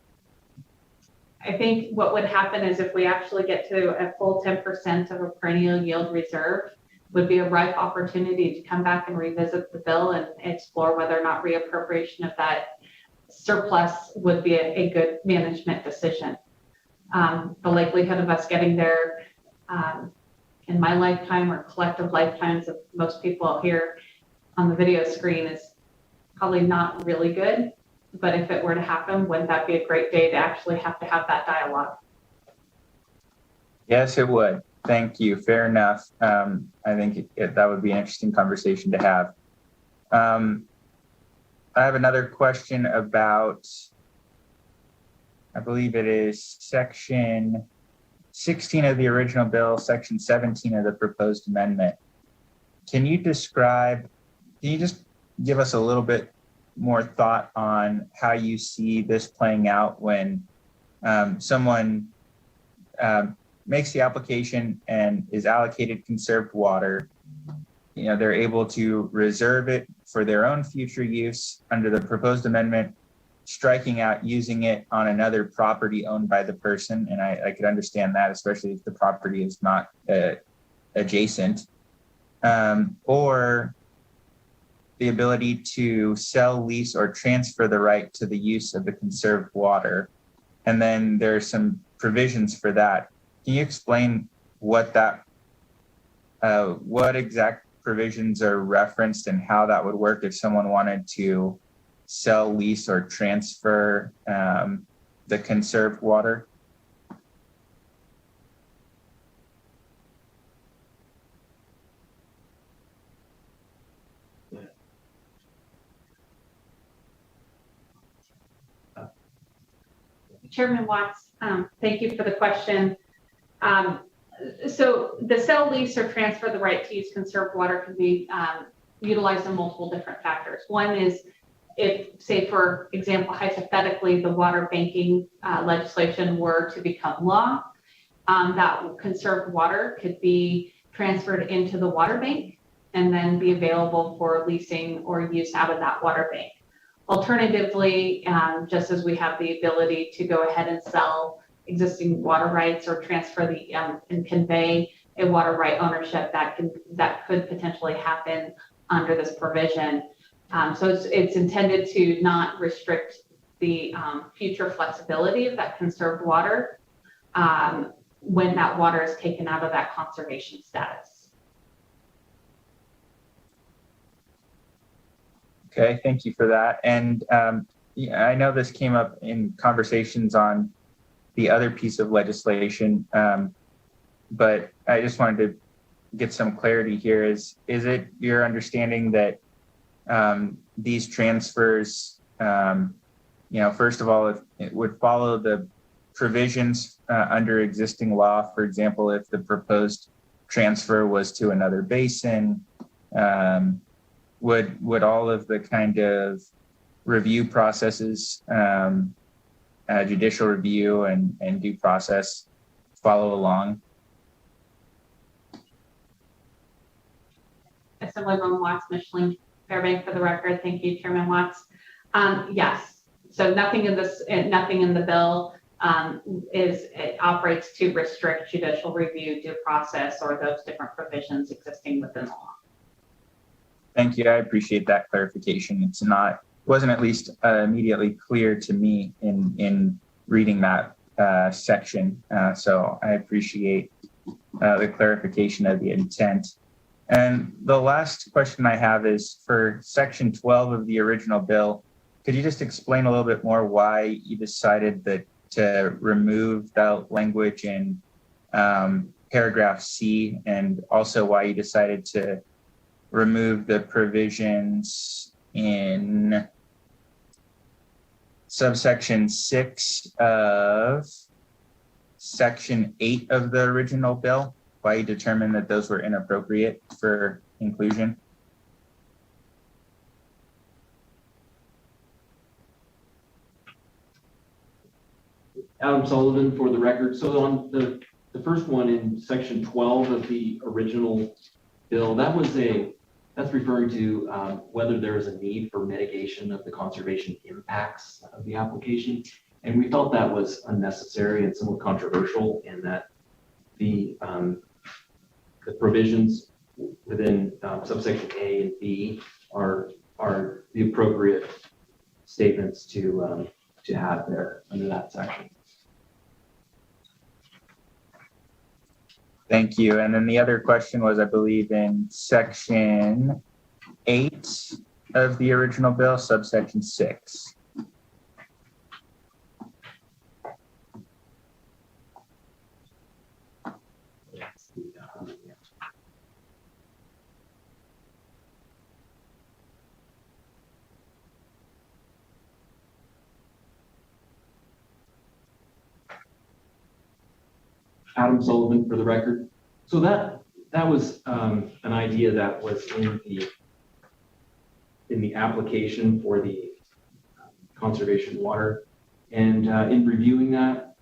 think what would happen is if we actually get to a full 10% of a perennial yield reserve, would be a ripe opportunity to come back and revisit the bill and explore whether or not reappropriation of that surplus would be a good management decision. The likelihood of us getting there in my lifetime or collective lifetimes of most people here on the video screen is probably not really good. But if it were to happen, wouldn't that be a great day to actually have that dialogue? Yes, it would. Thank you. Fair enough. I think that would be an interesting conversation to have. I have another question about, I believe it is section 16 of the original bill, section 17 of the proposed amendment. Can you just give us a little bit more thought on how you see this playing out when someone makes the application and is allocated conserved water? You know, they're able to reserve it for their own future use under the proposed amendment, striking out using it on another property owned by the person. And I could understand that, especially if the property is not adjacent, or the ability to sell, lease, or transfer the right to the use of the conserved water. And then there's some provisions for that. Can you explain what exact provisions are referenced and how that would work if someone wanted to sell, lease, or transfer the conserved water? Chairman Watts, thank you for the question. So the sell, lease, or transfer the right to use conserved water can be utilized in multiple different factors. One is if, say, for example, hypothetically, the water banking legislation were to become law, that conserved water could be transferred into the water bank and then be available for leasing or use out of that water bank. Alternatively, just as we have the ability to go ahead and sell existing water rights or transfer and convey a water right ownership, that could potentially happen under this provision. So it's intended to not restrict the future flexibility of that conserved water when that water is taken out of that conservation status. Okay, thank you for that. And yeah, I know this came up in conversations on the other piece of legislation, but I just wanted to get some clarity here. Is it your understanding that these transfers, first of all, if it would follow the provisions under existing law? For example, if the proposed transfer was to another basin, would all of the kind of review processes, judicial review and due process follow along? Assemblywoman Watts, Micheline Fairbank for the record. Thank you, Chairman Watts. Yes. So nothing in the bill operates to restrict judicial review, due process, or those different provisions existing within the law. Thank you. I appreciate that clarification. Wasn't at least immediately clear to me in reading that section. So I appreciate the clarification of the intent. And the last question I have is for section 12 of the original bill. Could you just explain a little bit more why you decided to remove the language in paragraph C, and also why you decided to remove the provisions in subsection 6 of section 8 of the original bill? Why you determined that those were inappropriate for inclusion? Adam Sullivan for the record. So on the first one in section 12 of the original bill, that's referring to whether there is a need for mitigation of the conservation impacts of the application. And we felt that was unnecessary and somewhat controversial, in that the provisions within subsection A and B are the appropriate statements to have there under that section. Thank you. And then the other question was, I believe, in section 8 of the original bill, subsection 6. Adam Sullivan for the record. So that was an idea that was in the application for the conservation water. And in reviewing that,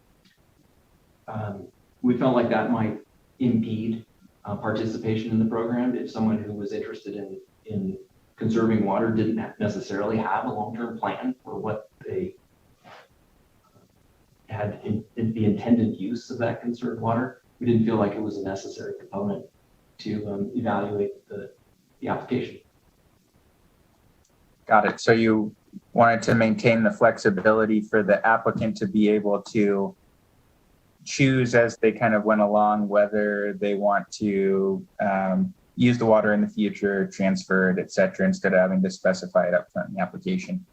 we felt like that might impede participation in the program if someone who was interested in conserving water didn't necessarily have a long-term plan for what they had in the intended use of that conserved water. We didn't feel like it was a necessary component to evaluate the application. Got it. So you wanted to maintain the flexibility for the applicant to be able to choose as they kind of went along whether they want to use the water in the future, transfer it, et cetera, instead of having to specify it up front in the application.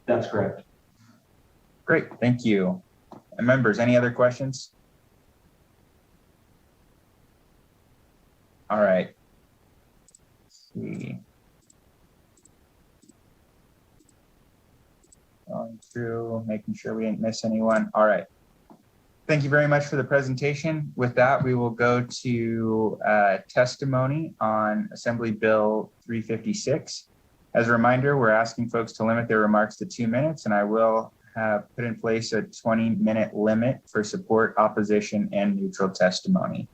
That's correct. Great, thank you. And members, any other questions? All right. Let's see. Going through, making sure we didn't miss anyone. All right. Thank you very much for the presentation. With that, we will go to testimony on Assembly Bill 356. As a reminder, we're asking folks to limit their remarks to 2 minutes, and I will have put in place a 20-minute limit for support, opposition, and neutral testimony.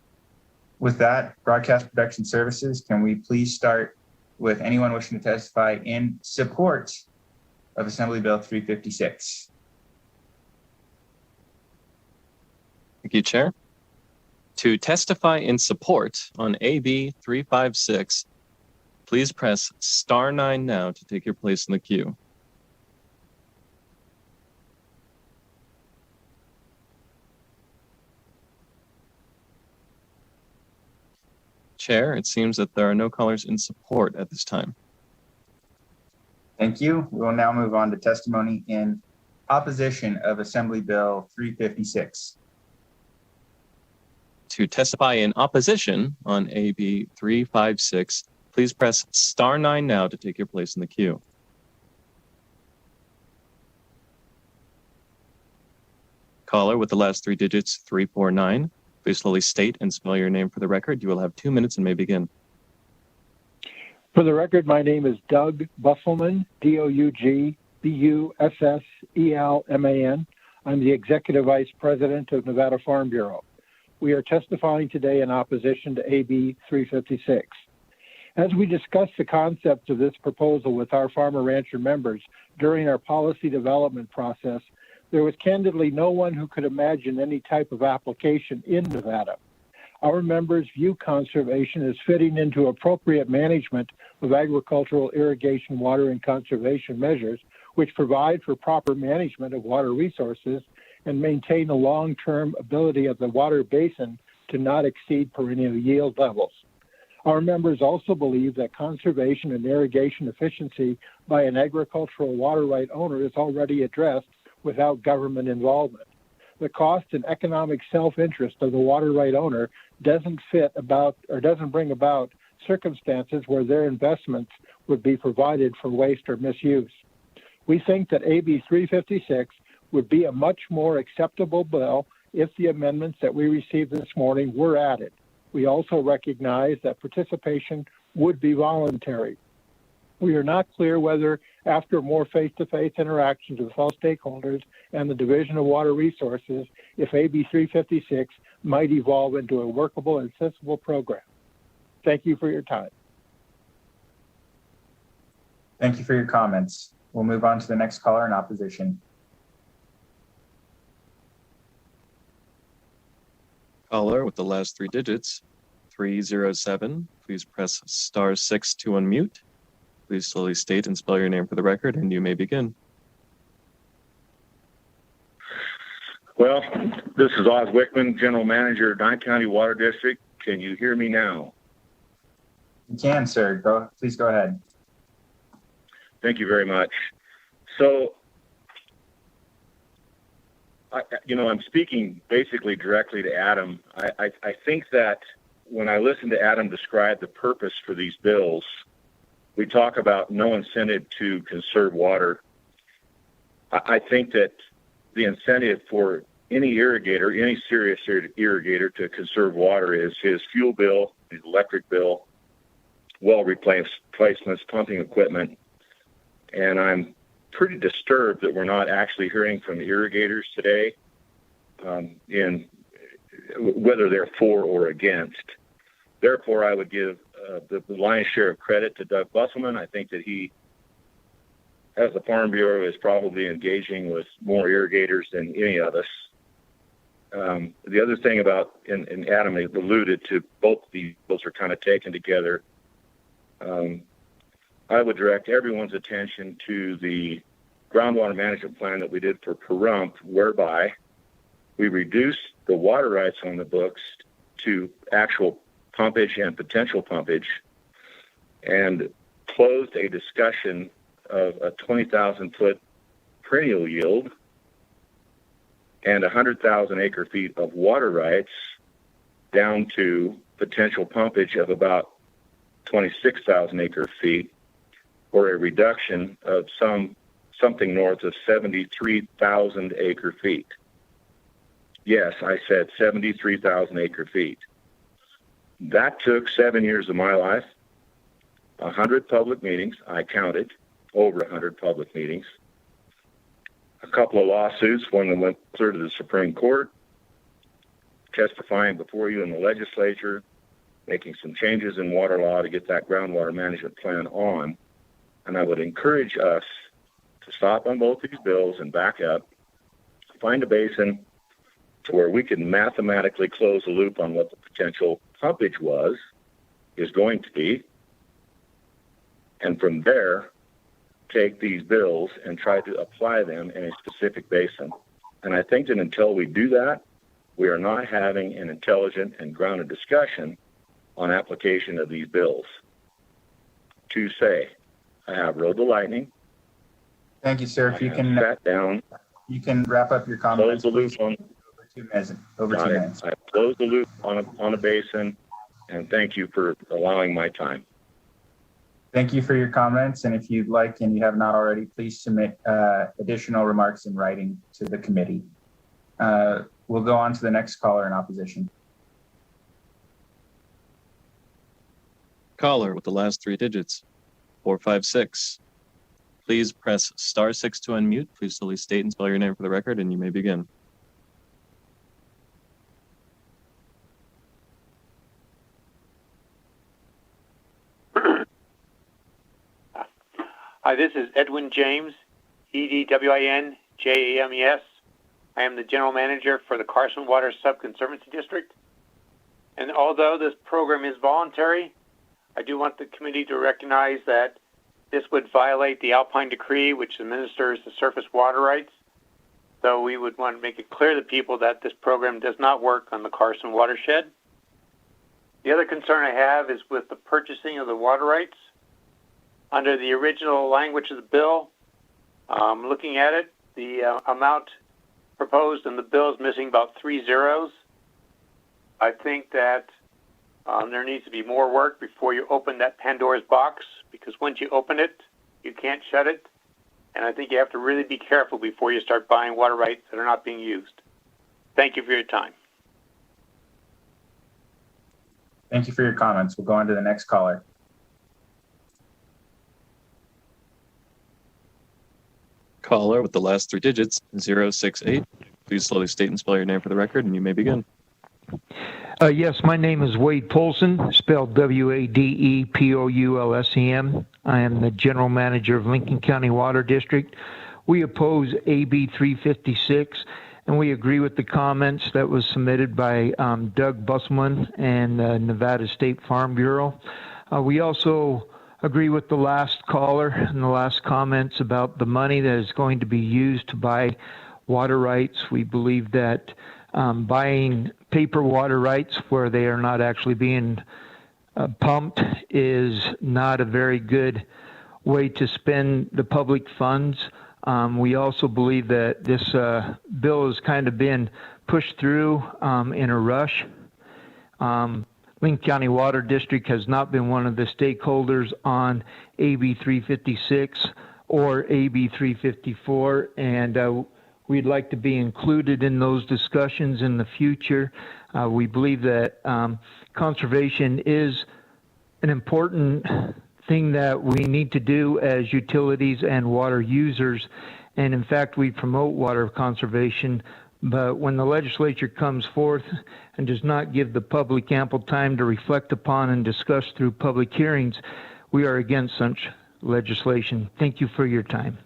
With that, Broadcast Production Services, can we please start with anyone wishing to testify in support of Assembly Bill 356? Thank you, Chair. To testify in support on AB 356, please press *9 now to take your place in the queue. Chair, it seems that there are no callers in support at this time. Thank you. We will now move on to testimony in opposition of Assembly Bill 356. To testify in opposition on AB 356, please press *9 now to take your place in the queue. Caller with the last 3 digits, 349. Please slowly state and spell your name for the record. You will have 2 minutes and may begin. For the record, my name is Doug Busselman, Dougbusselman. I'm the Executive Vice President of Nevada Farm Bureau. We are testifying today in opposition to AB 356. As we discussed the concept of this proposal with our farmer rancher members during our policy development process, there was candidly no one who could imagine any type of application in Nevada. Our members view conservation as fitting into appropriate management of agricultural, irrigation, water, and conservation measures, which provide for proper management of water resources and maintain the long-term ability of the water basin to not exceed perennial yield levels. Our members also believe that conservation and irrigation efficiency by an agricultural water right owner is already addressed without government involvement. The cost and economic self-interest of the water right owner doesn't bring about circumstances where their investments would be provided for waste or misuse. We think that AB 356 would be a much more acceptable bill if the amendments that we received this morning were added. We also recognize that participation would be voluntary. We are not clear whether, after more face-to-face interactions with all stakeholders and the Division of Water Resources, if AB 356 might evolve into a workable and sensible program. Thank you for your time. Thank you for your comments. We'll move on to the next caller in opposition. Caller with the last 3 digits, 307. Please press *6 to unmute. Please slowly state and spell your name for the record, and you may begin. Well, this is Oz Wickman, General Manager, Nye County Water District. Can you hear me now? You can, sir. Please go ahead. Thank you very much. So, I'm speaking basically directly to Adam. I think that when I listen to Adam describe the purpose for these bills, we talk about no incentive to conserve water. I think that the incentive for any irrigator, any serious irrigator to conserve water is his fuel bill, his electric bill, well replacements, pumping equipment. And I'm pretty disturbed that we're not actually hearing from irrigators today in whether they're for or against. Therefore, I would give the lion's share of credit to Doug Busselman. I think that he, as the Farm Bureau, is probably engaging with more irrigators than any of us. The other thing about, and Adam alluded to, both these bills are kind of taken together. I would direct everyone's attention to the groundwater management plan that we did for Pahrump, whereby we reduced the water rights on the books to actual pumpage and potential pumpage, and closed a discussion of a 20,000 foot perennial yield and 100,000 acre feet of water rights down to potential pumpage of about 26,000 acre feet, or a reduction of something north of 73,000 acre feet. Yes, I said 73,000 acre feet. That took 7 years of my life, 100 public meetings. I counted over 100 public meetings, a couple of lawsuits, one that went clear to the Supreme Court, testifying before you in the legislature, making some changes in water law to get that groundwater management plan on. And I would encourage us to stop on both these bills and back up, find a basin to where we can mathematically close the loop on what the potential pumpage is going to be. And from there, take these bills and try to apply them in a specific basin. And I think that until we do that, we are not having an intelligent and grounded discussion on application of these bills. To say, I have rode the lightning. Thank you, sir. If you can sat down, you can wrap up your comments. Close the loop on over 2 minutes. I closed the loop on a basin, and thank you for allowing my time. Thank you for your comments, and if you'd like and you have not already, please submit additional remarks in writing to the committee. We'll go on to the next caller in opposition. Caller with the last three digits, 456. Please press *6 to unmute. Please slowly state and spell your name for the record, and you may begin. Hi, this is Edwin James, EDWIN-JAMES. I am the General Manager for the Carson Water Sub-Conservancy District. And although this program is voluntary, I do want the committee to recognize that this would violate the Alpine Decree, which administers the surface water rights. So we would want to make it clear to people that this program does not work on the Carson watershed. The other concern I have is with the purchasing of the water rights. Under the original language of the bill, looking at it, the amount proposed in the bill is missing about 3 zeros. I think that there needs to be more work before you open that Pandora's box, because once you open it, you can't shut it. And I think you have to really be careful before you start buying water rights that are not being used. Thank you for your time. Thank you for your comments. We'll go on to the next caller. Caller with the last three digits, 068. Please slowly state and spell your name for the record, and you may begin. Yes, my name is Wade Polson, spelled W-A-D-E-P-O-U-L-S-E-M. I am the General Manager of Lincoln County Water District. We oppose AB 356, and we agree with the comments that was submitted by Doug Busselman and Nevada State Farm Bureau. We also agree with the last caller and the last comments about the money that is going to be used to buy water rights. We believe that buying paper water rights where they are not actually being pumped is not a very good way to spend the public funds. We also believe that this bill has kind of been pushed through in a rush. Lincoln County Water District has not been one of the stakeholders on AB 356 or AB 354, and we'd like to be included in those discussions in the future. We believe that conservation is an important thing that we need to do as utilities and water users, and in fact we promote water conservation, but when the legislature comes forth and does not give the public ample time to reflect upon and discuss through public hearings, we are against such legislation. Thank you for your time.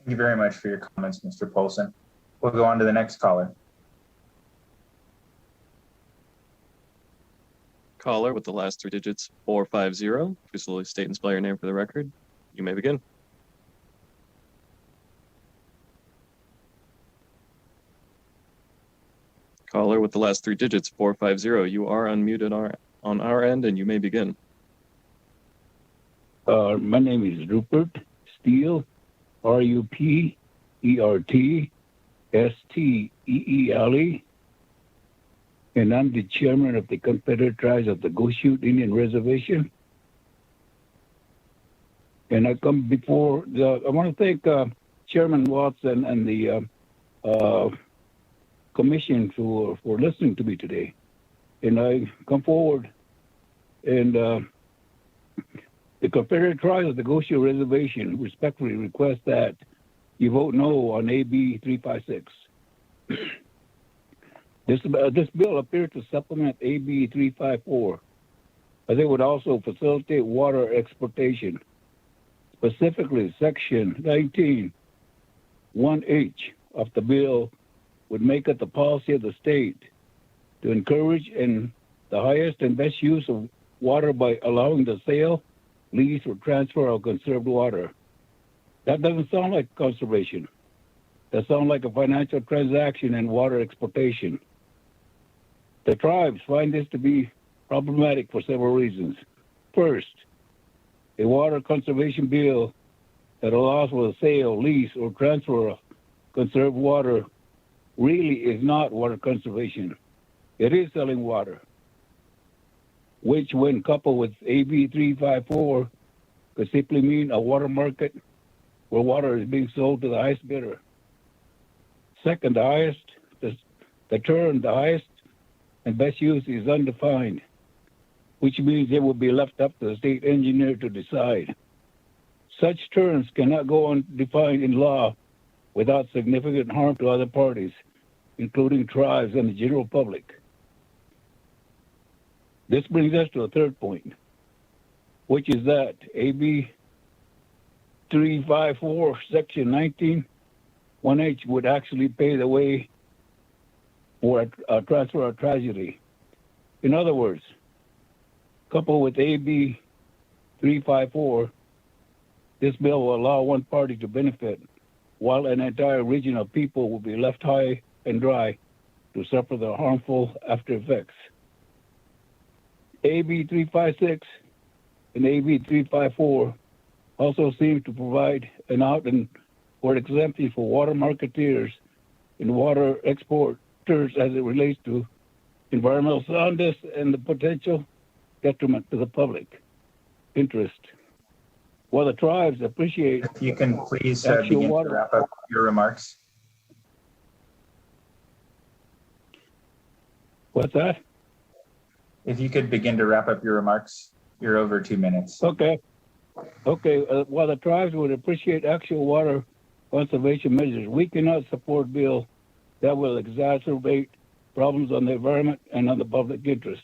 Thank you very much for your comments, Mr. Polson. We'll go on to the next caller. Caller with the last three digits, 450. Please slowly state and spell your name for the record. You may begin. Caller with the last three digits, 450. You are unmuted on our end, and you may begin. My name is Rupert Steele, RUPERTSTEELE, and I'm the chairman of the Confederate Tribes of the Goshute Indian Reservation. And I come before I want to thank Chairman Watson and the commission for listening to me today. And I come forward and the Confederate Tribes of the Goshute Reservation respectfully request that you vote no on AB 356. This bill appears to supplement AB 354, as it would also facilitate water exportation. Specifically, Section 19(1)H of the bill would make it the policy of the state to encourage the highest and best use of water by allowing the sale, lease, or transfer of conserved water. That doesn't sound like conservation. That sounds like a financial transaction and water exportation. The tribes find this to be problematic for several reasons. First, a water conservation bill that allows for the sale, lease, or transfer of conserved water really is not water conservation. It is selling water, which when coupled with AB 354 could simply mean a water market where water is being sold to the highest bidder. Second, the term the highest and best use is undefined, which means it will be left up to the state engineer to decide. Such terms cannot go undefined in law without significant harm to other parties, including tribes and the general public. This brings us to a third point, which is that AB 354, Section 19(1)H would actually pay the way for a transfer of tragedy. In other words, coupled with AB 354, this bill will allow one party to benefit while an entire region of people will be left high and dry to suffer the harmful after effects. AB 356 and AB 354 also seem to provide an out and for exemption for water marketeers and water exporters as it relates to environmental soundness and the potential detriment to the public interest. While the tribes appreciate... If you can please begin to wrap up your remarks. What's that? If you could begin to wrap up your remarks, you're over 2 minutes. Okay. While the tribes would appreciate actual water conservation measures, we cannot support a bill that will exacerbate problems on the environment and on the public interest.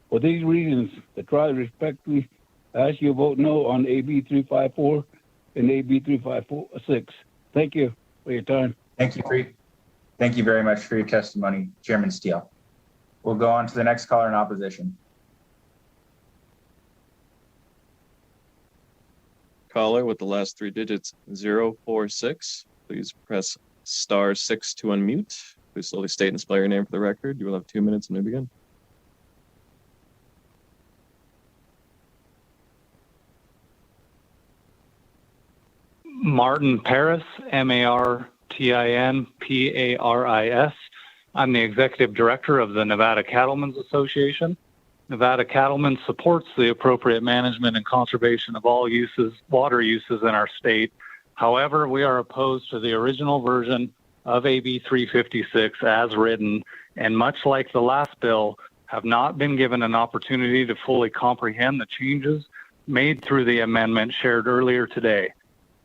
For these reasons, the tribes respectfully ask you to vote no on AB 354 and AB 356. Thank you for your time. Thank you very much for your testimony, Chairman Steele. We'll go on to the next caller in opposition. Caller with the last three digits, 046. please press *6 to unmute. Please slowly state and spell your name for the record. You will have 2 minutes and may begin. Martin Paris, Martin Paris. I'm the Executive Director of the Nevada Cattlemen's Association. Nevada Cattlemen supports the appropriate management and conservation of all water uses in our state. However, we are opposed to the original version of AB 356 as written, and much like the last bill, have not been given an opportunity to fully comprehend the changes made through the amendment shared earlier today.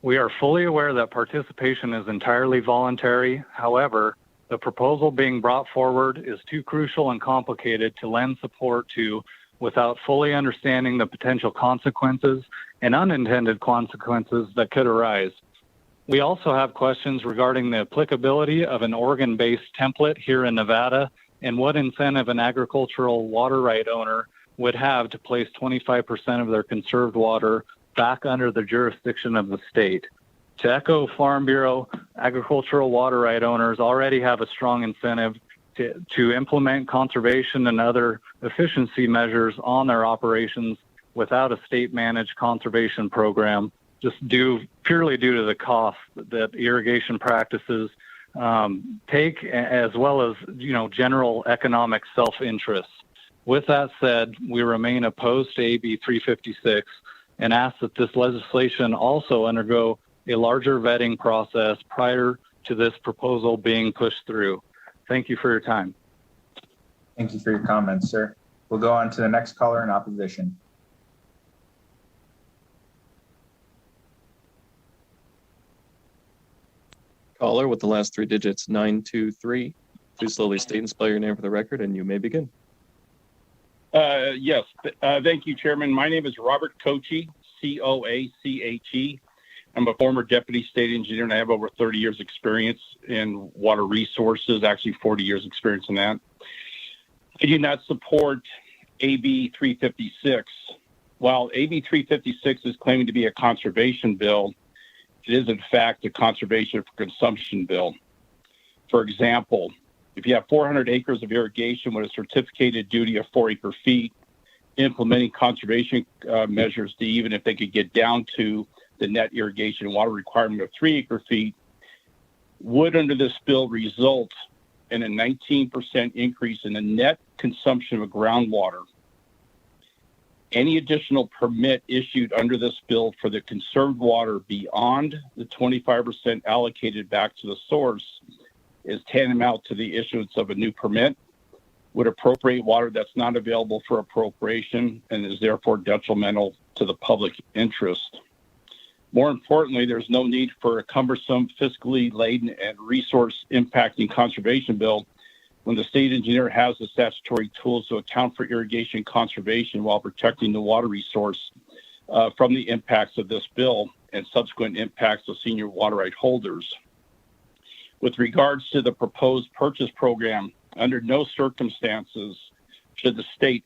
We are fully aware that participation is entirely voluntary. However, the proposal being brought forward is too crucial and complicated to lend support to without fully understanding the potential consequences and unintended consequences that could arise. We also have questions regarding the applicability of an Oregon-based template here in Nevada and what incentive an agricultural water right owner would have to place 25% of their conserved water back under the jurisdiction of the state. To echo Farm Bureau, agricultural water right owners already have a strong incentive to implement conservation and other efficiency measures on their operations without a state-managed conservation program, just purely due to the cost that irrigation practices take, as well as general economic self-interest. With that said, we remain opposed to AB 356 and ask that this legislation also undergo a larger vetting process prior to this proposal being pushed through. Thank you for your time. Thank you for your comments, sir. We'll go on to the next caller in opposition. Caller with the last 3 digits, 923. Please slowly state and spell your name for the record, and you may begin. Yes, thank you, Chairman. My name is Robert Coache, Coache. I'm a former deputy state engineer, and I have over 30 years experience in water resources, actually 40 years experience in that. I do not support AB 356. While AB 356 is claiming to be a conservation bill, it is in fact a conservation for consumption bill. For example, if you have 400 acres of irrigation with a certificated duty of 4 acre feet, implementing conservation measures to even if they could get down to the net irrigation and water requirement of 3 acre feet would under this bill result in a 19% increase in the net consumption of groundwater. Any additional permit issued under this bill for the conserved water beyond the 25% allocated back to the source is tantamount to the issuance of a new permit, would appropriate water that's not available for appropriation and is therefore detrimental to the public interest. More importantly, there's no need for a cumbersome, fiscally laden, and resource impacting conservation bill when the state engineer has the statutory tools to account for irrigation conservation while protecting the water resource from the impacts of this bill and subsequent impacts of senior water right holders. With regards to the proposed purchase program, under no circumstances should the state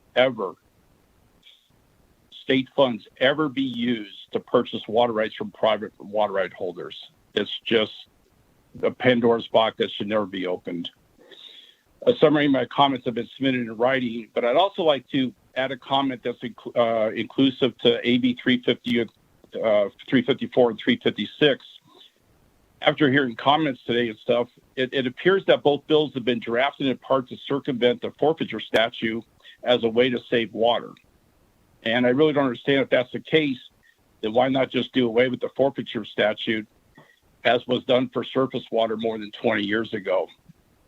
funds ever be used to purchase water rights from private water right holders. It's just a Pandora's box that should never be opened. A summary of my comments have been submitted in writing, but I'd also like to add a comment that's inclusive to AB 350, 354 and 356. After hearing comments today and stuff, it appears that both bills have been drafted in part to circumvent the forfeiture statute as a way to save water. And I really don't understand if that's the case, then why not just do away with the forfeiture statute as was done for surface water more than 20 years ago.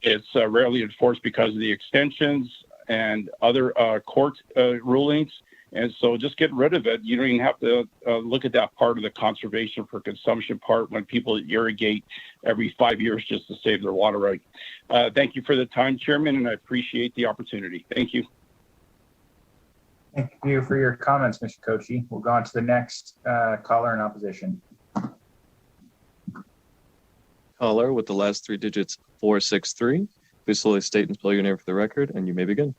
It's rarely enforced because of the extensions and other court rulings. And so just get rid of it. You don't even have to look at that part of the conservation for consumption part when people irrigate every 5 years just to save their water right. Thank you for the time, Chairman, and I appreciate the opportunity. Thank you. Thank you for your comments, Mr. Coache. We'll go on to the next caller in opposition. Caller with the last 3 digits, 463. Please slowly state and spell your name for the record, and you may begin.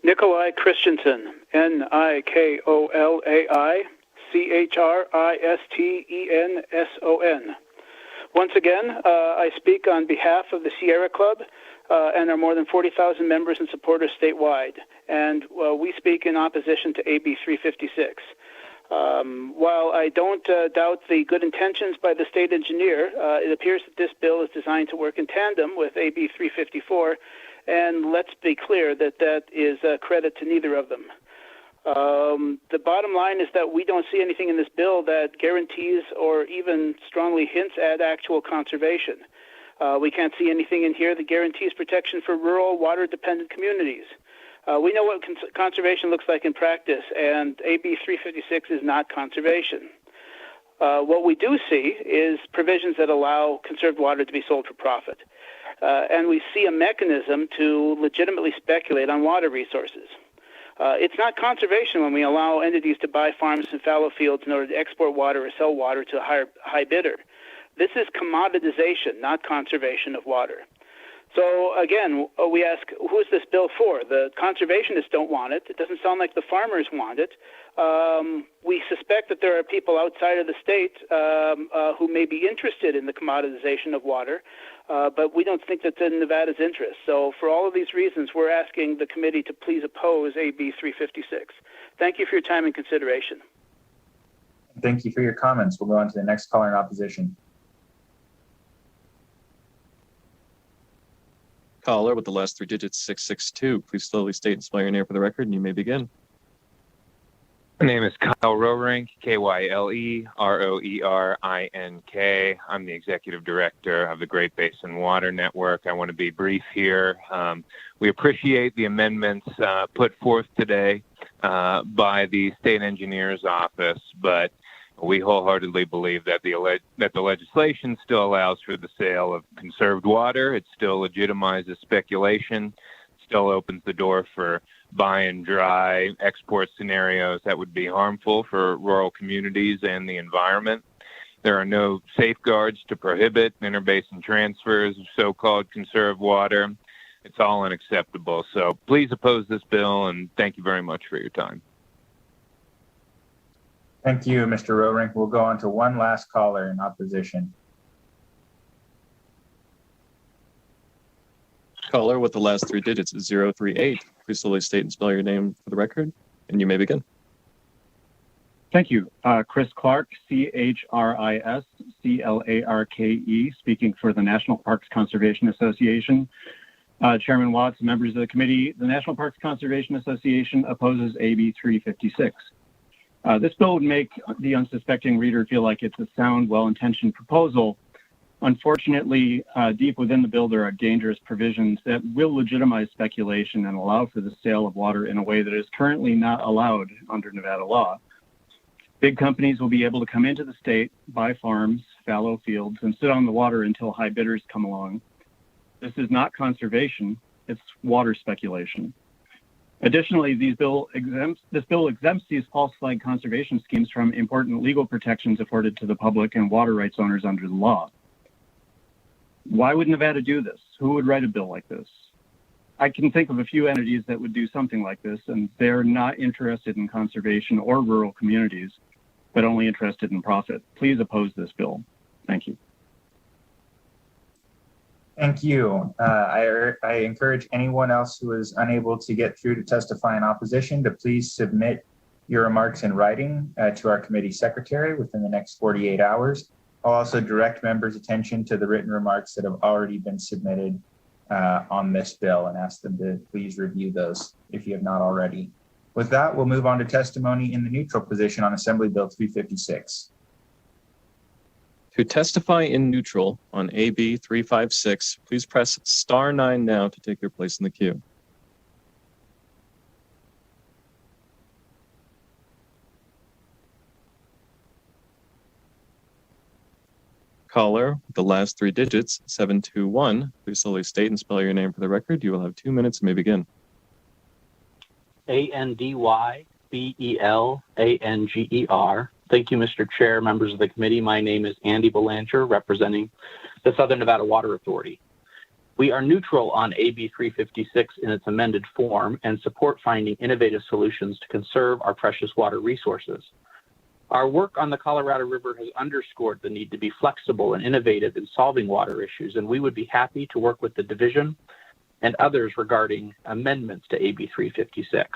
Nikolai Christensen, Nikolai Christensen. Once again, I speak on behalf of the Sierra Club and our more than 40,000 members and supporters statewide. And we speak in opposition to AB 356. While I don't doubt the good intentions by the state engineer, it appears that this bill is designed to work in tandem with AB 354, and let's be clear that that is a credit to neither of them. The bottom line is that we don't see anything in this bill that guarantees or even strongly hints at actual conservation. We can't see anything in here that guarantees protection for rural, water-dependent communities. We know what conservation looks like in practice, and AB 356 is not conservation. What we do see is provisions that allow conserved water to be sold for profit. And we see a mechanism to legitimately speculate on water resources. It's not conservation when we allow entities to buy farms and fallow fields in order to export water or sell water to a high bidder. This is commoditization, not conservation of water. So again, we ask, who is this bill for? The conservationists don't want it. It doesn't sound like the farmers want it. We suspect that there are people outside of the state who may be interested in the commoditization of water, but we don't think that's in Nevada's interest. So for all of these reasons, we're asking the committee to please oppose AB 356. Thank you for your time and consideration. Thank you for your comments. We'll go on to the next caller in opposition. Caller with the last three digits, 662. Please slowly state and spell your name for the record, and you may begin. My name is Kyle Roerink, K-Y-L-E-R-O-E-R-I-N-K. I'm the Executive Director of the Great Basin Water Network. I want to be brief here. We appreciate the amendments put forth today by the State Engineer's Office, but we wholeheartedly believe that the legislation still allows for the sale of conserved water. It still legitimizes speculation, still opens the door for buy and dry export scenarios that would be harmful for rural communities and the environment. There are no safeguards to prohibit interbasin transfers of so-called conserved water. It's all unacceptable. So please oppose this bill, and thank you very much for your time. Thank you, Mr. Roerink. We'll go on to one last caller in opposition. Caller with the last three digits is 038. Please slowly state and spell your name for the record, and you may begin. Thank you. Chris Clark, C-H-R-I-S-C-L-A-R-K-E, speaking for the National Parks Conservation Association. Chairman Watts, members of the committee, the National Parks Conservation Association opposes AB 356. This bill would make the unsuspecting reader feel like it's a sound, well-intentioned proposal. Unfortunately, deep within the bill, there are dangerous provisions that will legitimize speculation and allow for the sale of water in a way that is currently not allowed under Nevada law. Big companies will be able to come into the state, buy farms, fallow fields, and sit on the water until high bidders come along. This is not conservation, it's water speculation. Additionally, this bill exempts these false flag conservation schemes from important legal protections afforded to the public and water rights owners under the law. Why would Nevada do this? Who would write a bill like this? I can think of a few entities that would do something like this, and they're not interested in conservation or rural communities, but only interested in profit. Please oppose this bill. Thank you. Thank you. I encourage anyone else who is unable to get through to testify in opposition to please submit your remarks in writing to our committee secretary within the next 48 hours. I'll also direct members' attention to the written remarks that have already been submitted on this bill and ask them to please review those if you have not already. With that, we'll move on to testimony in the neutral position on Assembly Bill 356. To testify in neutral on AB 356, please press *9 now to take your place in the queue. Caller, the last three digits, 721. Please slowly state and spell your name for the record. You will have 2 minutes and may begin. ANDYBELANGER. Thank you, Mr. Chair, members of the committee. My name is Andy Belanger, representing the Southern Nevada Water Authority. We are neutral on AB 356 in its amended form and support finding innovative solutions to conserve our precious water resources. Our work on the Colorado River has underscored the need to be flexible and innovative in solving water issues, and we would be happy to work with the division and others regarding amendments to AB 356.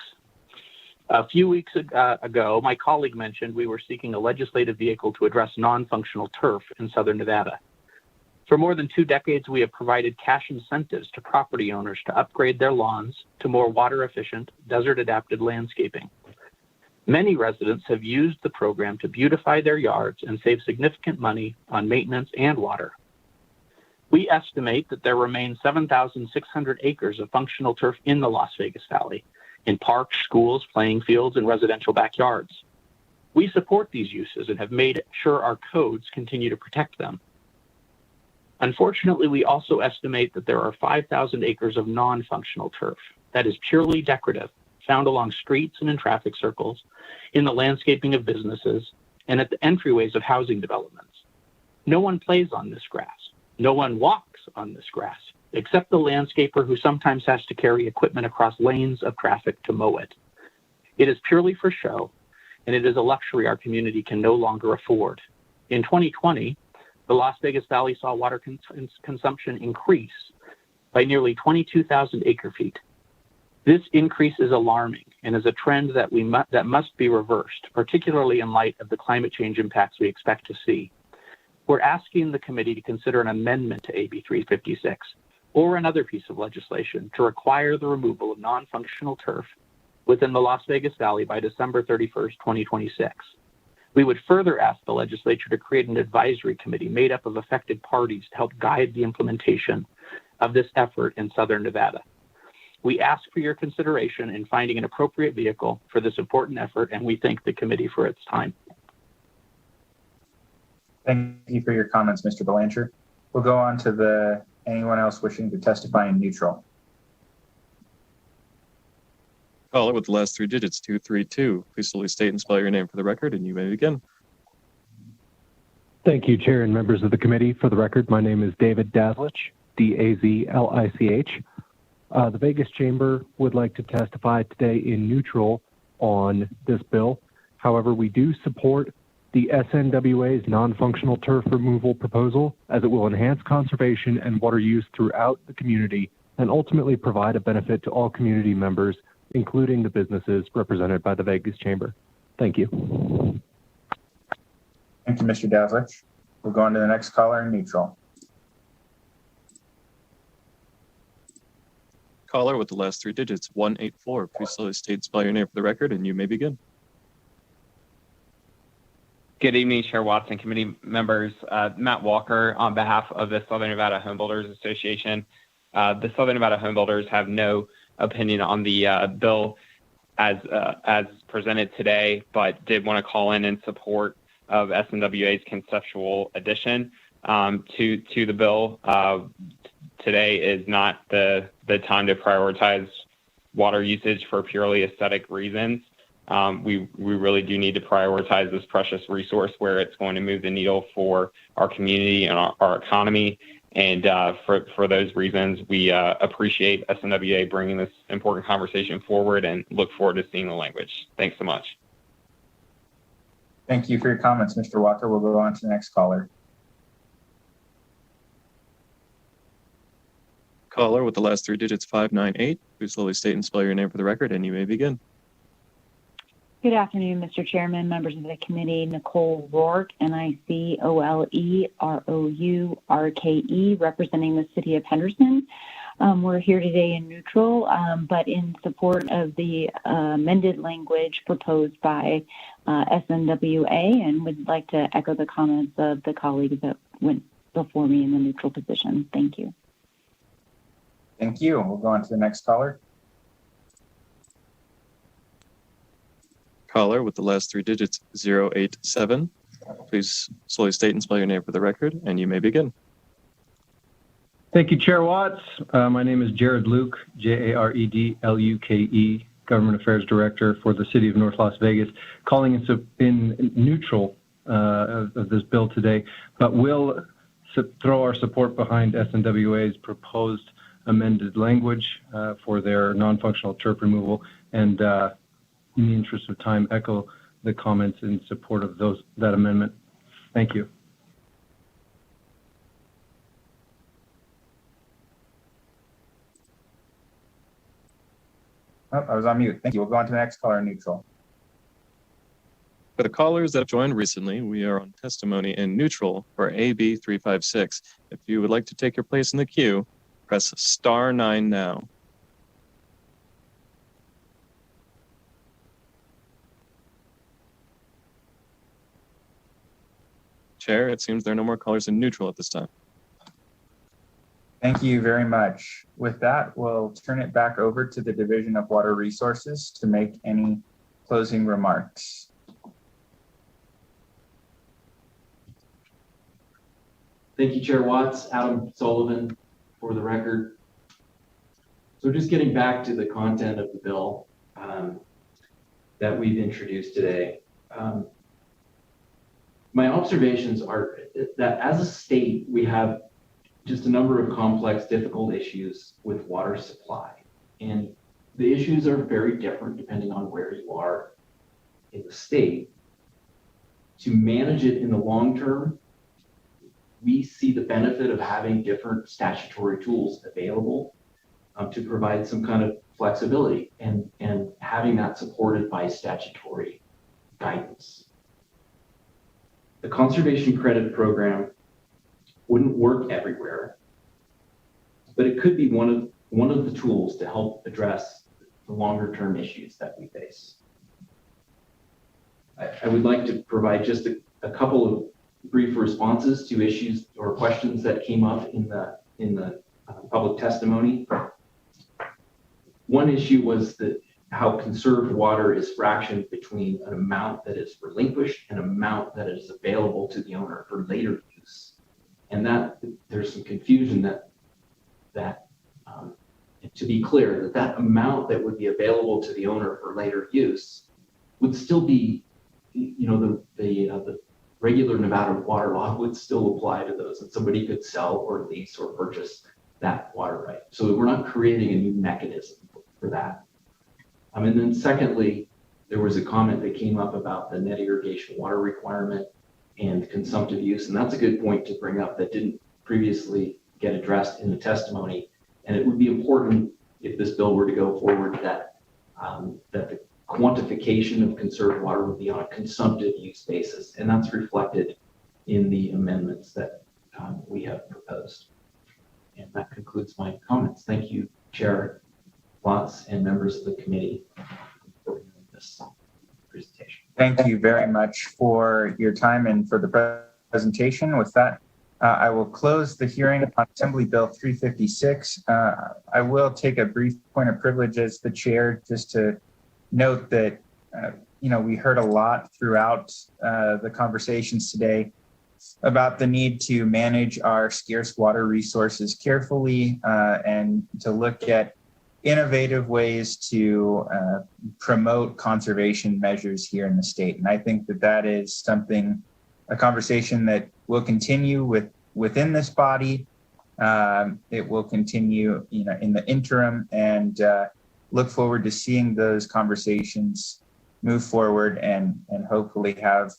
A few weeks ago, my colleague mentioned we were seeking a legislative vehicle to address non-functional turf in southern Nevada. For more than 2 decades, we have provided cash incentives to property owners to upgrade their lawns to more water-efficient, desert-adapted landscaping. Many residents have used the program to beautify their yards and save significant money on maintenance and water. We estimate that there remain 7,600 acres of functional turf in the Las Vegas Valley, in parks, schools, playing fields, and residential backyards. We support these uses and have made sure our codes continue to protect them. Unfortunately, we also estimate that there are 5,000 acres of non-functional turf that is purely decorative, found along streets and in traffic circles, in the landscaping of businesses, and at the entryways of housing developments. No one plays on this grass. No one walks on this grass, except the landscaper who sometimes has to carry equipment across lanes of traffic to mow it. It is purely for show, and it is a luxury our community can no longer afford. In 2020, the Las Vegas Valley saw water consumption increase by nearly 22,000 acre-feet. This increase is alarming and is a trend that must be reversed, particularly in light of the climate change impacts we expect to see. We're asking the committee to consider an amendment to AB 356 or another piece of legislation to require the removal of non-functional turf within the Las Vegas Valley by December 31st, 2026. We would further ask the legislature to create an advisory committee made up of affected parties to help guide the implementation of this effort in southern Nevada. We ask for your consideration in finding an appropriate vehicle for this important effort, and we thank the committee for its time. Thank you for your comments, Mr. Belanger. We'll go on to anyone else wishing to testify in neutral. Caller with the last 3 digits, 232. Please slowly state and spell your name for the record, and you may begin. Thank you, Chair and members of the committee. For the record, my name is David Dazlich, D-A-Z-L-I-C-H. The Vegas Chamber would like to testify today in neutral on this bill. However, we do support the SNWA's non-functional turf removal proposal, as it will enhance conservation and water use throughout the community and ultimately provide a benefit to all community members, including the businesses represented by the Vegas Chamber. Thank you. Thank you, Mr. Dazlich. We'll go on to the next caller in neutral. Caller with the last 3 digits, 184. Please slowly state and spell your name for the record, and you may begin. Good evening, Chair Watson, committee members. Matt Walker on behalf of the Southern Nevada Homebuilders Association. The Southern Nevada Homebuilders have no opinion on the bill as presented today, but did want to call in support of SNWA's conceptual addition to the bill. Today is not the time to prioritize water usage for purely aesthetic reasons. We really do need to prioritize this precious resource where it's going to move the needle for our community and our economy. And for those reasons, we appreciate SNWA bringing this important conversation forward and look forward to seeing the language. Thanks so much. Thank you for your comments, Mr. Walker. We'll go on to the next caller. Caller with the last 3 digits, 598. Please slowly state and spell your name for the record, and you may begin. Good afternoon, Mr. Chairman, members of the committee. Nicole Rourke, Nicolerourke, representing the city of Henderson. We're here today in neutral, but in support of the amended language proposed by SNWA, and would like to echo the comments of the colleagues that went before me in the neutral position. Thank you. Thank you. We'll go on to the next caller. Caller with the last 3 digits, 087. Please slowly state and spell your name for the record, and you may begin. Thank you, Chair Watts. My name is Jared Luke, Jaredluke, Government Affairs Director for the City of North Las Vegas, calling us in neutral of this bill today, but will throw our support behind SNWA's proposed amended language for their non-functional turf removal, and in the interest of time, echo the comments in support of that amendment. Thank you. Oh, I was on mute. Thank you. We'll go on to the next caller, neutral. For the callers that have joined recently, we are on testimony in neutral for AB 356. If you would like to take your place in the queue, press star 9 now. Chair, it seems there are no more callers in neutral at this time. Thank you very much. With that, we'll turn it back over to the Division of Water Resources to make any closing remarks. Thank you, Chair Watts. Adam Sullivan for the record. So just getting back to the content of the bill that we've introduced today. My observations are that as a state, we have just a number of complex, difficult issues with water supply. And the issues are very different depending on where you are in the state. To manage it in the long term, we see the benefit of having different statutory tools available to provide some kind of flexibility and having that supported by statutory guidance. The conservation credit program wouldn't work everywhere, but it could be one of the tools to help address the longer term issues that we face. I would like to provide just a couple of brief responses to issues or questions that came up in the public testimony. One issue was how conserved water is fractioned between an amount that is relinquished and an amount that is available to the owner for later use. And that there's some confusion that to be clear, that amount that would be available to the owner for later use would still be, the regular Nevada water law would still apply to those, and somebody could sell or lease or purchase that water right. So we're not creating a new mechanism for that. And then secondly, there was a comment that came up about the net irrigation water requirement and consumptive use. And that's a good point to bring up that didn't previously get addressed in the testimony. And it would be important if this bill were to go forward that the quantification of conserved water would be on a consumptive use basis. And that's reflected in the amendments that we have proposed. And that concludes my comments. Thank you, Chair Watts and members of the committee for this presentation. Thank you very much for your time and for the presentation. With that, I will close the hearing on Assembly Bill 356. I will take a brief point of privilege as the chair just to note that, we heard a lot throughout the conversations today about the need to manage our scarce water resources carefully and to look at innovative ways to promote conservation measures here in the state. And I think that is a conversation that will continue within this body. It will continue, in the interim, and look forward to seeing those conversations move forward and hopefully have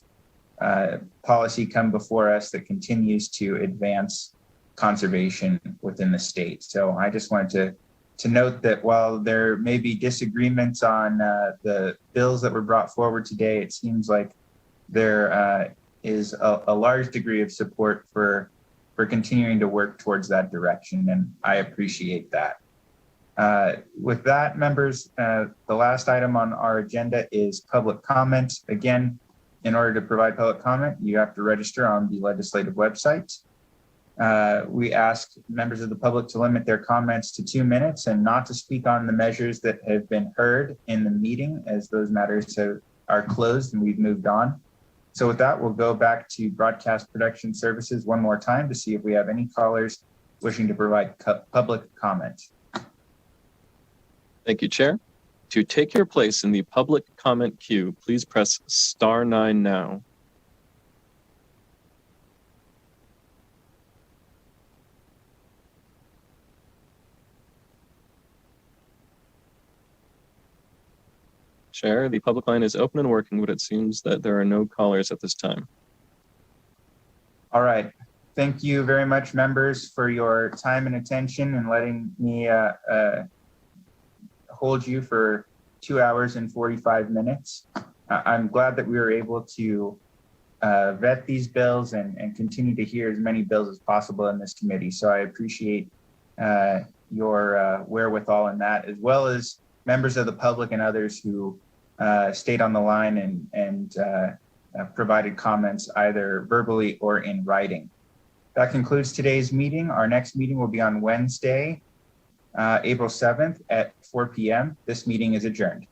policy come before us that continues to advance conservation within the state. So I just wanted to note that while there may be disagreements on the bills that were brought forward today, it seems like there is a large degree of support for continuing to work towards that direction, and I appreciate that. With that, members, the last item on our agenda is public comment. Again, in order to provide public comment, you have to register on the legislative website. We ask members of the public to limit their comments to 2 minutes and not to speak on the measures that have been heard in the meeting, as those matters are closed and we've moved on. So with that, we'll go back to Broadcast Production Services one more time to see if we have any callers wishing to provide public comment. Thank you, Chair. To take your place in the public comment queue, please press star 9 now. Chair. The public line is open and working, but it seems that there are no callers at this time. All right. Thank you very much, members, for your time and attention and letting me hold you for 2 hours and 45 minutes. I'm glad that we were able to vet these bills and continue to hear as many bills as possible in this committee. So I appreciate your wherewithal in that, as well as members of the public and others who stayed on the line and provided comments either verbally or in writing. That concludes today's meeting. Our next meeting will be on Wednesday, April 7th at 4 p.m. This meeting is adjourned.